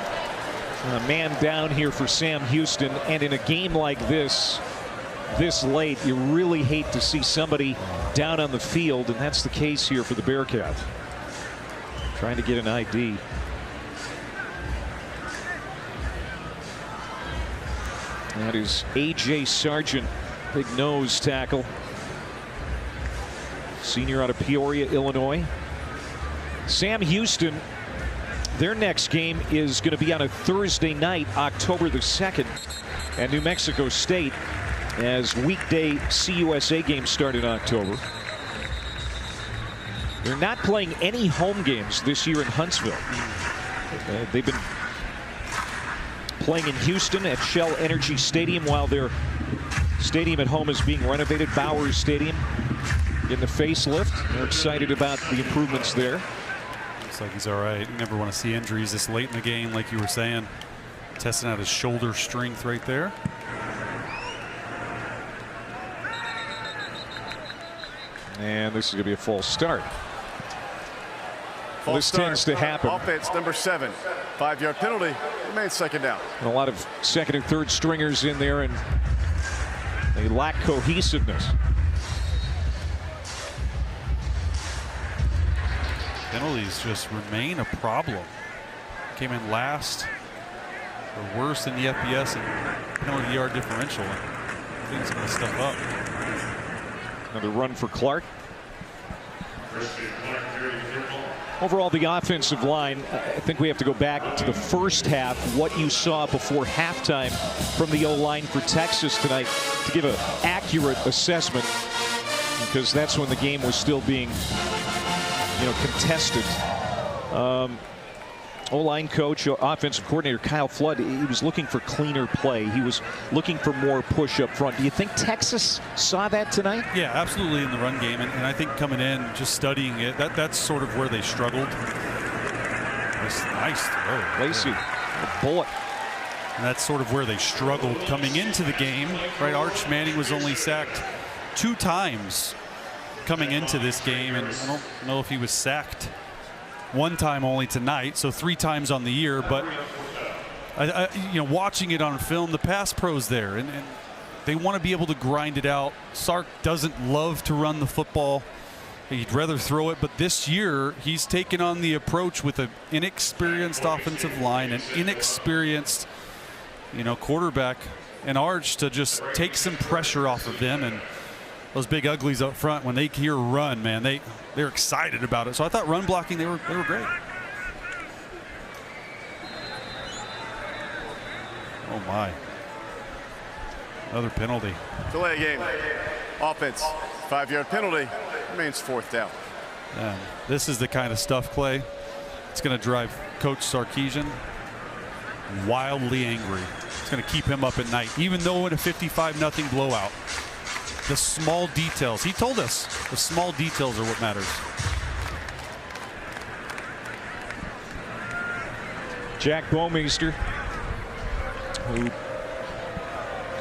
man down here for Sam Houston. And in a game like this late, you really hate to see somebody down on the field. And that's the case here for the Bearcats. Trying to get an ID. That is A.J. Sargent, big nose tackle. Senior out of Peoria, Illinois. Sam Houston, their next game is going to be on a Thursday night, October the 2nd, at New Mexico State, as weekday CUSA games start in October. They're not playing any home games this year in Huntsville. They've been playing in Houston at Shell Energy Stadium while their stadium at home is being renovated. Bowers Stadium getting a facelift. They're excited about the improvements there. Looks like he's all right. You never want to see injuries this late in the game, like you were saying. Testing out his shoulder strength right there. And this is going to be a false start. False this start. Tends to happen. Offense number 7. 5-yard penalty. Remains second down. And a lot of second and third stringers in there, and they lack cohesiveness. Penalties just remain a problem. Came in last, or worse in the FBS and penalty yard differential. Things going to step up. Another run for Clark. Overall, the offensive line, I think we have to go back to the first half, what you saw before halftime from the O-line for Texas tonight to give an accurate assessment, because that's when the game was still being, contested. O-line coach, offensive coordinator Kyle Flood, he was looking for cleaner play. He was looking for more push up front. Do you think Texas saw that tonight? Yeah, absolutely, in the run game. And I think coming in, just studying it, that's sort of where they struggled. Nice throw. Lacey, a bullet. And that's sort of where they struggled coming into the game. Right, Arch Manning was only sacked 2 times coming into this game, and I don't know if he was sacked 1 time only tonight, so 3 times on the year. But watching it on film, the pass pro's there, and they want to be able to grind it out. Sark doesn't love to run the football. He'd rather throw it, but this year he's taken on the approach with an inexperienced offensive line, an inexperienced quarterback, and Arch to just take some pressure off of them. And those big uglies up front, when they hear run, man, they're excited about it. So I thought run blocking, they were great. Oh my. Another penalty. Delay game. Offense. 5-yard penalty. Remains 4th down. And this is the kind of stuff, Clay, it's going to drive Coach Sarkisian wildly angry. It's going to keep him up at night, even though in a 55-0 blowout. The small details. He told us the small details are what matters. Jack Baumeister, who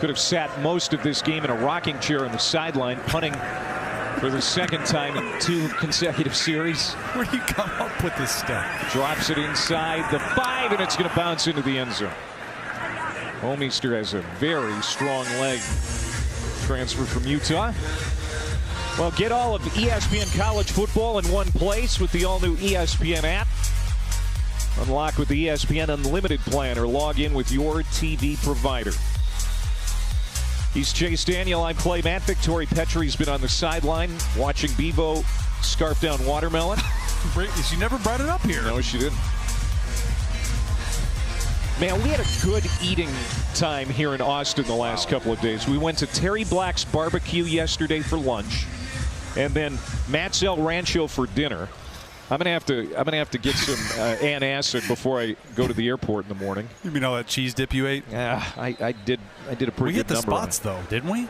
Could have sat most of this game in a rocking chair on the sideline, punting for the second time in 2 consecutive series. Where do you come up with this stuff? Drops it inside the 5, and it's going to bounce into the end zone. Homeister has a very strong leg. Transfer from Utah. Well, get all of ESPN college football in one place with the all-new ESPN app. Unlock with the ESPN Unlimited plan or log in with your TV provider. He's Chase Daniel. I'm Clay Matt. Victoria Petrie's been on the sideline watching Bevo scarf down watermelon. She never brought it up here. No, she didn't. Man, we had a good eating time here in Austin the last couple of days. We went to Terry Black's barbecue yesterday for lunch, and then Matt's El Rancho for dinner. I'm gonna have to get some antacid before I go to the airport in the morning. You mean all that cheese dip you ate? Yeah, I did a pretty good number. We hit the spots though, didn't we?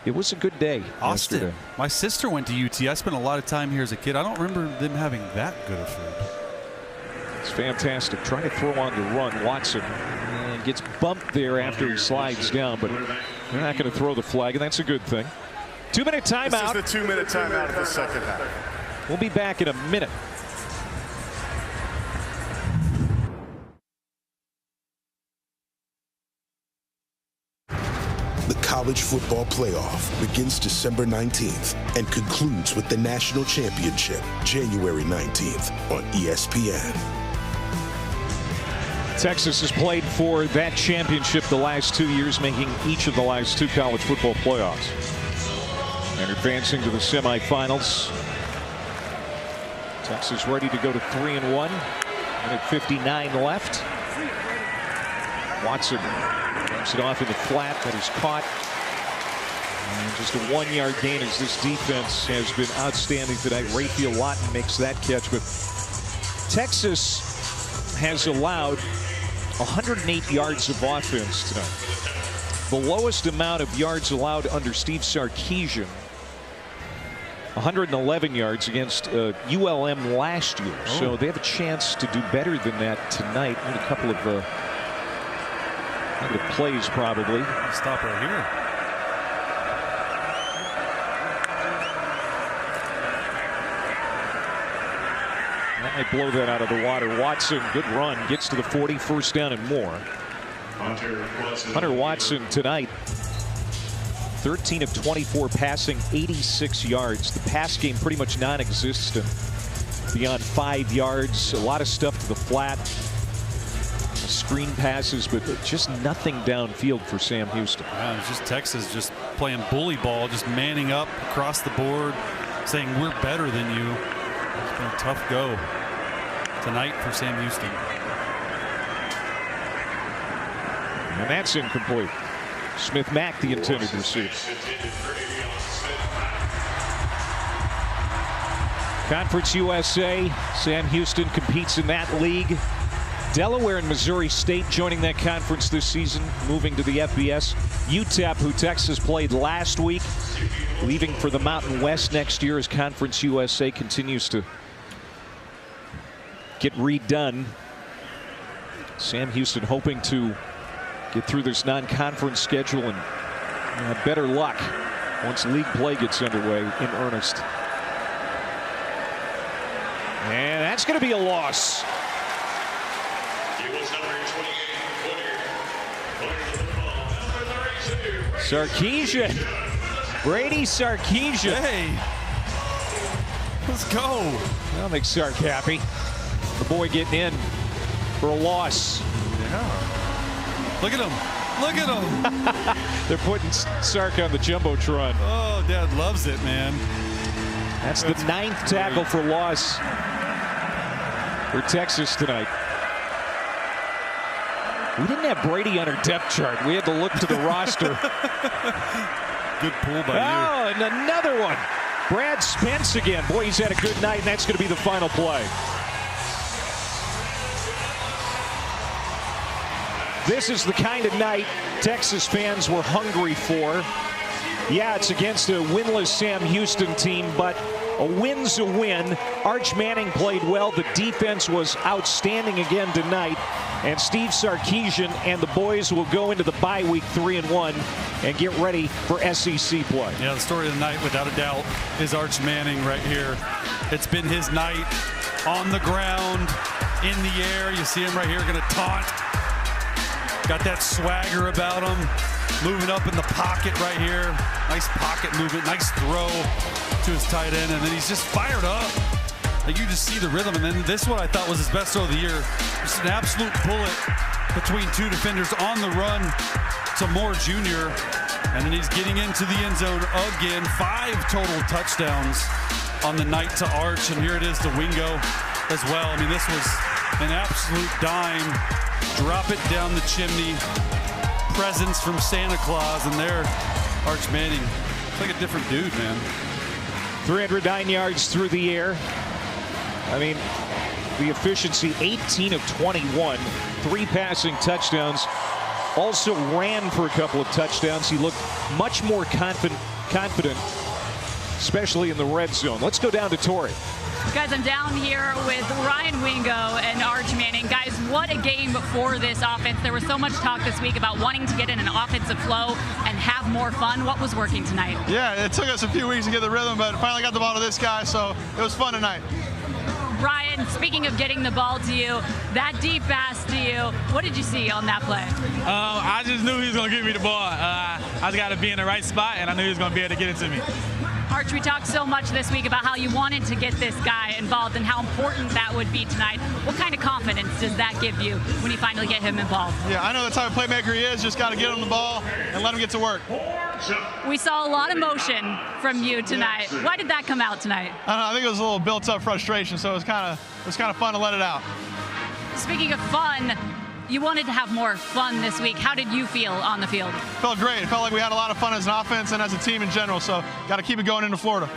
It was a good day. Austin. Yesterday. My sister went to UT. I spent a lot of time here as a kid. I don't remember them having that good of food. It's fantastic. Trying to throw on the run. Watson gets bumped there after he slides down, but they're not going to throw the flag, and that's a good thing. 2-minute timeout. This is the 2-minute timeout of the second half. We'll be back in a minute. The College Football Playoff begins December 19th and concludes with the National Championship January 19th on ESPN. Texas has played for that championship the last 2 years, making each of the last 2 college football playoffs. And advancing to the semifinals. Texas ready to go to 3-1. And at 59 left. Watson dumps it off in the flat, that is caught. And just a 1-yard gain as this defense has been outstanding tonight. Raphael Lawton makes that catch, but Texas has allowed 108 yards of offense tonight. The lowest amount of yards allowed under Steve Sarkisian. 111 yards against ULM last year. Oh. So they have a chance to do better than that tonight. In a couple of plays probably. Stop right here. That might blow that out of the water. Watson, good run, gets to the 40, first down and more. Hunter Watson tonight, 13 of 24 passing, 86 yards. The pass game pretty much non-existent beyond 5 yards. A lot of stuff to the flat. Screen passes, but just nothing downfield for Sam Houston. Yeah, it's just Texas just playing bully ball, just manning up across the board, saying we're better than you. It's been a tough go tonight for Sam Houston. And that's incomplete. Smith-Mack, the intended receiver. Conference USA, Sam Houston competes in that league. Delaware and Missouri State joining that conference this season, moving to the FBS. UTEP, who Texas played last week, leaving for the Mountain West next year as Conference USA continues to get redone. Sam Houston hoping to get through this non-conference schedule and better luck once league play gets underway in earnest. And that's going to be a loss. Sarkisian. Brady Sarkisian. Hey. Let's go. That'll make Sark happy. The boy getting in for a loss. Yeah. Look at him. Look at him. They're putting Sark on the Jumbotron. Oh, Dad loves it, man. That's the 9th tackle for loss for Texas tonight. We didn't have Brady on our depth chart. We had to look to the roster. Good pull by you. Oh, and another one. Brad Spence again. Boy, he's had a good night, and that's going to be the final play. This is the kind of night Texas fans were hungry for. Yeah, it's against a winless Sam Houston team, but a win's a win. Arch Manning played well. The defense was outstanding again tonight. And Steve Sarkisian and the boys will go into the bye week 3-1 and get ready for SEC play. Yeah, the story of the night, without a doubt, is Arch Manning right here. It's been his night on the ground, in the air. You see him right here, going to taunt. Got that swagger about him. Moving up in the pocket right here. Nice pocket movement, nice throw to his tight end, and then he's just fired up. Like, you just see the rhythm, and then this one I thought was his best throw of the year. Just an absolute bullet between two defenders on the run to Moore Jr., and then he's getting into the end zone again. 5 total touchdowns on the night to Arch, and here it is to Wingo as well. I mean, this was an absolute dime. Drop it down the chimney. Presents from Santa Claus, and there, Arch Manning. It's like a different dude, man. 309 yards through the air. I mean, the efficiency, 18 of 21, 3 passing touchdowns. Also ran for a couple of touchdowns. He looked much more confident, especially in the red zone. Let's go down to Tori. Guys, I'm down here with Ryan Wingo and Arch Manning. Guys, what a game for this offense. There was so much talk this week about wanting to get in an offensive flow and have more fun. What was working tonight? Yeah, it took us a few weeks to get the rhythm, but finally got the ball to this guy, so it was fun tonight. Ryan, speaking of getting the ball to you, that deep pass to you, what did you see on that play? I just knew he was going to give me the ball. I just got to be in the right spot, and I knew he was going to be able to get it to me. Arch, we talked so much this week about how you wanted to get this guy involved and how important that would be tonight. What kind of confidence does that give you when you finally get him involved? Yeah, I know the type of playmaker he is. Just got to get him the ball and let him get to work. We saw a lot of motion from you tonight. Why did that come out tonight? I don't know, I think it was a little built-up frustration, so it was kind of fun to let it out. Speaking of fun, you wanted to have more fun this week. How did you feel on the field? Felt great. It felt like we had a lot of fun as an offense and as a team in general, so got to keep it going into Florida.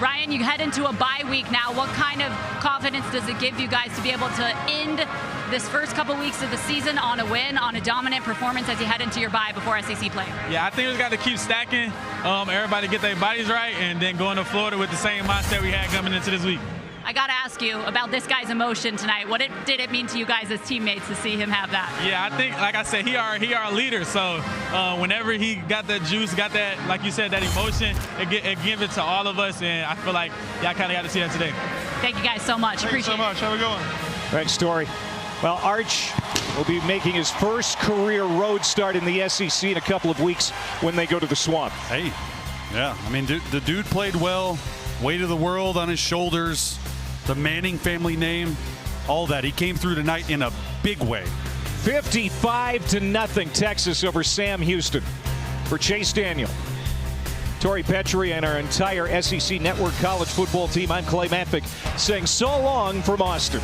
Ryan, you head into a bye week now. What kind of confidence does it give you guys to be able to end this first couple weeks of the season on a win, on a dominant performance as you head into your bye before SEC play? Yeah, I think we got to keep stacking. Everybody get their bodies right, and then go into Florida with the same mindset we had coming into this week. I got to ask you about this guy's emotion tonight. What did it mean to you guys as teammates to see him have that? Yeah, I think, like I said, he our leader. So whenever he got that juice, got that, like you said, that emotion, it give it to all of us. And I feel like, yeah, I kind of got to see that today. Thank you guys so much. Thank you so much. Have a good one. Thanks, Story. Well, Arch will be making his first career road start in the SEC in a couple of weeks when they go to the Swamp. Hey, yeah, I mean, the dude played well. Weight of the world on his shoulders. The Manning family name, all that. He came through tonight in a big way. 55-0 Texas over Sam Houston. For Chase Daniel, Tori Petrie, and our entire SEC Network college football team, I'm Clay Matvick saying so long from Austin.